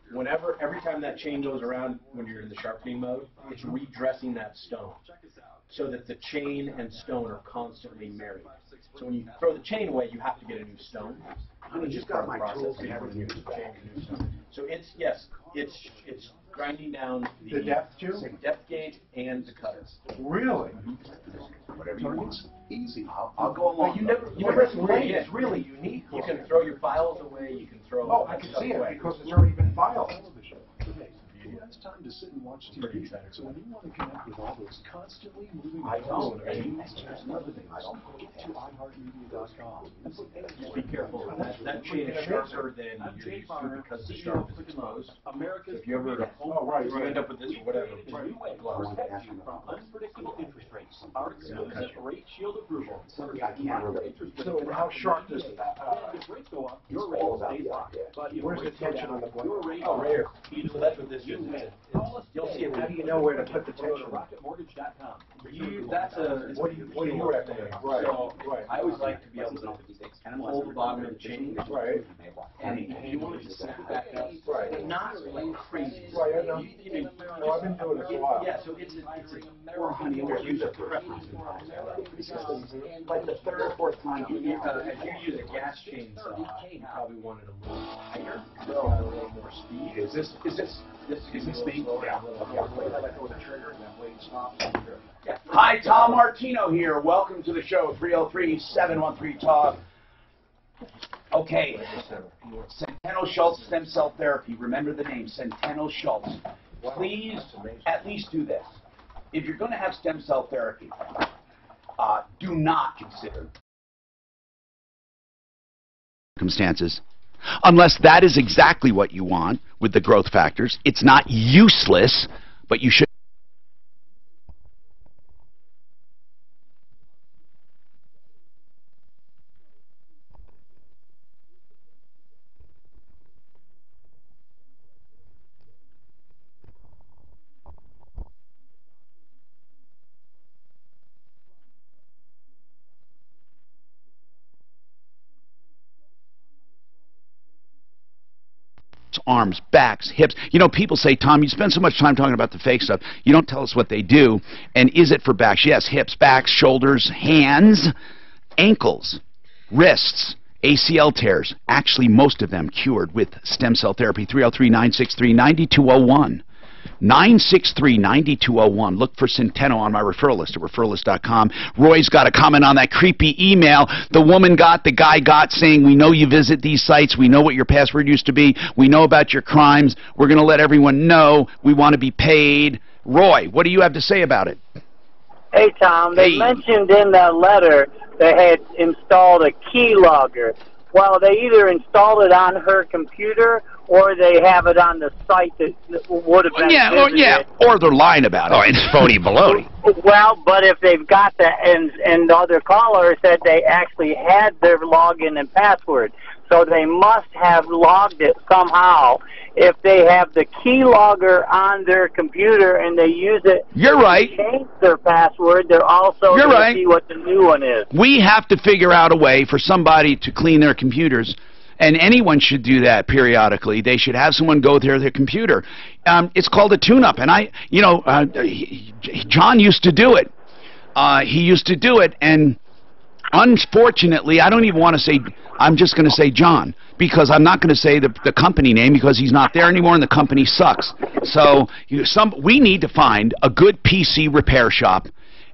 every time that chain goes around when you're in the sharpening mode, it's redressing that stone so that the chain and stone are constantly married. So when you throw the chain away, you have to get a new stone. It's just part of the process. So it's grinding down The depth too? Depth gauge and the cutter. Really? Whatever you want. Easy. I'll go along. You never this blade is really unique. You can throw your files away. You can throw. Oh, I can see it because it's already been filed. It's time to sit and watch TV. So when you want to connect with all those constantly moving I don't. there's another thing. Get to iHeartMedia.com. Just be careful. That chain is sharper than you're used to because the sharp is exposed. If you ever you end up with this or whatever, From unpredictable interest rates, our exclusive rate shield approval. So how sharp does if rates go up, your rate stays locked. But if where's the rates go tension down, on the blade? your rate Oh, right here. either So that's what this is. You'll see it. How do you know where to put the tension? RocketMortgage.com. What do you recommend? Right. So I always like to be able to hold the bottom of the chain. Right. And you want it to snap back up. Right. But not like crazy. Right. I know. No, I've been doing this a while. Yeah. So it's or honey, or use a preference. Like the third or fourth time, as you use a gas chainsaw, you probably want it a little higher, a little more speed. Is this me? Yeah. I let go of the trigger and that blade stops. Hi, Tom Martino here. Welcome to the show, 303-713-TALK. Okay, Centeno Schultz Stem Cell Therapy. Remember the name, Centeno Schultz. Please at least do this. If you're going to have stem cell therapy, do not consider circumstances. Unless that is exactly what you want with the growth factors. It's not useless, but you should. Arms, backs, hips. You know, people say, Tom, you spend so much time talking about the fake stuff. You don't tell us what they do. And is it for backs? Yes, hips, backs, shoulders, hands, ankles, wrists, ACL tears. Actually, most of them cured with stem cell therapy. 303-963-9201. 963-9201. Look for Centeno on my referral list at referralist.com. Roy's got a comment on that creepy email the woman got, the guy got, saying, we know you visit these sites. We know what your password used to be. We know about your crimes. We're going to let everyone know. We want to be paid. Roy, what do you have to say about it? Hey, Tom. They mentioned in that letter they had installed a keylogger. Well, they either installed it on her computer or they have it on the site that would have been visited. Or they're lying about it. Oh, it's phony baloney. Well, but if they've got that, and the other caller said they actually had their login and password, so they must have logged it somehow. If they have the keylogger on their computer and they use it to change their password, they're also going to see what the new one is. We have to figure out a way for somebody to clean their computers. And anyone should do that periodically. They should have someone go through their computer. It's called a tune-up. And John used to do it. He used to do it. And unfortunately, I don't even want to say, I'm just going to say John. Because I'm not going to say the company name because he's not there anymore and the company sucks. So we need to find a good PC repair shop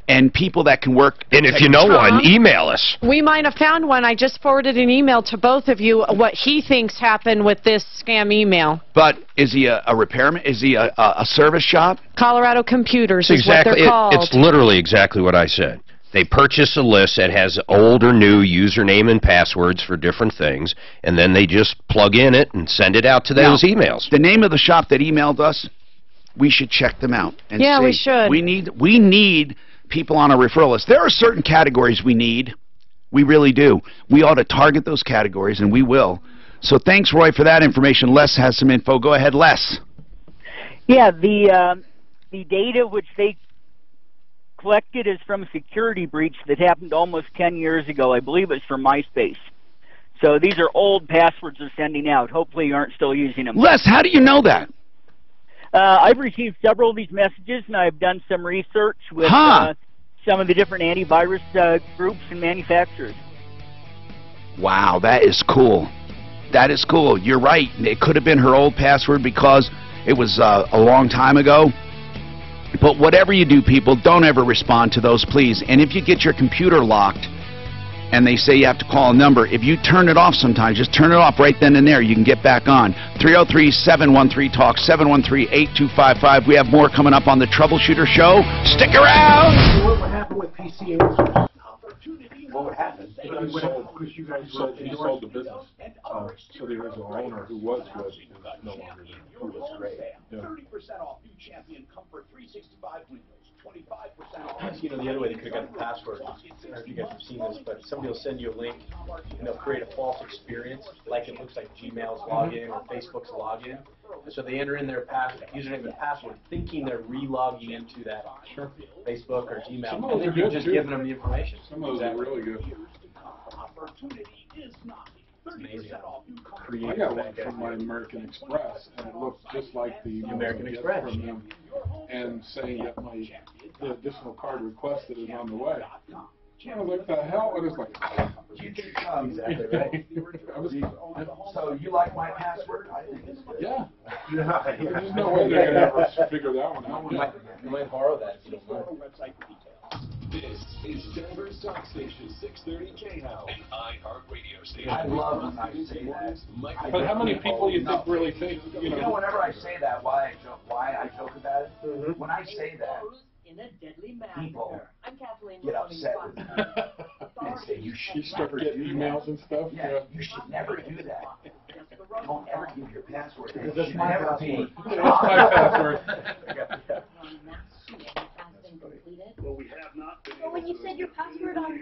and people that can work. And if you know one, email us. We might have found one. I just forwarded an email to both of you what he thinks happened with this scam email. But is he a repairman? Is he a service shop? Colorado Computers is what they're called. It's literally exactly what I said. They purchase a list that has old or new username and passwords for different things, and then they just plug in it and send it out to those emails. The name of the shop that emailed us, we should check them out and see. We should. We need people on a referral list. There are certain categories we need. We really do. We ought to target those categories, and we will. So thanks, Roy, for that information. Les has some info. Go ahead, Les. Yeah, the data which they collected is from a security breach that happened almost 10 years ago. I believe it's from MySpace. So these are old passwords they're sending out. Hopefully you aren't still using them. Les, how do you know that? I've received several of these messages, and I've done some research with some of the different antivirus groups and manufacturers. Wow, that is cool. That is cool. You're right. It could have been her old password because it was a long time ago. But whatever you do, people, don't ever respond to those, please. And if you get your computer locked and they say you have to call a number, if you turn it off sometimes, just turn it off right then and there. You can get back on. 303-713-TALK, 713-8255. We have more coming up on the Troubleshooter Show. Stick around! What would happen with PC answers? What would happen? Because you guys he sold the business. So the original owner who was good is no longer there. Who was great. 30% off new Champion Comfort 365 windows. 25% off. You know, the other way they could have got the password. I don't know if you guys have seen this, but somebody will send you a link and they'll create a false experience, like it looks like Gmail's login or Facebook's login, So they enter in their username and password, thinking they're re-logging into that Facebook or Gmail, Some of and those then are you're good, just too. giving them the information. Some of those are really good. It's amazing how I creative got that one guy from my American Express, and it looks just like the American I get Express. from them, and saying that the additional card requested is on the way. I was like, the hell? And it's like, exactly right. So you like my password? I think it's good. Yeah. There's no way they're going to ever figure that one out. You might borrow that. This is Denver's Talk Station, 630 KHOW, an iHeartRadio station. I love when I say that. But how many people you think really think, You know, whenever I say that, why I joke about it? Mm-hmm. When I say that, people get upset with me and say, you should start never getting do emails that. and stuff? Yeah, you should never do that. Don't ever give your password. It That's should my never password. be. That's my password. Well, we have not been But when you said your password on the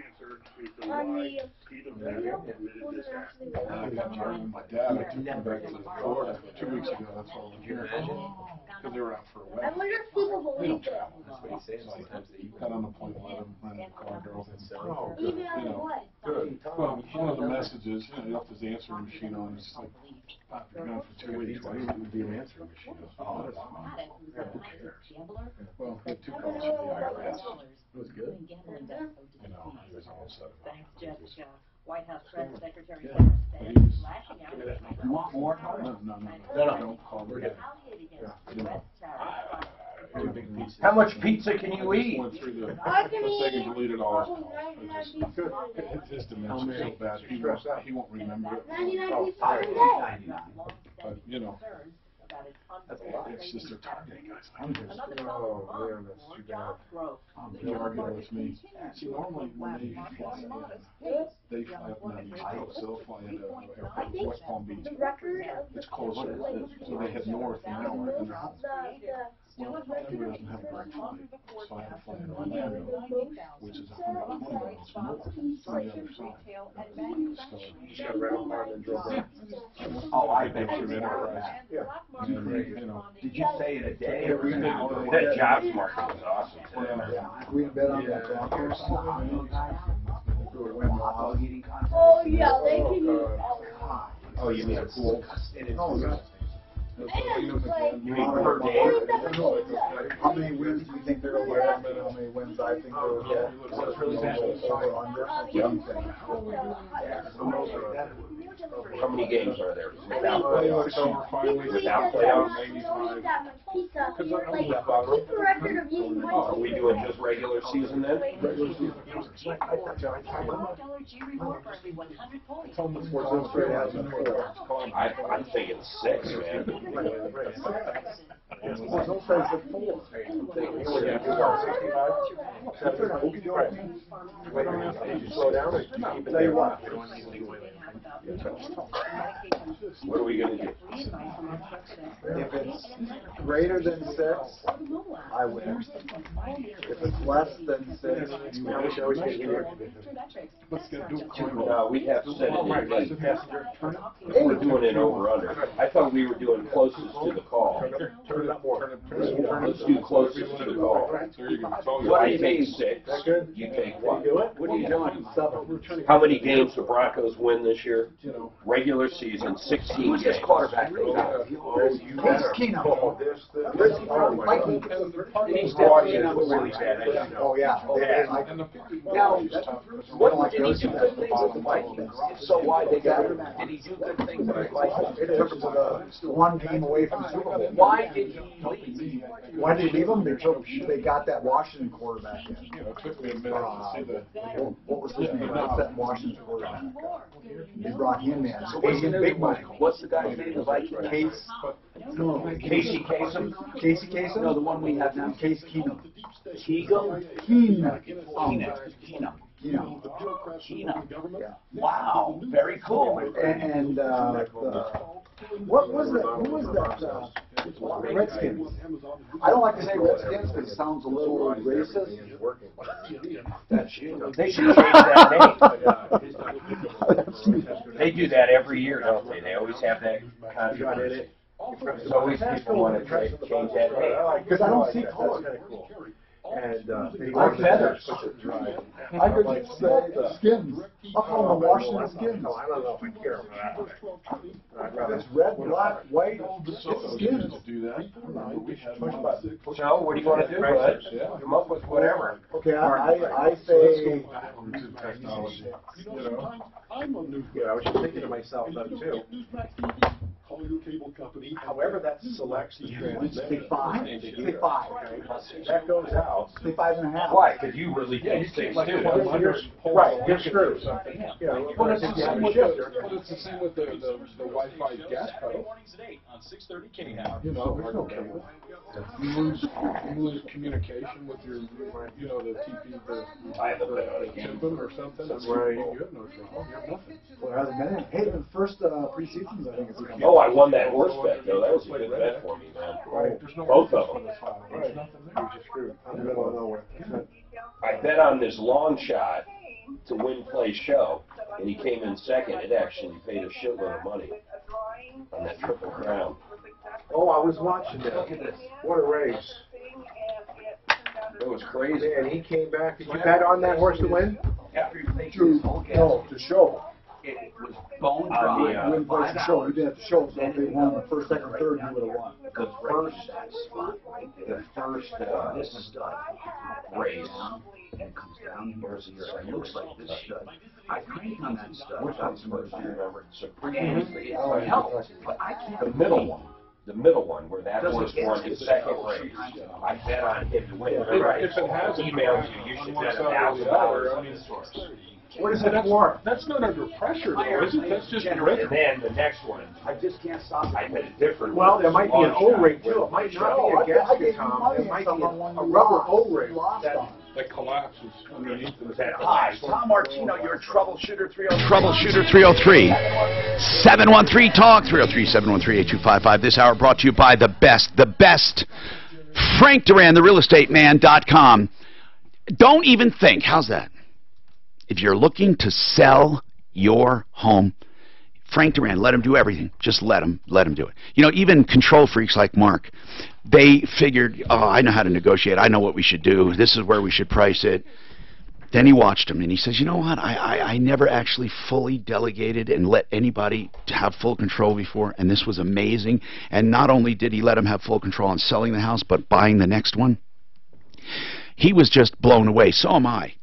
video, wasn't actually real. I got Jerry and my dad. I took them back to Florida 2 weeks ago. That's all I'm hearing. Because they were out for a I wedding. wonder if people They believe don't it. travel. That's what he's saying. Sometimes they got on the plane, let them run in the car, girls, and say, oh, Email you and know. what? Good. Well, one of the messages, you left his answering machine on. It's like, Pop, you're gone for 2 weeks. Why would it be an answering machine? Oh, who cares? Well, we had 2 calls from the IRS. It was good. You know, he was all set up. Thanks, Jessica. White House Press Secretary Yeah. But he was, lashing out. You want more? no, don't call me. How much pizza can you eat? Went through the I can thing and eat deleted all. probably 99 pieces a day. His dementia's so bad, he won't remember it. 99 pieces a day. But, you know, it's just they're targeting guys like this. Oh, man, that's too bad. They argue with me. See, normally when they fly in, they fly up in the East Coast, they'll fly into West Palm Beach. The record of It's closer, so they head north an hour and they're home. Well, Denver doesn't have a direct flight, so I have to fly into Orlando, which is 120 miles north on the other side. So, Just got around by and drove back. Oh, I bet Through you Enterprise. Yeah. And, you know, Did you say in a day or an hour? That jobs market was awesome. We bet on that. Oh yeah, they can use Oh, you mean a pool? Oh, yeah. You mean per day? How many wins do you think they're over? How many wins I think they're over? So it's really bad. How many games are there? Without playoffs, finally. Without playoffs? Keep the record of eating Are we doing just regular season then? I'm thinking 6, man. Slow down and keep it there. What are we going to do? If it's greater than 6, I win. If it's less than 6, you win. We have to set it in. We're doing it over-under. I thought we were doing closest to the call. Let's do closest to the call. So I take 6. You take what? What are you doing? 7. How many games the Broncos win this year? Regular season, 16 games. Who's quarterback? Oh, you better. Oh, yeah. Now, what did he do good things with the Vikings? If so, why they got him? Did he do good things with the Vikings? It took them one game away from the Super Bowl. Why did he leave? Why did he leave them? They got that Washington quarterback in. it took me a minute to see the. What was his name? What's that Washington quarterback? They brought him in. So what's the big money. What's the guy's name? The Vikings? Casey Kasem? Casey Kasem? No, the one we have now. Casey Keenum. Keenum. Wow, very cool. And what was that? Who was that? Redskins. I don't like to say Redskins because it sounds a little racist. They should change that name. They do that every year, don't they? They always have that contract. There's always people want to change that. Because I don't see color. And like feathers. I could just say skins. I'll call them Washington skins. No, I don't know if I care about that. It's red, black, white, it's skins. Do that. So, what do you want to do, bud? Come up with whatever. Okay, I say. Technology. I'm a new. Yeah, I was just thinking to myself that too. Call your cable company. However, that selects the trans. Say 5. Say 5. That goes out. Say 5.5. Why? Because you really do things too. Right, you're screwed. Yeah, but it's the same with the Wi-Fi gas pedal. You know, there's no cable. You lose communication with your, the TP, the tympan or something. Right. You have no signal. You have nothing. Well, it hasn't been in. Hey, the first pre-seasons, I think it's become. Oh, I won that horse bet though. That was a good bet for me, man. Right. Both of them. Right. You're just screwed. I'm in the middle of nowhere. I bet on this long shot to win play show, and he came in second. It actually paid a shitload of money on that Triple Crown. Oh, I was watching that. Look at this. What a race. It was crazy. And he came back. Did you bet on that horse to win? No, to show. It was bone dry. You wouldn't place the show. You didn't have to show. So if they won the first, second, third, you would have won. The first race. And it comes down here, so it looks like this stud. I crank on that stud. Which one's supposed to remember? It helps, but I can't. The middle one, where that horse won his second race. I bet on him to win. If it has emails you should bet $1,000 on this horse. What is it for? That's not under pressure, though, is it? That's just And rhythm. then the next one, I just can't stop. I bet a different. Well, there might be an O-ring too. It might not be a gasket, Tom. There might be a rubber O-ring. That collapses underneath it. Hi, Tom Martino, your Troubleshooter 303. Troubleshooter 303. 713-TALK, 303-713-8255. This hour brought to you by the best. Frank Duran, therealestateman.com. Don't even think, how's that? If you're looking to sell your home, Frank Duran, let him do everything. Just let him do it. Even control freaks like Mark, they figured, oh, I know how to negotiate. I know what we should do. This is where we should price it. Then he watched him, and he says, you know what? I never actually fully delegated and let anybody have full control before, and this was amazing. And not only did he let him have full control on selling the house, but buying the next one. He was just blown away. So am I.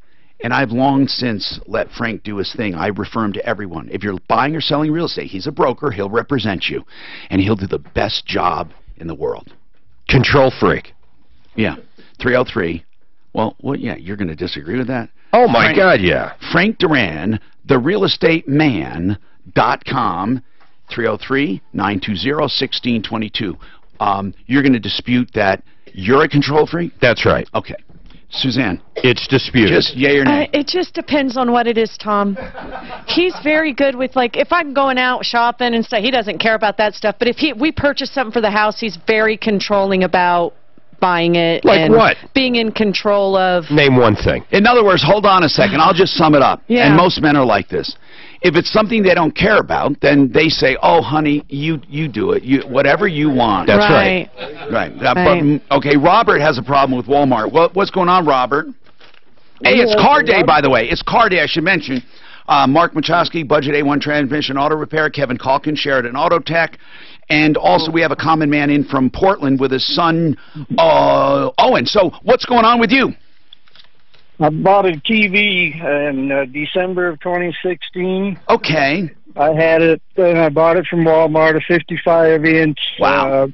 And I've long since let Frank do his thing. I refer him to everyone. If you're buying or selling real estate, he's a broker. He'll represent you. And he'll do the best job in the world. Control freak. Yeah. 303. Well, yeah, you're going to disagree with that? Oh, my God, yeah. Frank Duran, therealestateman.com, 303-920-1622. You're going to dispute that you're a control freak? That's right. Okay. Suzanne. It's disputed. Just yay or nay? It just depends on what it is, Tom. He's very good with, like, if I'm going out shopping and stuff, he doesn't care about that stuff. But if we purchase something for the house, he's very controlling about buying it. Like and what? Being in control of. Name one thing. In other words, hold on a second. I'll just sum it up. Yeah. And most men are like this. If it's something they don't care about, then they say, oh, honey, you do it. Whatever you want. That's right. Right. But, okay, Robert has a problem with Walmart. What's going on, Robert? Hey, it's car day, by the way. It's car day, I should mention. Mark Machowski, Budget A1 Transmission Auto Repair. Kevin Calkin, Sheridan Auto Tech. And also we have a common man in from Portland with his son, Owen. So what's going on with you? I bought a TV in December of 2016. Okay. I had it, and I bought it from Walmart, a 55-inch. Wow.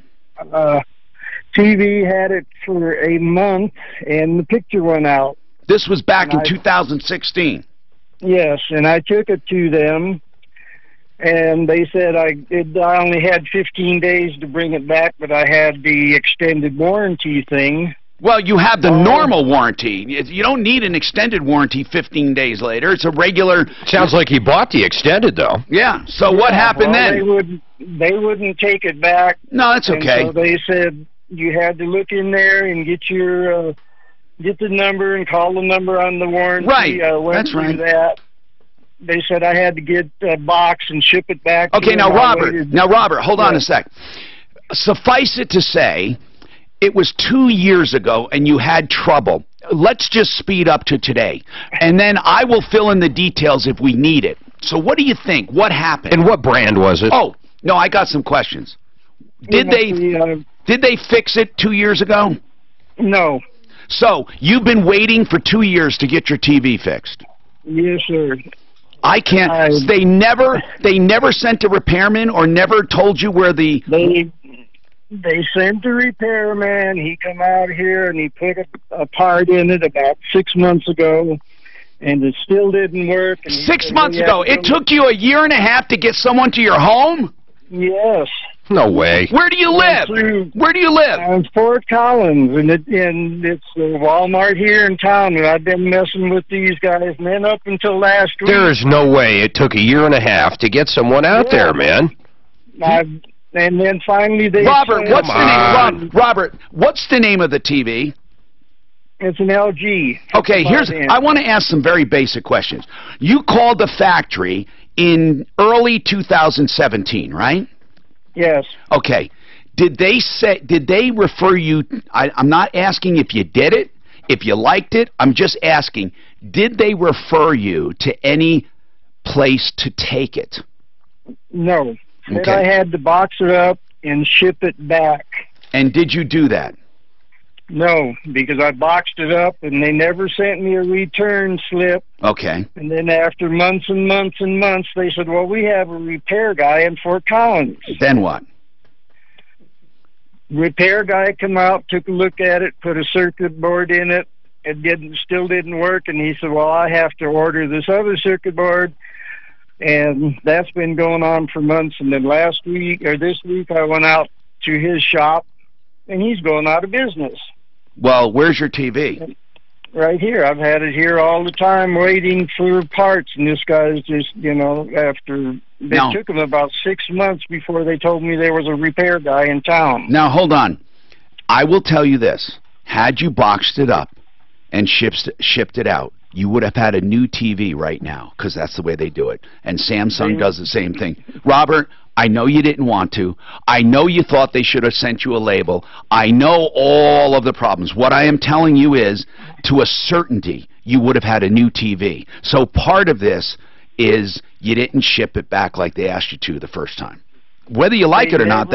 TV, had it for a month, and the picture went out. This was back in 2016. Yes, and I took it to them, and they said I only had 15 days to bring it back, but I had the extended warranty thing. Well, you have the normal warranty. You don't need an extended warranty 15 days later. It's a regular... Sounds like he bought the extended, though. Yeah. So what happened then? They wouldn't take it back. No, that's okay. So they said you had to look in there and get your get the number and call the number on the warranty. Right. That's right. That. They said I had to get a box and ship it back. Okay, now Robert, hold on a sec. suffice it to say, it was 2 years ago and you had trouble. Let's just speed up to today. And then I will fill in the details if we need it. So what do you think? What happened? And what brand was it? Oh, no, I got some questions. Did they fix it 2 years ago? No. So, you've been waiting for 2 years to get your TV fixed? Yes, sir. I can't. They never sent a repairman or never told you where the. They sent a repairman. He come out here and he put a part in it about 6 months ago, and it still didn't work. And 6 months ago. It took you a year and a half to get someone to your home? Yes. No way. Where do you live? Where do you live? In Fort Collins, and it's a Walmart here in town, and I've been messing with these guys, and then up until last week. There is no way it took a year and a half to get someone out there, man. And then finally they Robert, what's the name? Robert, what's the name of the TV? It's an LG. Okay, I want to ask some very basic questions. You called the factory in early 2017, right? Yes. Okay. Did they refer you, I'm not asking if you did it, if you liked it, I'm just asking, did they refer you to any place to take it? No. Said I had to box it up and ship it back. And did you do that? No, because I boxed it up and they never sent me a return slip. Okay. And then after months and months and months, they said, well, we have a repair guy in Fort Collins. Then what? Repair guy come out, took a look at it, put a circuit board in it. It still didn't work, and he said, well, I have to order this other circuit board. And that's been going on for months. And then this week, I went out to his shop, and he's going out of business. Well, where's your TV? Right here. I've had it here all the time waiting for parts, and this guy's just, after they took him about 6 months before they told me there was a repair guy in town. Now, hold on. I will tell you this. Had you boxed it up and shipped it out, you would have had a new TV right now, because that's the way they do it. And Samsung does the same thing. Robert, I know you didn't want to. I know you thought they should have sent you a label. I know all of the problems. What I am telling you is, to a certainty, you would have had a new TV. So part of this is you didn't ship it back like they asked you to the first time. Whether you like it or not,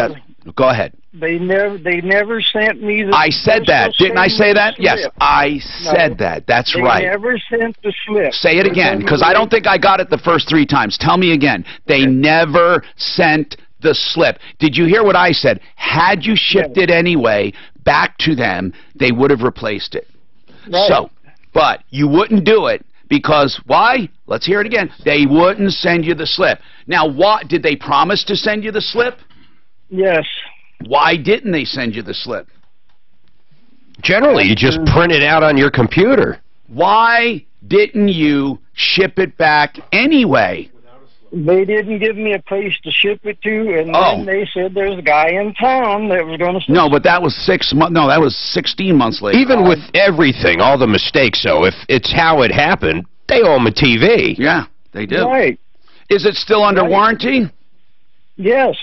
go ahead. They never sent me the... I said that. Didn't I say that? Slip. Yes, I said that. That's right. They never sent the slip. Say it again, because I don't think I got it the first 3 times. Tell me again. They never sent the slip. Did you hear what I said? Had you shipped it anyway back to them, they would have replaced it. Right. So, but you wouldn't do it because, why? Let's hear it again. They wouldn't send you the slip. Now, what did they promise to send you the slip? Yes. Why didn't they send you the slip? Generally, you just print it out on your computer. Why didn't you ship it back anyway? They didn't give me a place to ship it to, and then they said there's a guy in town that was going to... No, but that was 6 months. No, that was 16 months later. Even with everything, all the mistakes, so if it's how it happened, they own a TV. Yeah, they do. Right. Is it still under warranty? Yes.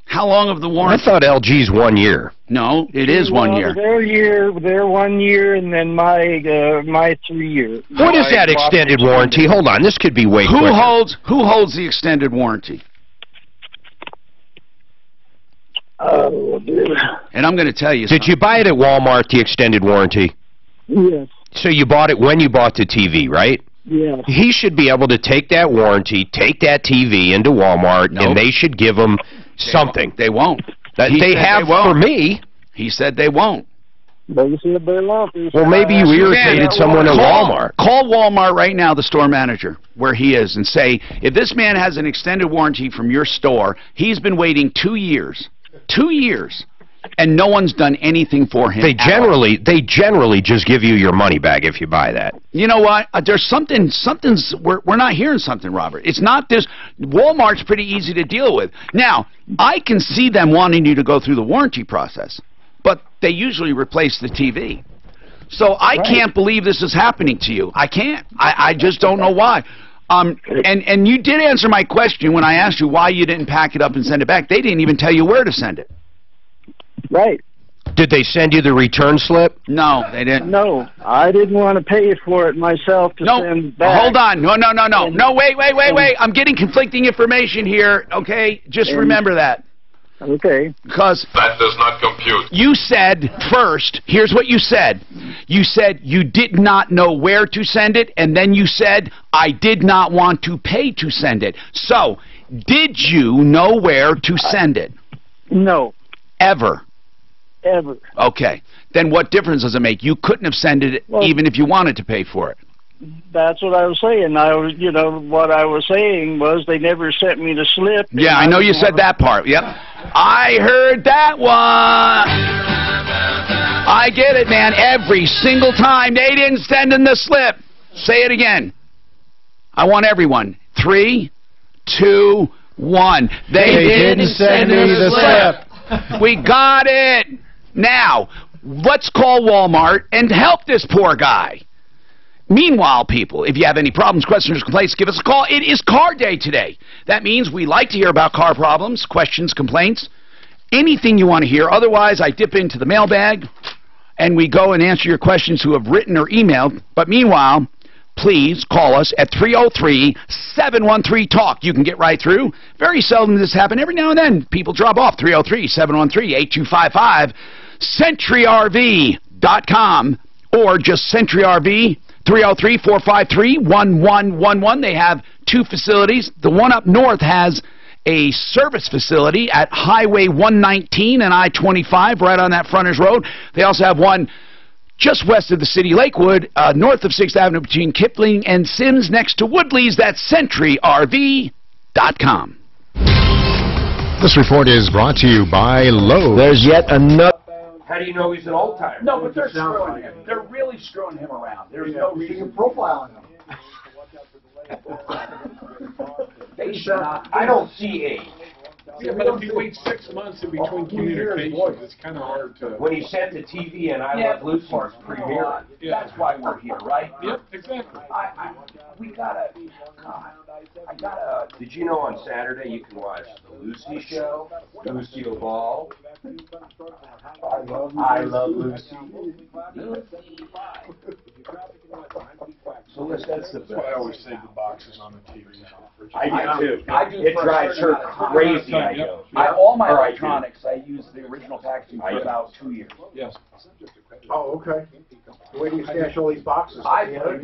How long of the warranty? I thought LG's 1 year. No, it is 1 year. Their 1 year, and then my 3 years. What is that extended warranty? Hold on, this could be way quicker. Who holds the extended warranty? Oh, dude. And I'm going to tell you Did you buy it at Walmart, the extended warranty? Yes. So you bought it when you bought the TV, right? Yeah. He should be able to take that warranty, take that TV into Walmart, and they should give him something. They won't. They have for me. He said they won't. They said they won't. Well, maybe you irritated someone at Walmart. Call Walmart right now, the store manager, where he is, and say, if this man has an extended warranty from your store, he's been waiting 2 years. 2 years. And no one's done anything for him. They generally just give you your money back if you buy that. You know what? There's we're not hearing something, Robert. It's not this. Walmart's pretty easy to deal with. Now, I can see them wanting you to go through the warranty process, but they usually replace the TV. So I can't believe this is happening to you. I can't. I just don't know why. And you did answer my question when I asked you why you didn't pack it up and send it back. They didn't even tell you where to send it. Right. Did they send you the return slip? No, they didn't. No, I didn't want to pay for it myself to send back. Hold on. No, wait. I'm getting conflicting information here, okay? Just remember that. Okay. Because that does not compute. You said first, here's what you said. You said you did not know where to send it, and then you said, I did not want to pay to send it. So, did you know where to send it? No. Ever? Ever. Okay. Then what difference does it make? You couldn't have sent it even if you wanted to pay for it. That's what I was saying. What I was saying was they never sent me the slip. Yeah, I know you said that part. Yep. I heard that one. I get it, man. Every single time they didn't send in the slip. Say it again. I want everyone. 3, 2, 1. They didn't send me the slip. We got it. Now, let's call Walmart and help this poor guy. Meanwhile, people, if you have any problems, questions, or complaints, give us a call. It is car day today. That means we like to hear about car problems, questions, complaints, anything you want to hear. Otherwise, I dip into the mailbag, and we go and answer your questions who have written or emailed. But meanwhile, please call us at 303-713-TALK. You can get right through. Very seldom does this happen. Every now and then, people drop off. 303-713-8255. CentryRV.com or just CentryRV. 303-453-1111. They have 2 facilities. The one up north has a service facility at Highway 119 and I-25, right on that frontage road. They also have one just west of the city, Lakewood, north of 6th Avenue between Kipling and Sims, next to Woodley's. That's CentryRV.com. This report is brought to you by Lowe's. There's yet another. How do you know he's an old timer? No, but they're screwing him. They're really screwing him around. There's no reason profiling him. They should not. I don't see age. Yeah, but if you wait 6 months in between communications, it's kind of hard to... When he sent the TV and I Love Blue Parts premiere. That's why we're here, right? Yep, exactly. We gotta... God, I gotta... Did you know on Saturday you can watch The Lucy Show, Lucille Ball? I Love Lucy. So that's why I always save the boxes on the TV. I do too. It drives her crazy. All my electronics, I use the original packaging for about 2 years. Yes. Oh, okay. Where do you stash all these boxes? I have a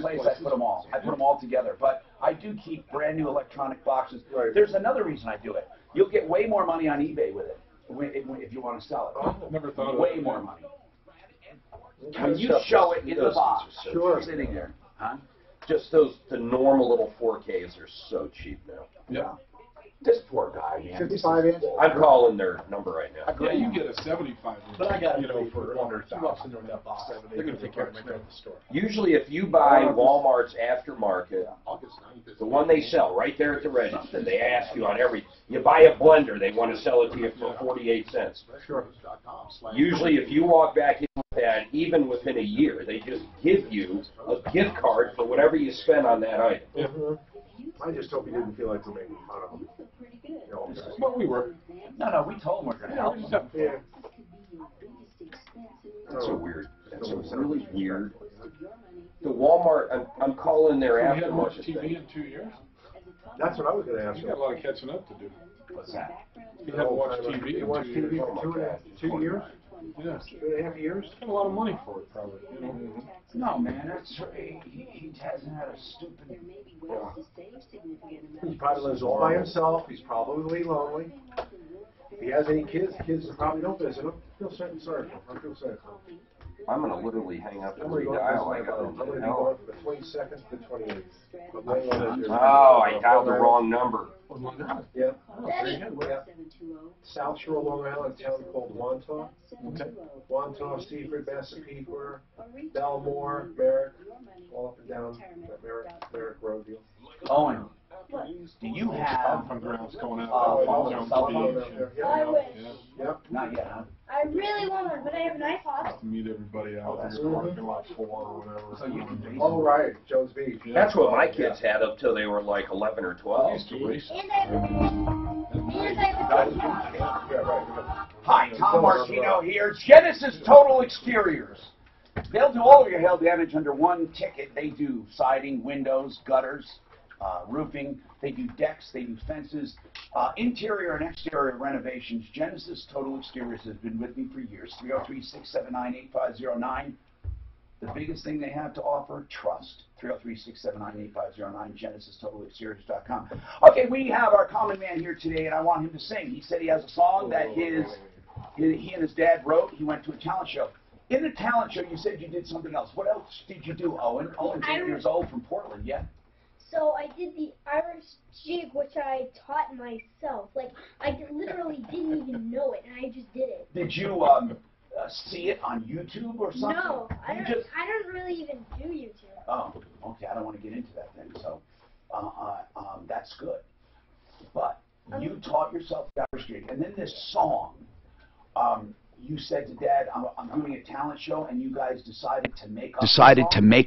place I put them all. I put them all together. But I do keep brand new electronic boxes. There's another reason I do it. You'll get way more money on eBay with it if you want to sell it. Oh, never thought of way more money. When you show it in the box, sitting there, huh? Just the normal little 4Ks are so cheap now. Yeah. This poor guy, man. 55 inch. I'm calling their number right now. Yeah, you get a 75 inch. But I got for under $1,000. They're going to take care of it at the store. Usually, if you buy Walmart's aftermarket, the one they sell right there at the register, they ask you on every. You buy a blender, they want to sell it to you for 48 cents. Sure. Usually, if you walk back in with that, even within a year, they just give you a gift card for whatever you spend on that item. Mm-hmm. I just hope he didn't feel like we're making fun of him. Well, we were. No, we told him we're going to help him. Yeah. That's so weird. That's so really weird. The Walmart, I'm calling their We haven't aftermarket watched TV thing. in 2 years? That's what I was going to ask You you. got a lot of catching up to do. What's that? You haven't watched TV You in watched 2 TV years. for 2 years? Yeah. 2.5 years? Spent a lot of money for it, probably. You know? No, man, he hasn't had a stupid... He probably lives all by himself. He's probably lonely. If he has any kids, the kids probably don't visit him. I feel sorry for him. I feel sorry for him. I'm going to literally hang up and I'm going to redial. I go got I'm going to be going from the 22nd to the 28th. Oh, I dialed the wrong number. Yeah. South Shore, Long Island, a town called Wantagh. Wantagh, Seaford, Massapequa, Belmore, Merrick, all up and down that Merrick Road deal. Owen, Do you have Stomping grounds going out. cell phone? I wish. Yep. Not yet, huh? I really want one, but I have an iPod. Have to meet everybody out in the parking lot 4 or whatever. So you can base Oh, right, Joe's Beach. That's what my kids had up till they were like 11 or 12. Used to race. And I have a Hi, Tom Martino here. Genesis Total Exteriors. They'll do all of your hail damage under one ticket. They do siding, windows, gutters, roofing. They do decks. They do fences, interior and exterior renovations. Genesis Total Exteriors has been with me for years. 303-679-8509. The biggest thing they have to offer, trust. 303-679-8509, GenesisTotalExteriors.com. Okay, we have our common man here today, and I want him to sing. He said he has a song that he and his dad wrote. He went to a talent show. In the talent show, you said you did something else. What else did you do, Owen? Owen's 8 years old from Portland, yeah? So I did the Irish jig, which I taught myself. Like, I literally didn't even know it, and I just did it. Did you see it on YouTube or something? No, I don't really even do YouTube. Oh, okay. I don't want to get into that then. So that's good. But you taught yourself the Irish jig, and then this song. You said to Dad, "I'm doing a talent show," and you guys decided to make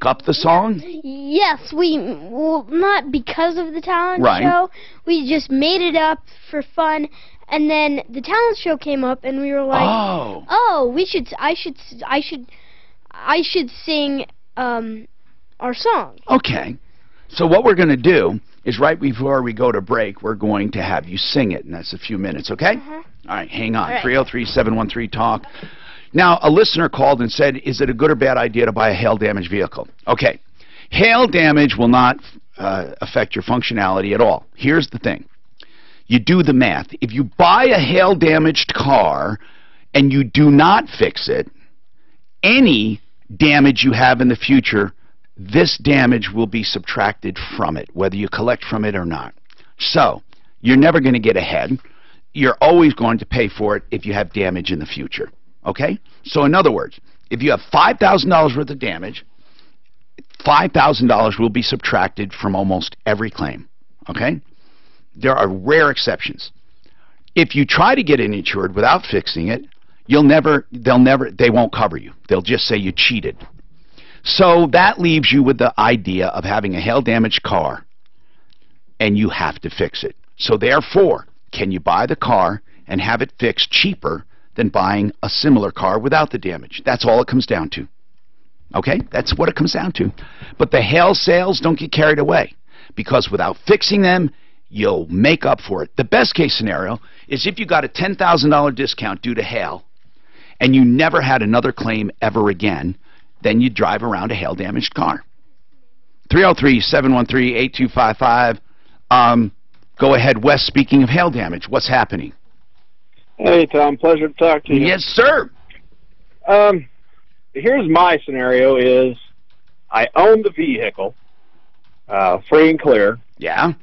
up the song. Yes, well, not because of the talent show. We just made it up for fun, and then the talent show came up, and we were like, "Oh, I should sing our song." Okay. So what we're going to do is right before we go to break, we're going to have you sing it, and that's a few minutes, okay? All right, hang on. 303-713-TALK. Now, a listener called and said, is it a good or bad idea to buy a hail-damaged vehicle? Okay. Hail damage will not affect your functionality at all. Here's the thing. You do the math. If you buy a hail-damaged car and you do not fix it, any damage you have in the future, this damage will be subtracted from it, whether you collect from it or not. So, you're never going to get ahead. You're always going to pay for it if you have damage in the future. Okay? So, in other words, if you have $5,000 worth of damage, $5,000 will be subtracted from almost every claim. Okay? There are rare exceptions. If you try to get it insured without fixing it, they won't cover you. They'll just say you cheated. So that leaves you with the idea of having a hail-damaged car, and you have to fix it. So therefore, can you buy the car and have it fixed cheaper than buying a similar car without the damage? That's all it comes down to. Okay? That's what it comes down to. But the hail sales, don't get carried away, because without fixing them, you'll make up for it. The best case scenario is if you got a $10,000 discount due to hail, and you never had another claim ever again, then you drive around a hail-damaged car. 303-713-8255. Go ahead, Wes. Speaking of hail damage, what's happening? Hey, Tom. Pleasure to talk to you. Yes, sir. Here's my scenario is I own the vehicle, free and clear. Yeah.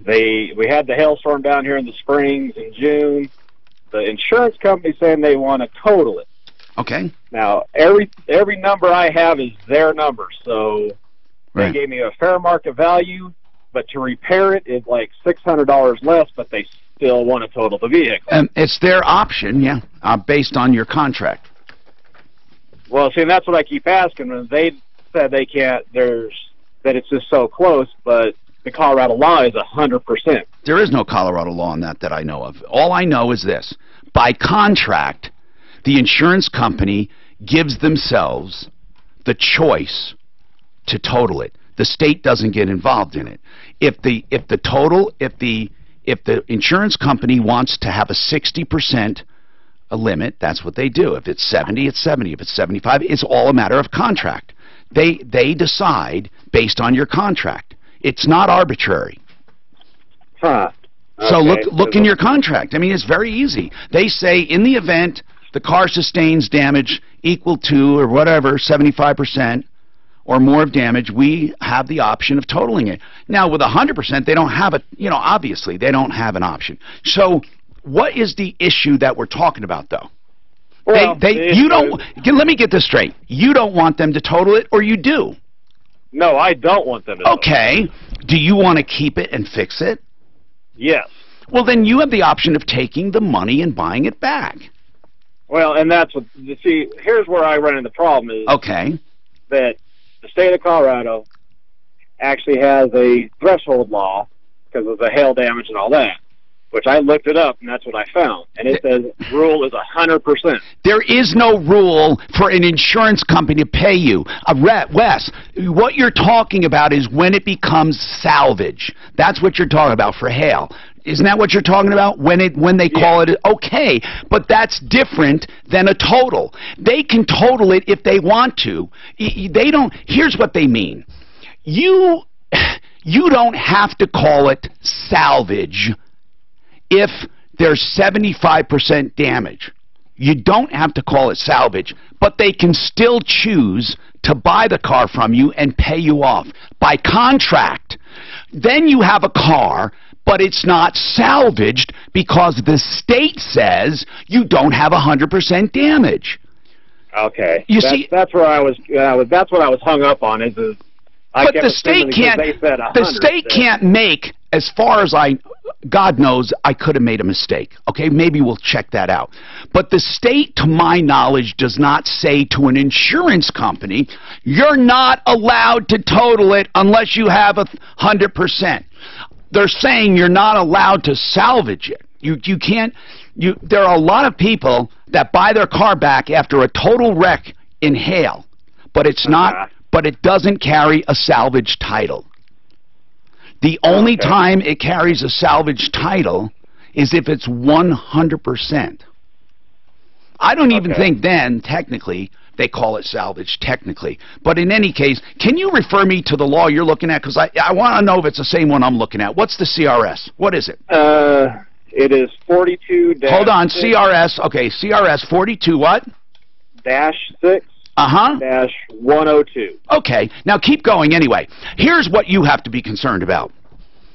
We had the hailstorm down here in the Springs in June. The insurance company saying they want to total it. Okay. Now, every number I have is their number, so they gave me a fair market value, but to repair it is like $600 less, but they still want to total the vehicle. It's their option, yeah, based on your contract. Well, see, and that's what I keep asking, and they said they can't, that it's just so close, but the Colorado law is 100%. There is no Colorado law on that I know of. All I know is this. By contract, the insurance company gives themselves the choice to total it. The state doesn't get involved in it. If the insurance company wants to have a 60% limit, that's what they do. If it's 70, it's 70. If it's 75, it's all a matter of contract. They decide based on your contract. It's not arbitrary. Huh. Okay. So look in your contract. I mean, it's very easy. They say in the event the car sustains damage equal to or whatever 75% or more of damage, we have the option of totaling it. Now with 100%, they don't have it. Obviously they don't have an option. So what is the issue that we're talking about, though? Well, you don't. Let me get this straight. You don't want them to total it, or you do? No, I don't want them to. Okay. Do you want to keep it and fix it? Yes. Well, then you have the option of taking the money and buying it back. Well, and that's what, you see, here's where I run into the problem is Okay. that the state of Colorado actually has a threshold law because of the hail damage and all that, which I looked it up, and that's what I found. And it says rule is 100%. There is no rule for an insurance company to pay you. Wes, what you're talking about is when it becomes salvage. That's what you're talking about for hail. Isn't that what you're talking about? When they call it, okay, but that's different than a total. They can total it if they want to. They don't. Here's what they mean. You don't have to call it salvage if there's 75% damage. You don't have to call it salvage, but they can still choose to buy the car from you and pay you off by contract. Then you have a car, but it's not salvaged because the state says you don't have 100% damage. Okay. That's where I was. That's what I was hung up on. But the state can't. The state can't make, as far as God knows, I could have made a mistake. Okay, maybe we'll check that out. But the state, to my knowledge, does not say to an insurance company, you're not allowed to total it unless you have 100%. They're saying you're not allowed to salvage it. You can't. There are a lot of people that buy their car back after a total wreck in hail, but it's not. But it doesn't carry a salvage title. The only time it carries a salvage title is if it's 100%. I don't even think then, technically, they call it salvage, technically. But in any case, can you refer me to the law you're looking at? Because I want to know if it's the same one I'm looking at. What's the CRS? What is it? It is 42 dash... Hold on, CRS. Okay, CRS 42 what? -6. Dash 102. Okay, now keep going anyway. Here's what you have to be concerned about.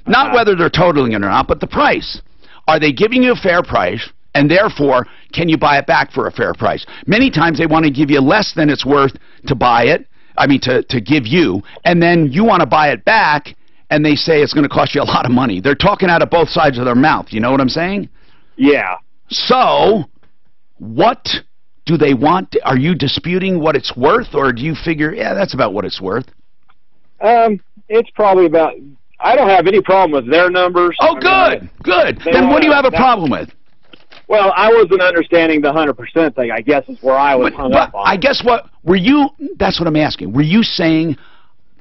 Not whether they're totaling it or not, but the price. Are they giving you a fair price, and therefore, can you buy it back for a fair price? Many times they want to give you less than it's worth to buy it, to give you, and then you want to buy it back, and they say it's going to cost you a lot of money. They're talking out of both sides of their mouth. You know what I'm saying? Yeah. So, what do they want? Are you disputing what it's worth, or do you figure, yeah, that's about what it's worth? It's probably about... I don't have any problem with their numbers. Oh, good. Then what do you have a problem with? Well, I wasn't understanding the 100% thing, I guess, is where I was hung up on. I guess that's what I'm asking. Were you saying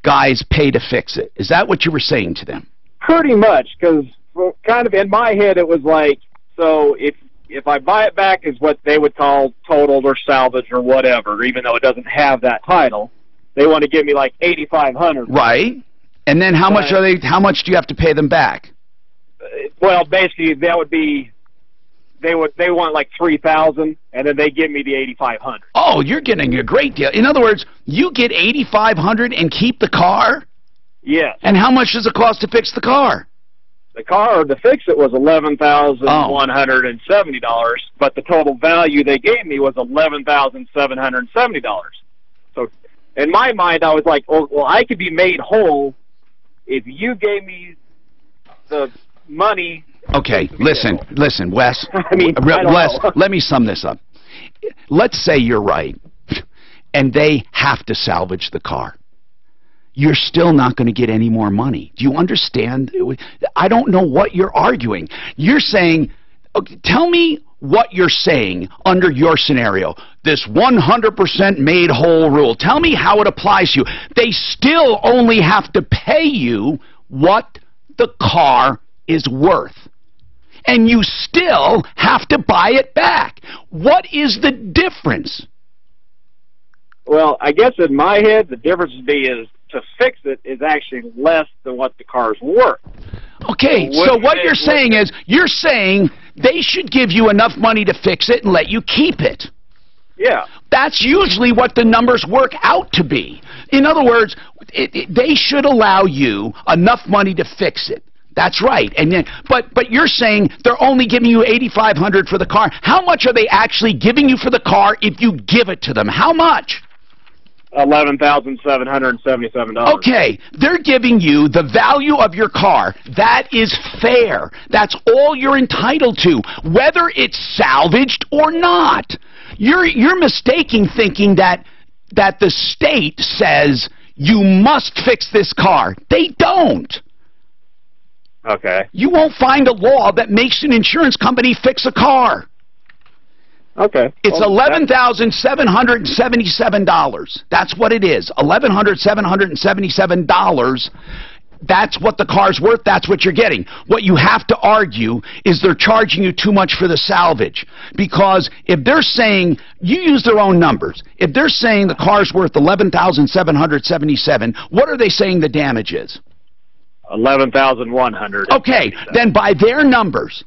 guys pay to fix it? Is that what you were saying to them? Pretty much, because kind of in my head it was like, so if I buy it back is what they would call totaled or salvaged or whatever, even though it doesn't have that title, they want to give me like $8,500. Right. And then how much do you have to pay them back? Well, basically that would be they want like $3,000 and then they give me the $8,500. Oh, you're getting a great deal. In other words, you get $8,500 and keep the car? Yes. And how much does it cost to fix the car? The car to fix it was $11,170, but the total value they gave me was $11,770. So in my mind, I was like, oh, well, I could be made whole if you gave me the money. Okay, listen, Wes. Wes, let me sum this up. Let's say you're right, and they have to salvage the car. You're still not going to get any more money. Do you understand? I don't know what you're arguing. You're saying, okay, tell me what you're saying under your scenario. This 100% made whole rule. Tell me how it applies to you. They still only have to pay you what the car is worth. And you still have to buy it back. What is the difference? Well, I guess in my head, the difference would be is to fix it is actually less than what the car's worth. Okay, so what you're saying is, you're saying they should give you enough money to fix it and let you keep it. Yeah. That's usually what the numbers work out to be. In other words, they should allow you enough money to fix it. That's right. And then, but you're saying they're only giving you $8,500 for the car. How much are they actually giving you for the car if you give it to them? How much? $11,777. Okay, they're giving you the value of your car. That is fair. That's all you're entitled to, whether it's salvaged or not. You're mistaking thinking that the state says you must fix this car. They don't. Okay. You won't find a law that makes an insurance company fix a car. Okay. It's $11,777. That's what it is. $11,777. That's what the car's worth. That's what you're getting. What you have to argue is they're charging you too much for the salvage. Because if they're saying, you use their own numbers, if they're saying the car's worth $11,777, what are they saying the damage is? 11,100. Okay, then by their numbers,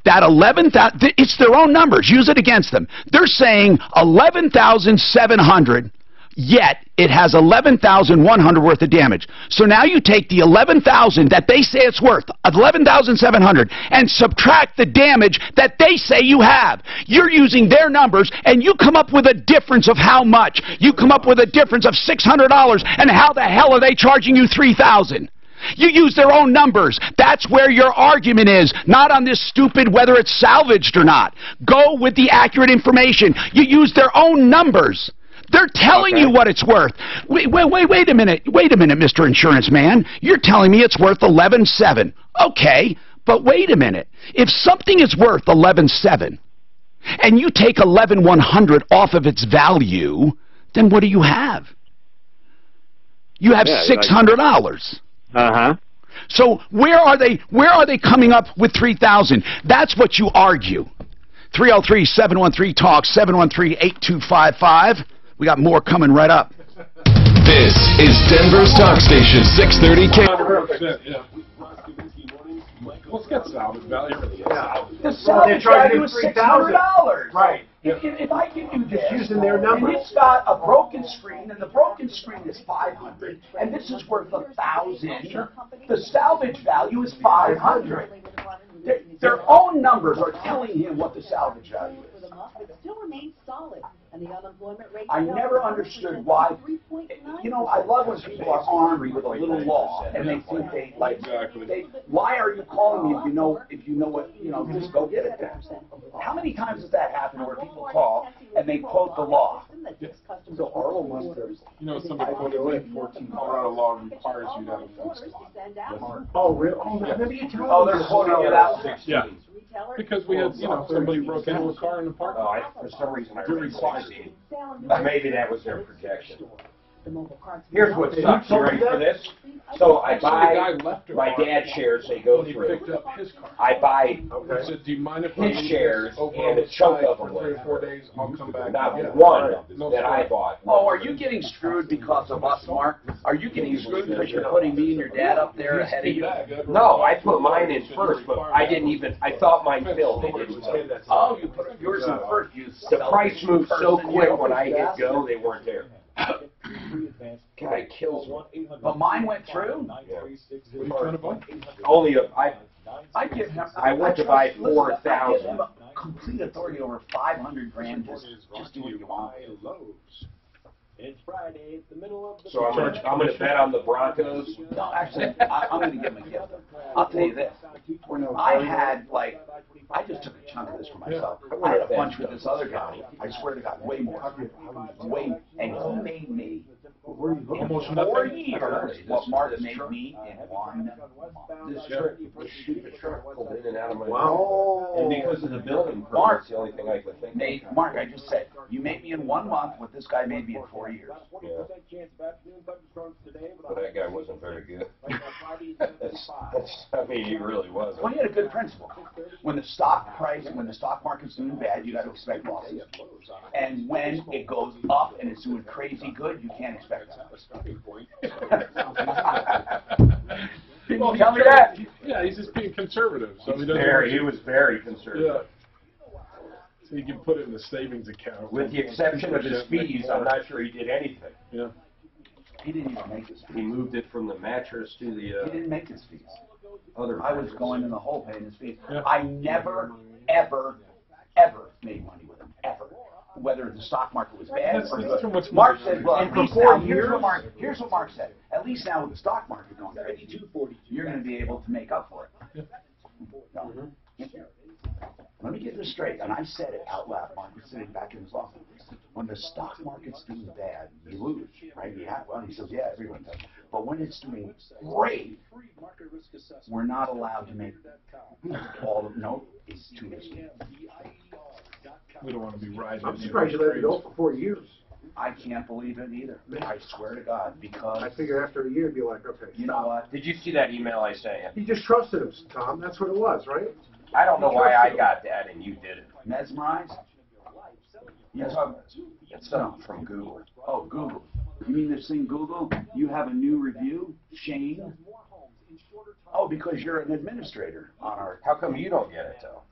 that 11,000, it's their own numbers. Use it against them. They're saying 11,700, yet it has 11,100 worth of damage. So now you take the 11,000 that they say it's worth, 11,700, and subtract the damage that they say you have. You're using their numbers, and you come up with a difference of how much. You come up with a difference of $600, and how the hell are they charging you $3,000? You use their own numbers. That's where your argument is, not on this stupid whether it's salvaged or not. Go with the accurate information. You use their own numbers. They're telling you what it's worth. Wait a minute, Mr. Insurance Man. You're telling me it's worth $11,700. Okay, but wait a minute. If something is worth $11,700 and you take $11,100 off of its value, then what do you have? You have $600. So where are they coming up with $3,000? That's what you argue. 303-713-TALK, 713-8255. We got more coming right up. This is Denver's Talk Station, 630 K. Let's get salvage value. The salvage value is $600. Right. If I give you this, using their and numbers. it's got a broken screen, and the broken screen is $500, and this is worth $1,000, the salvage value is $500. Their own numbers are telling him what the salvage value is. I never understood why. You know, I love when people are armed with a little law and they think they like. Why are you calling me if you know what just go get it then? How many times has that happened where people call and they quote the law? So Arlo must have. Somebody quoted like 14 Colorado law requires you to have a fixed law. Oh, really? Oh, maybe you tell Oh, they're quoting it out. Yeah. Because we had, somebody broke into a car in the park. Oh, for some reason I read 16. Maybe that was their projection. Here's what sucks. You ready for this? So I buy my dad's shares. They go through. I buy his shares and a chunk of them. 3 or 4 days, I'll come back. Not one that I bought. Oh, are you getting screwed because of us, Mark? Are you getting screwed because you're putting me and your dad up there ahead of you? No, I put mine in first, but I didn't even. I thought mine filled. They didn't fill. Oh, you put yours in first. The price moved so quick when I hit go, they weren't there. Guy kills one. But mine went through. Only I give him. I went to buy 4,000. Complete authority over 500 grand. Just do what you want. It's Friday, the middle of the So I'm gonna bet on the Broncos. No, actually, I'm gonna give him a gift. I'll tell you this. I had I just took a chunk of this for myself. I had a bunch with this other guy. I swear to God, way more. And he made me almost 4 years what Mark made me in 1 month. This stupid truck pulled in and out of my mouth. And because of the building permit, it's the only thing I could think of. Mark, I just said, you made me in 1 month what this guy made me in 4 years. Yeah. But that guy wasn't very good. I mean, he really was. Well, he had a good principle. When the stock market's doing bad, you got to expect losses. And when it goes up and it's doing crazy good, you can't expect that. Well, tell me that. Yeah, he's just being conservative. So he was very conservative. Yeah. So you can put it in the savings account. With the exception of his fees, I'm not sure he did anything. Yeah. He didn't even make his fees. He moved it from the mattress to the. He didn't make his fees. I was mattress. going in the hole paying his fees. Yeah. I never, ever made money with him. Ever. whether the stock market was bad or good. Mark said, well, at least now, here's what Mark said. At least now with the stock market going 52, 40, you're going to be able to make up for it. No. Let me get this straight, and I said it out loud. Mark was sitting back in his office. When the stock market's doing bad, you lose, right? Well, he says, yeah, everyone does. But when it's doing great, we're not allowed to make all of no, it's too risky. We don't want to be riding. I'm surprised you let it go for 4 years. I can't believe it either. I swear to God, because I figure after a year, you'd be like, okay. You know what? Did you see that email I sent you? You just trusted him, Tom. That's what it was, right? I don't know why I got that and you didn't. Mesmerized? Yes. It's something from Google. Oh, Google. You mean this thing, Google? You have a new review, Shane? Oh, because you're an administrator on our... How come you don't get it, though?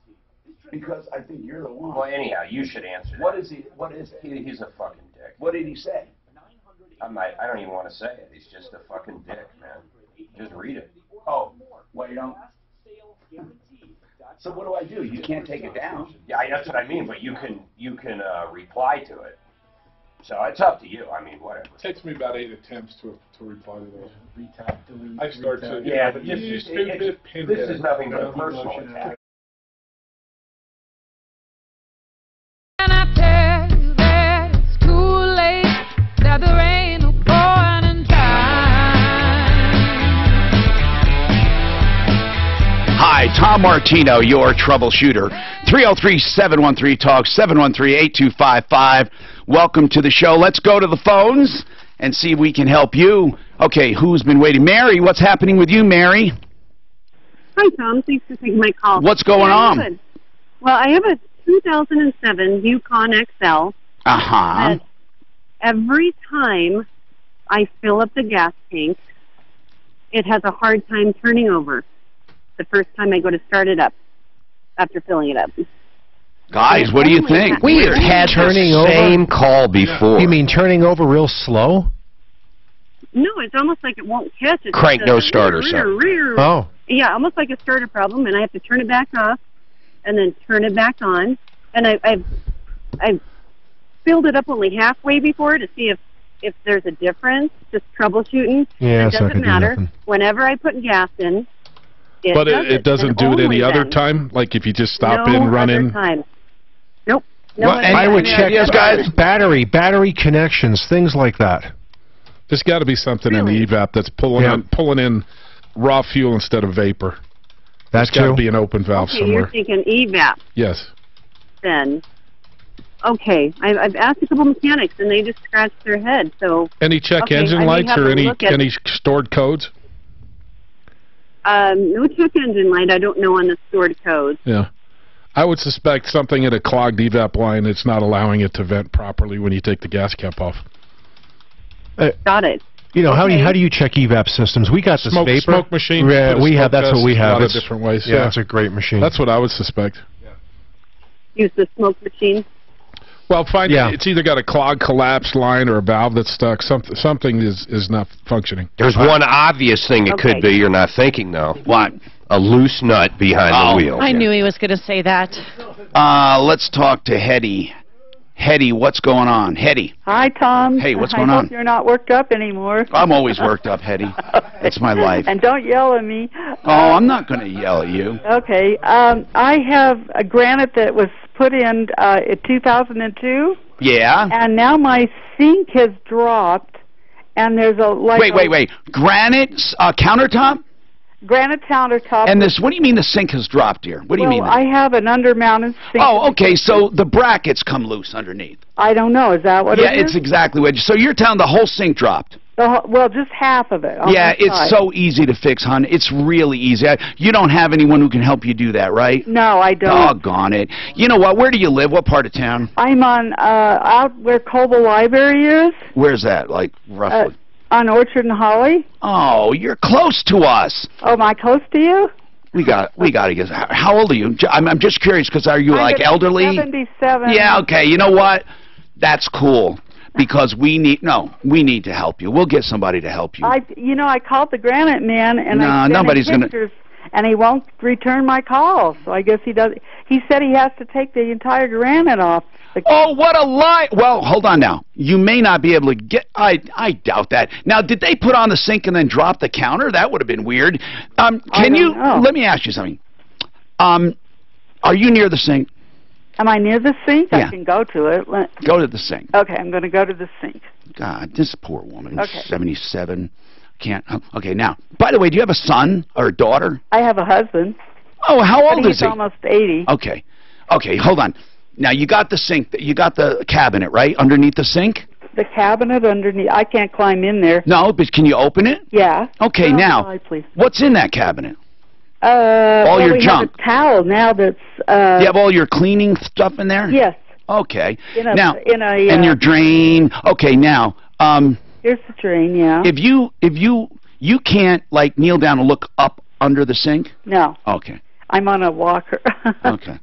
Because I think you're the one. Well, anyhow, you should answer that. What is he? What is it? He's a fucking dick. What did he say? I don't even want to say it. He's just a fucking dick, man. Just read it. Oh, well, you don't... So what do I do? You can't take it down. Yeah, that's what I mean, but you can reply to it. So it's up to you. I mean, whatever. It takes me about 8 attempts to reply to those. Retap, delete, I start to... Yeah, but this is nothing but a personal attack. Hi, Tom Martino, your troubleshooter. 303-713-TALK, 713-8255. Welcome to the show. Let's go to the phones and see if we can help you. Okay, who's been waiting? Mary, what's happening with you, Mary? Hi, Tom. Thanks for taking my call. What's going on? Well, I have a 2007 Yukon XL. Uh-huh. Every time I fill up the gas tank, it has a hard time turning over the first time I go to start it up after filling it up. Guys, what do you think? We have had the same call before. You mean turning over real slow? No, it's almost like it won't catch. It's Crank no starter, Oh. Yeah, almost like a starter problem, and I have to turn it back off and then turn it back on. And I've filled it up only halfway before to see if there's a difference, just troubleshooting. Yeah, it doesn't matter. Whenever I put gas in, it doesn't do it any other time? Like if you just stop in, run in? Time. Nope. No well, I would check guys, battery connections, things like that. There's got to be something in the evap that's pulling in raw fuel instead of vapor. That's got to be an open valve somewhere. You're thinking evap. Yes. Then, okay, I've asked a couple mechanics and they just scratched their head. So any check engine lights or any stored codes? No check engine light. I don't know on the stored codes. Yeah. I would suspect something in a clogged evap line that's not allowing it to vent properly when you take the gas cap off. Got it. You know, how do you check evap systems? We got this vapor. Smoke machine. Yeah, we have. That's what we have. A lot of different ways. Yeah, it's a great machine. That's what I would suspect. Use the smoke machine. Well, it's either got a clogged collapsed line or a valve that's stuck. Something is not functioning. There's one obvious thing it could be you're not thinking, though. What? A loose nut behind the wheel. I knew he was going to say that. Let's talk to Hetty. Hetty, what's going on? Hetty. Hi, Tom. Hey, what's going I on? hope you're not worked up anymore. I'm always worked up, Hetty. It's my life. And don't yell at me. Oh, I'm not going to yell at you. Okay. I have a granite that was put in 2002. Yeah. And now my sink has dropped, and there's a Wait. Granite countertop? Granite countertop. And this, what do you mean the sink has dropped here? What do you mean? I have an undermounted sink. Oh, okay, so the brackets come loose underneath. I don't know. Is that what it is? Yeah, it's exactly what. So you're telling the whole sink dropped? Well, just half of it. Yeah, it's so easy to fix, hon. It's really easy. You don't have anyone who can help you do that, right? No, I don't. Doggone it. You know what? Where do you live? What part of town? I'm on out where Coble Library is. Where's that, like, roughly? On Orchard and Holly. Oh, you're close to us. Oh, am I close to you? We got to get. How old are you? I'm just curious because are you like elderly? 77. Yeah. Okay. You know what? That's cool because we need to help you. We'll get somebody to help you. I called the granite man and I sent nobody's him pictures, and he won't return my call. So I guess he does. He said he has to take the entire granite off. Oh, what a lie! Well, hold on now. You may not be able to get... I doubt that. Now, did they put on the sink and then drop the counter? That would have been weird. Can you... Let me ask you something. Are you near the sink? Am I near the sink? Yeah. I can go to it. Go to the sink. Okay, I'm going to go to the sink. God, this poor woman. Okay. 77. Can't... Okay, now, by the way, do you have a son or a daughter? I have a husband. Oh, how old is he? He's almost 80. Okay. Okay, hold on. Now, you got the sink, you got the cabinet, right, underneath the sink? The cabinet underneath. I can't climb in there. No, but can you open it? Yeah. Okay, now, please. what's in that cabinet? All your we junk. Have a towel now that's... you have all your cleaning stuff in there? Yes. Okay. Now, and your drain. Okay, now, here's the drain, yeah. If you can't, like, kneel down and look up under the sink? No. Okay. I'm on a walker. Okay.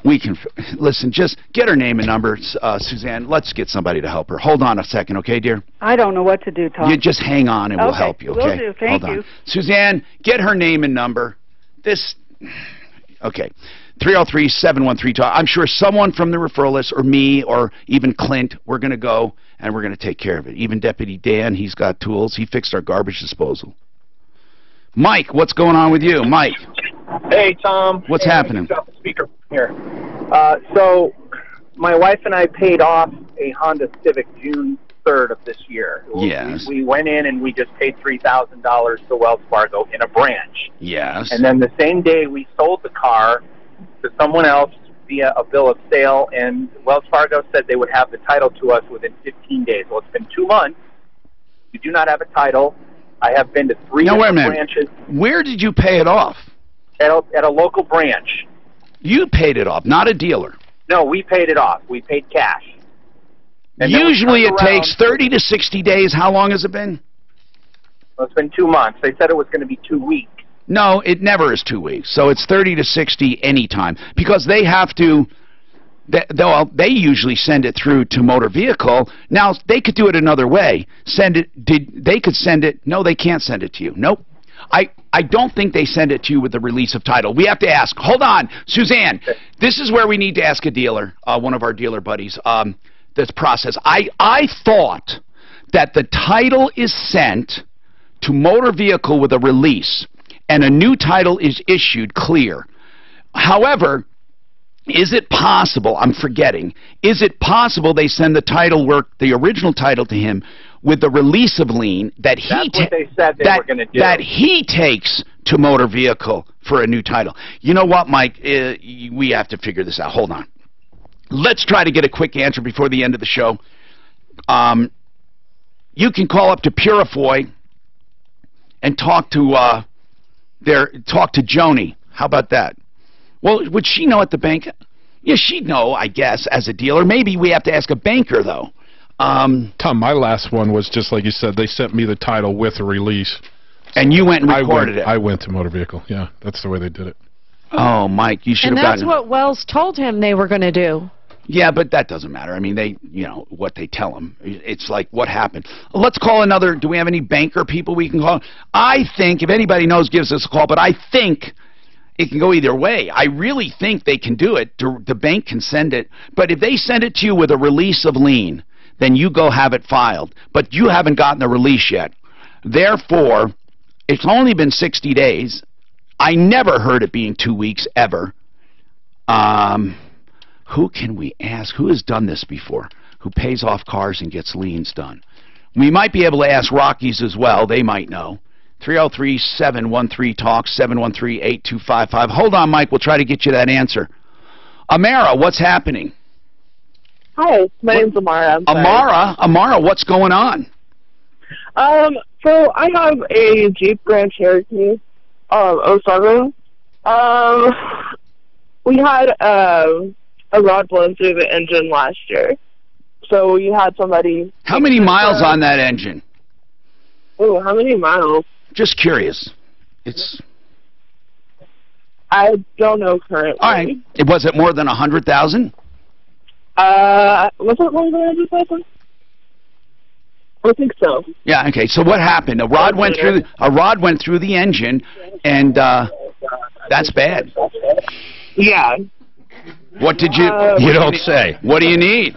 We can... Listen, just get her name and number, Suzanne. Let's get somebody to help her. Hold on a second, okay, dear? I don't know what to do, Tom. You just hang on and we'll help you, okay? Will do. Thank Hold you. on. Suzanne, get her name and number. Okay. 303-713-TALK. I'm sure someone from the referral list, or me, or even Clint, we're going to go and we're going to take care of it. Even Deputy Dan, he's got tools. He fixed our garbage disposal. Mike, what's going on with you? Mike. Hey, Tom. What's happening? Got the speaker here. So, my wife and I paid off a Honda Civic June 3rd of this year. Yes. We went in and we just paid $3,000 to Wells Fargo in a branch. Yes. And then the same day we sold the car to someone else via a bill of sale, and Wells Fargo said they would have the title to us within 15 days. Well, it's been 2 months. We do not have a title. I have been to 3 different branches. Where did you pay it off? At a local branch. You paid it off, not a dealer. No, we paid it off. We paid cash. And usually it takes 30 to 60 days. How long has it been? Well, it's been 2 months. They said it was going to be 2 weeks. No, it never is 2 weeks. So it's 30 to 60 anytime. Because they have to... They usually send it through to motor vehicle. Now, they could do it another way. They could send it. No, they can't send it to you. Nope. I don't think they send it to you with the release of title. We have to ask. Hold on, Suzanne. This is where we need to ask a dealer, one of our dealer buddies, this process. I thought that the title is sent to motor vehicle with a release, and a new title is issued clear. However, is it possible, I'm forgetting, is it possible they send the original title to him with the release of lien that he takes to motor vehicle for a new title? You know what, Mike? We have to figure this out. Hold on. Let's try to get a quick answer before the end of the show. You can call up to Purifoy and talk to Joni. How about that? Well, would she know at the bank? Yeah, she'd know, I guess, as a dealer. Maybe we have to ask a banker, though. Tom, my last one was just like you said. They sent me the title with a release. And you went and recorded it. I went to motor vehicle. Yeah, that's the way they did it. Oh, Mike, you should have gotten... And that's what Wells told him they were going to do. Yeah, but that doesn't matter. I mean, what they tell them. It's like, what happened? Let's call another... Do we have any banker people we can call? I think, if anybody knows, gives us a call, but I think... It can go either way. I really think they can do it. The bank can send it. But if they send it to you with a release of lien, then you go have it filed. But you haven't gotten the release yet. Therefore, it's only been 60 days. I never heard it being 2 weeks, ever. Who can we ask? Who has done this before? Who pays off cars and gets liens done? We might be able to ask Rockies as well. They might know. 303-713-TALK, 713-8255. Hold on, Mike. We'll try to get you that answer. Amara, what's happening? Hi, my name's Amara. Amara, what's going on? So I have a Jeep Grand Cherokee, 07. We had a rod blown through the engine last year. So we had somebody... How many miles on that engine? Oh, how many miles? Just curious. I don't know currently. All right. Was it more than 100,000? Was it more than 100,000? I think so. Yeah. Okay. So what happened? A rod went through the engine, and that's bad. Yeah. What did you... you don't say. What do you need?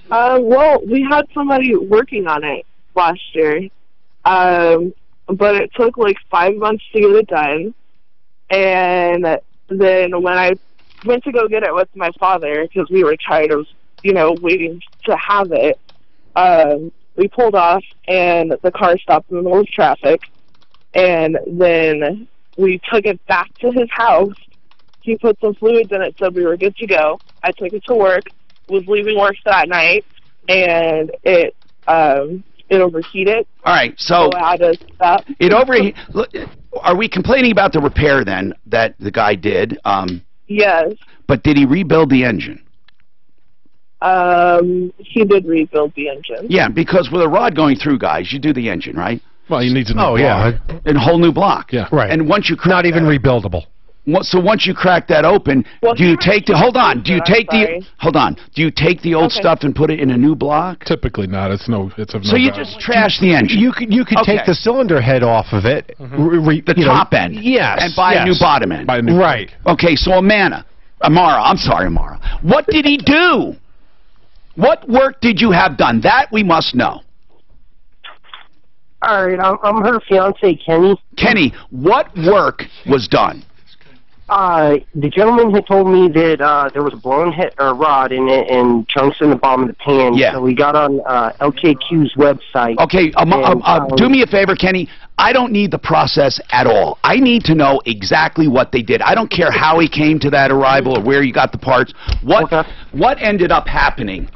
Well, we had somebody working on it last year, but it took like 5 months to get it done. And then when I went to go get it with my father, because we were tired of, waiting to have it, we pulled off, and the car stopped in the middle of traffic. And then we took it back to his house. He put some fluids in it, said we were good to go. I took it to work, was leaving work that night, and it overheated. All right, so I had to stop. It overheated. Are we complaining about the repair then that the guy did? Yes. But did he rebuild the engine? He did rebuild the engine. Yeah, because with a rod going through, guys, you do the engine, right? Well, you need to. Oh yeah, a whole new block. Yeah, right. And once you not even rebuildable. So once you crack that open, do you take the hold on? Do you take the hold on? Do you take the old stuff and put it in a new block? Typically not. It's of no So you value. just trash the engine. You could take the cylinder head off of it, the top end, yes, and buy a new bottom end. Right. Okay, so Amara. What did he do? What work did you have done? That we must know. All right, I'm her fiance, Kenny. Kenny, what work was done? The gentleman had told me that there was a blown rod in it and chunks in the bottom of the pan. Yeah. So we got on LKQ's website. Okay, do me a favor, Kenny. I don't need the process at all. I need to know exactly what they did. I don't care how he came to that arrival or where you got the parts. What ended up happening?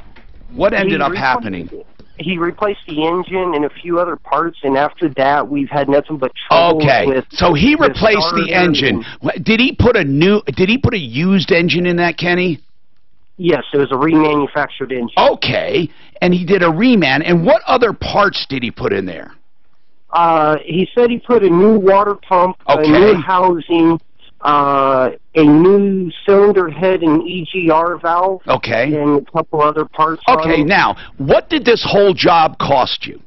What ended up happening? He replaced the engine and a few other parts, and after that, we've had nothing but trouble with. So he replaced the engine. Did he put a used engine in that, Kenny? Yes, it was a remanufactured engine. Okay, and he did a reman. And what other parts did he put in there? He said he put a new water pump, a new housing, a new cylinder head and EGR valve. Okay. And a couple other parts. Okay, now, what did this whole job cost you?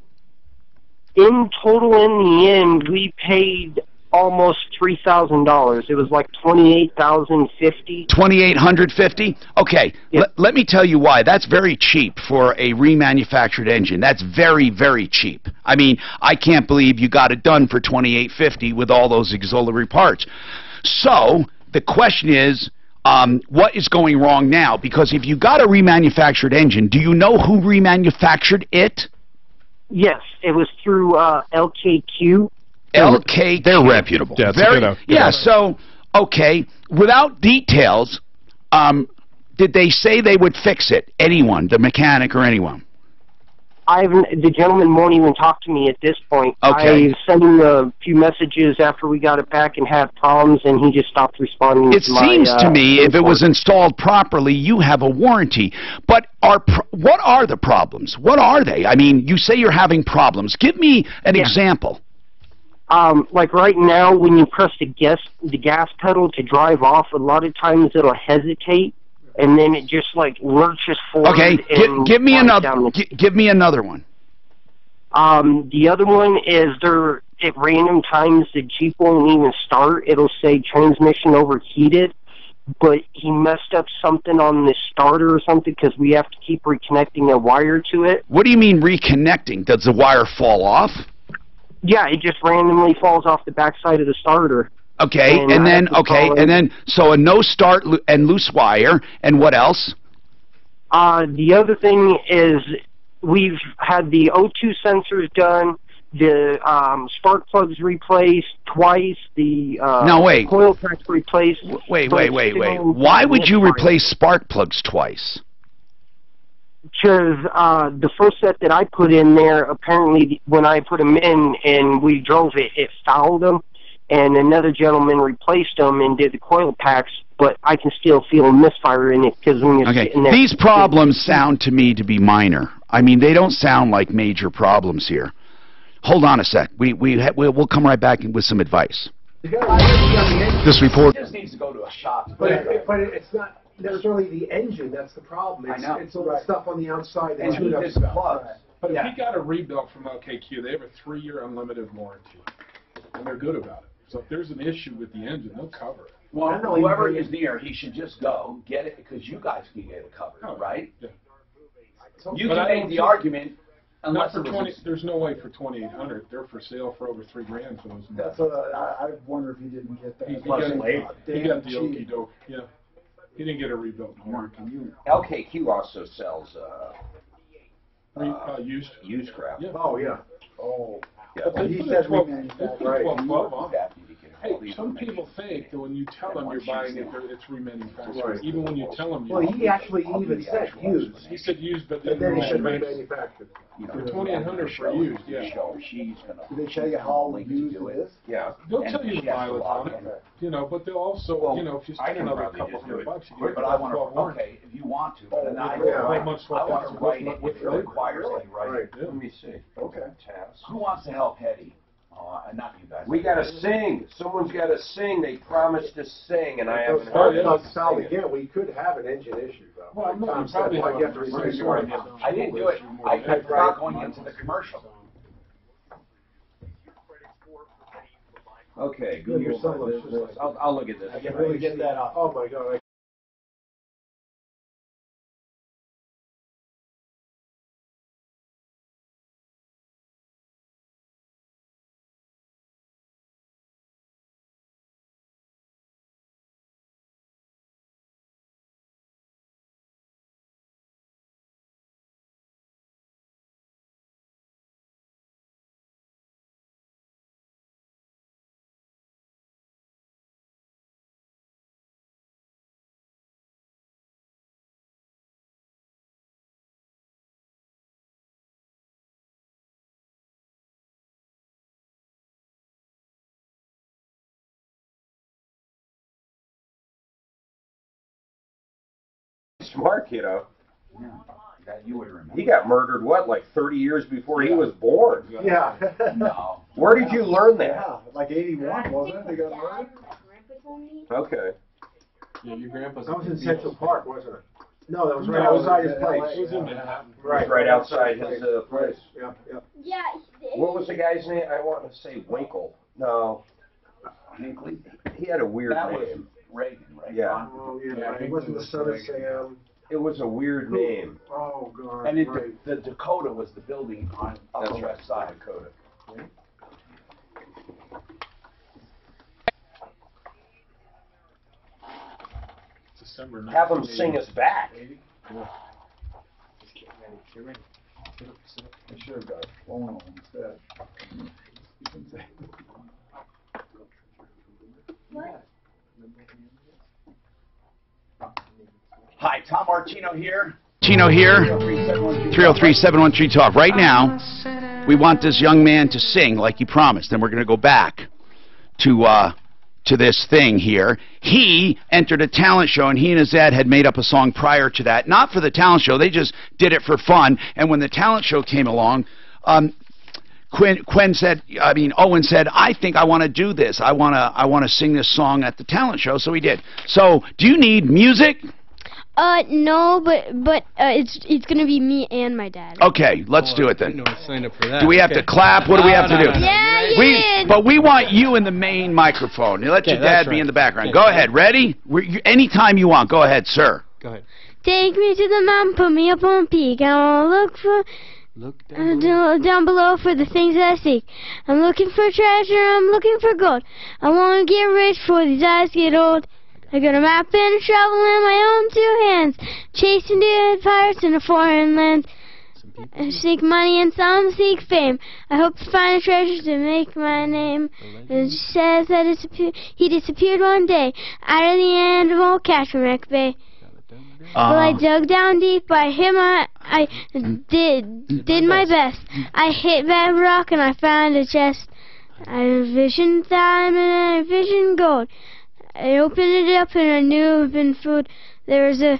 In total, in the end, we paid almost $3,000. It was like $28,050. $2,850? Okay, let me tell you why. That's very cheap for a remanufactured engine. That's very, very cheap. I mean, I can't believe you got it done for $2,850 with all those auxiliary parts. So, the question is, what is going wrong now? Because if you got a remanufactured engine, do you know who remanufactured it? Yes, it was through LKQ. LKQ. They're reputable. Yeah, so, okay, without details, did they say they would fix it? Anyone, the mechanic or anyone? The gentleman won't even talk to me at this point. Okay. I sent him a few messages after we got it back and had problems, and he just stopped responding. It seems to me if it was installed properly, you have a warranty. But what are the problems? What are they? I mean, you say you're having problems. Give me an example. Like right now, when you press the gas pedal to drive off, a lot of times it'll hesitate. And then it just like lurches forward. Okay, give me another. Give me another one. The other one is at random times the Jeep won't even start. It'll say transmission overheated, but he messed up something on the starter or something because we have to keep reconnecting a wire to it. What do you mean reconnecting? Does the wire fall off? Yeah, it just randomly falls off the backside of the starter. Okay, and then so a no start and loose wire, and what else? The other thing is we've had the O2 sensors done, the spark plugs replaced twice, the coil packs replaced. Wait. Why would you replace spark plugs twice? Because the first set that I put in there, apparently when I put them in and we drove it, it fouled them. And another gentleman replaced them and did the coil packs, but I can still feel a misfire in it because when you're sitting there. These problems sound to me to be minor. I mean, they don't sound like major problems here. Hold on a sec. We'll come right back with some advice. This report just needs to go to a shop. But it's not necessarily the engine that's the problem. It's all the stuff on the outside that you know about. But if he got a rebuilt from LKQ, they have a 3-year unlimited warranty, and they're good about it. So if there's an issue with the engine, they'll cover it. Well, I know he whoever paid- is near, he should just go get it because you guys can get it covered, right? Yeah. You But can I make don't the think- argument Not unless for it was 20. There's no way for 2,800. They're for sale for over $3,000 for those. That's what I wonder if he didn't get that. He Plus got damn the cheap. okey doke. Yeah. He didn't get a rebuilt home. LKQ also sells used crap. Yeah. Oh, yeah. Oh. Yeah. But they He put said a 12, remanufactured. right. 12 on. Hey, some people think that when you tell them you're buying it, it's remanufactured. Right. Even when you tell them Well, he actually even said used. He said used, but And then he said remanufactured. remanufactured. For 2,800 for used, yeah. Did they tell you how used it is? Yeah. They'll tell you the mileage on it, you know, but they'll also, you know, if you spend another couple $100, you get But I want 12 to, warranty. okay, if you want to, Oh, but then I yeah. want to write it if it requires it, right? Let me see. Okay. Who wants to help Hetty? Not you guys. We got to sing. Someone's got to sing. They promised to sing, and I haven't Sorry, heard not it. solid again. We could have an engine issue, though. Well, I'm not- Tom you said, probably well, have you have to a replace very your short engine. I didn't do it. I forgot going into the commercial. Okay, Good, your Google son my looks just business. like- I'll look at this. I can really get that off. Oh, my God. Smart kiddo. Yeah, that you would remember. He got murdered, what, like 30 years before he was born? Yeah. No. Where did you learn that? Yeah, like 81, wasn't it? They got murdered? Okay. Yeah, your grandpa's. That was in Central Park, wasn't it? No, that was right No, outside his it place. was in Manhattan. It was right outside his place. Yeah, yeah. Yeah. What was the guy's name? I want to say Winkle. No. Hinckley? He had a weird That was name. Reagan, right? Yeah. Oh, yeah, he wasn't the son of Sam. It was a weird name. Oh, God. And right. the Dakota was the building on That's Upper right. West Side. Dakota. December Have him sing us back. I should have got a phone instead. Hi, Tom Martino here. Chino here, 303-713 Talk. Right now, we want this young man to sing like he promised, and we're going to go back to this thing here. He entered a talent show, and he and his dad had made up a song prior to that. Not for the talent show, they just did it for fun. And when the talent show came along, Owen said, I think I want to do this. I want to sing this song at the talent show, so he did. So, do you need music? No, but it's gonna be me and my dad. Okay, let's do it then. No, I signed up for that. Do we have to clap? What do we have to do? Yeah, But we want you in the main microphone. You let your dad be in the background. Go ahead. Ready? Anytime you want. Go ahead, sir. Go ahead. Take me to the mountain, put me up on peak. I wanna look down below for the things that I seek. I'm looking for treasure, I'm looking for gold. I wanna get rich before these eyes get old. I got a map and a shovel in my own two hands, chasing dead pirates in a foreign land. I seek money and some seek fame. I hope to find a treasure to make my name. It says that he disappeared one day out of the end of old Catchmark Bay. Well, I dug down deep. I hit I did my best. I hit that rock and I found a chest. I envisioned diamond and I envisioned gold. I opened it up and I knew it had been food. There was a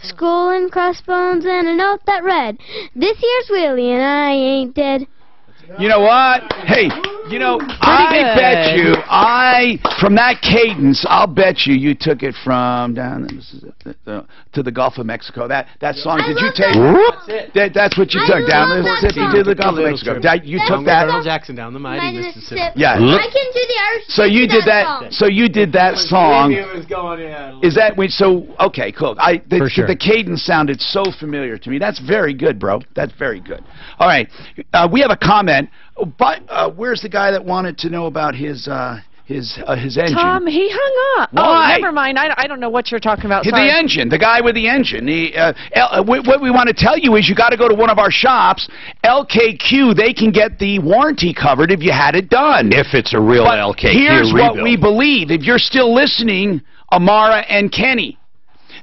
skull and crossbones and a note that read, "This here's Willie and I ain't dead." You know what? Hey, you know, I bet you, from that cadence, I'll bet you took it from down to the Gulf of Mexico. That song, did you take? That's what you took, down the Mississippi to the Gulf of Mexico. You took that. Earl Jackson down the mighty Mississippi. Yeah. I can do the Irish. So you did that. So you did that song. Is that so? Okay, cool. The cadence sounded so familiar to me. That's very good, bro. That's very good. All right, we have a comment. But where's the guy that wanted to know about his engine? Tom, he hung up. Why? Oh, never mind. I don't know what you're talking about. Sorry. The engine, the guy with the engine. What we want to tell you is you got to go to one of our shops, LKQ. They can get the warranty covered if you had it done. If it's a real LKQ here's rebuild. What we believe. If you're still listening, Amara and Kenny,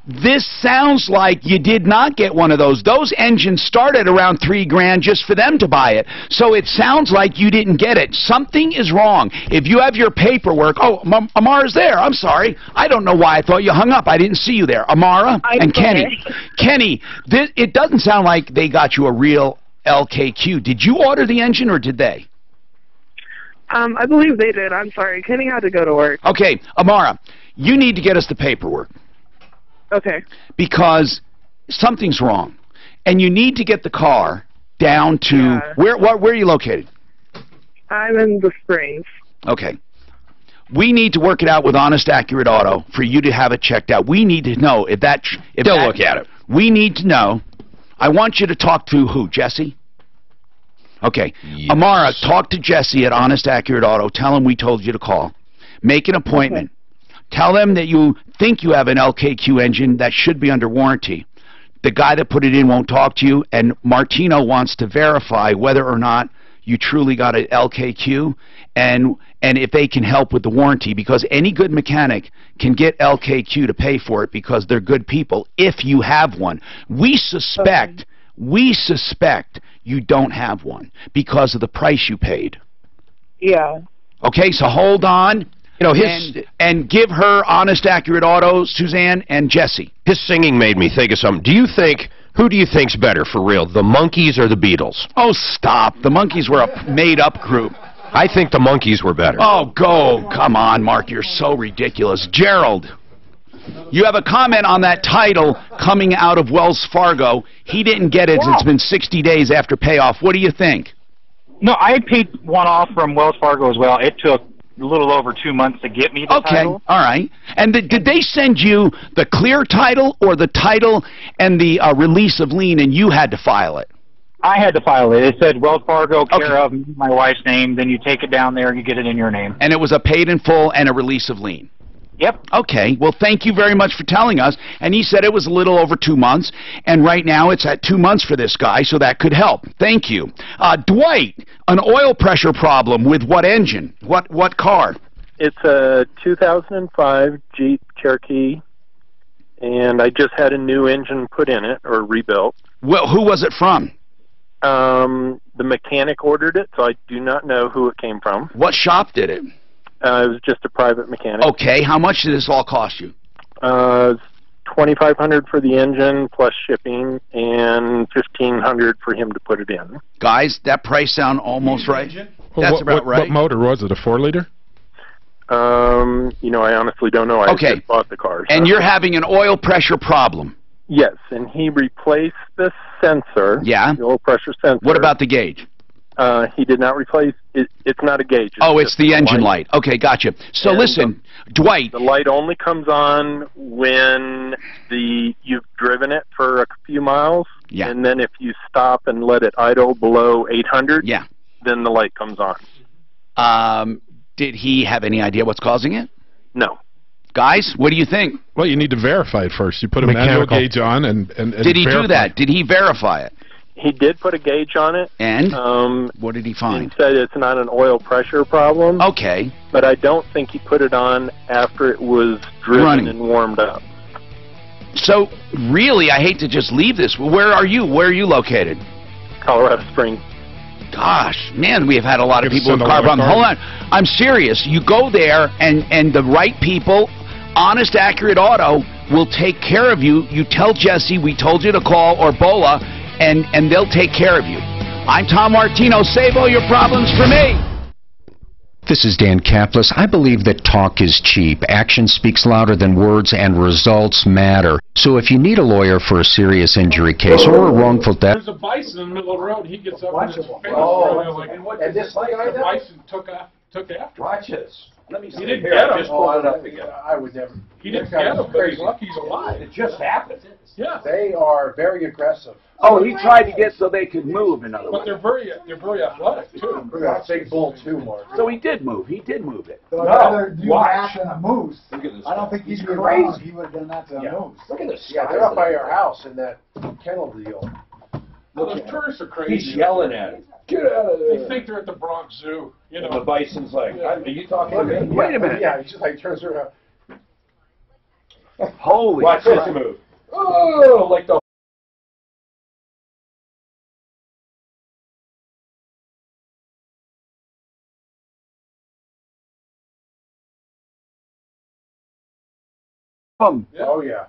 this sounds like you did not get one of those. Those engines started around $3,000 just for them to buy it. So it sounds like you didn't get it. Something is wrong. If you have your paperwork, Amara's there. I'm sorry. I don't know why I thought you hung up. I didn't see you there. Amara and Kenny. Kenny, it doesn't sound like they got you a real LKQ. Did you order the engine or did they? I believe they did. I'm sorry. Kenny had to go to work. Okay, Amara, you need to get us the paperwork. Okay. Because something's wrong, and you need to get the car down to where are you located? I'm in the Springs. Okay. We need to work it out with Honest Accurate Auto for you to have it checked out. We need to know if they'll look at it. We need to know. I want you to talk to who? Jesse? Okay. Yes. Amara, talk to Jesse at Honest Accurate Auto. Tell him we told you to call. Make an appointment. Okay. Tell them that you think you have an LKQ engine that should be under warranty. The guy that put it in won't talk to you, and Martino wants to verify whether or not you truly got an LKQ and if they can help with the warranty, because any good mechanic can get LKQ to pay for it because they're good people if you have one. We suspect you don't have one because of the price you paid. Yeah. Okay, so hold on. You know, and give her Honest Accurate Auto, Suzanne and Jesse. His singing made me think of something. Who do you think's better for real, the Monkees or the Beatles? Oh, stop. The Monkees were a made-up group. I think the Monkees were better. Oh, come on, Mark. You're so ridiculous. Gerald, you have a comment on that title coming out of Wells Fargo. He didn't get it. It's been 60 days after payoff. What do you think? No, I paid one off from Wells Fargo as well. It took a little over 2 months to get me the title. All right. And did they send you the clear title or the title and the release of lien and you had to file it? I had to file it. It said Wells Fargo, care of my wife's name. Then you take it down there and you get it in your name. And it was a paid in full and a release of lien? Yep. Okay. Well, thank you very much for telling us. And he said it was a little over 2 months. And right now it's at 2 months for this guy, so that could help. Thank you. Dwight, an oil pressure problem with what engine? What car? It's a 2005 Jeep Cherokee, and I just had a new engine put in it, or rebuilt. Well, who was it from? The mechanic ordered it, so I do not know who it came from. What shop did it? It was just a private mechanic. Okay, how much did this all cost you? $2,500 for the engine plus shipping, and $1,500 for him to put it in. Guys, that price sound almost right? That's about right. What motor was it? A 4-liter? You know, I honestly don't know. I just bought the car. So. And you're having an oil pressure problem? Yes, and he replaced the sensor. Yeah. The oil pressure sensor. What about the gauge? He did not replace it. It's not a gauge. It's the engine light. Okay, gotcha. So listen, Dwight. The light only comes on when you've driven it for a few miles. Yeah. And then if you stop and let it idle below 800, yeah, then the light comes on. Did he have any idea what's causing it? No. Guys, what do you think? Well, you need to verify it first. You put a manual gauge on and did he do that? Did he verify it? He did put a gauge on it. And? What did he find? He said it's not an oil pressure problem. Okay. But I don't think he put it on after it was driven and warmed up. So, really, I hate to just leave this. Where are you? Where are you located? Colorado Springs. Gosh, man, we have had a lot of people with car problems. Hold on. I'm serious. You go there, and the right people, Honest Accurate Auto, will take care of you. You tell Jesse we told you to call, or Bola, and they'll take care of you. I'm Tom Martino. Save all your problems for me. This is Dan Kaplis. I believe that talk is cheap. Action speaks louder than words, and results matter. So if you need a lawyer for a serious injury case or a wrongful death... There's a bison in the middle of the road. He gets up and his face and this guy, the bison took after. Watch this. Let me see. He didn't get him. Just pull it up again. I would never. He didn't get him, but he's lucky he's alive. It just happened. Yeah. They are very aggressive. Oh, he tried to get so they could move, in other But words. they're very athletic, too. That's a big bull, too, Mark. So he did move. He did move it. So I'd rather do watch. that than a moose. Look at this. I don't think he's crazy. crazy. He would have done that to a moose. Look at this. Yeah, they're up by our house in that kennel deal. Those tourists are crazy. He's yelling at him. Get out of there. They think they're at the Bronx Zoo. You know. And the bison's like, are you talking to me? Wait a minute. Yeah, he just like turns around. Holy Watch crap. this move. Oh, like the Oh, yeah.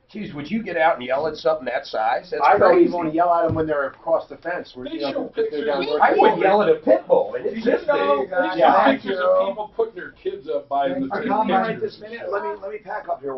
Geez, would you get out and yell at something that size? That's I don't crazy. even want to yell at them when they're across the fence. They show pictures. I would yell at a pit bull. And it's They this big. show pictures of people putting their kids up by the Tom, right this minute. Let me pack up here.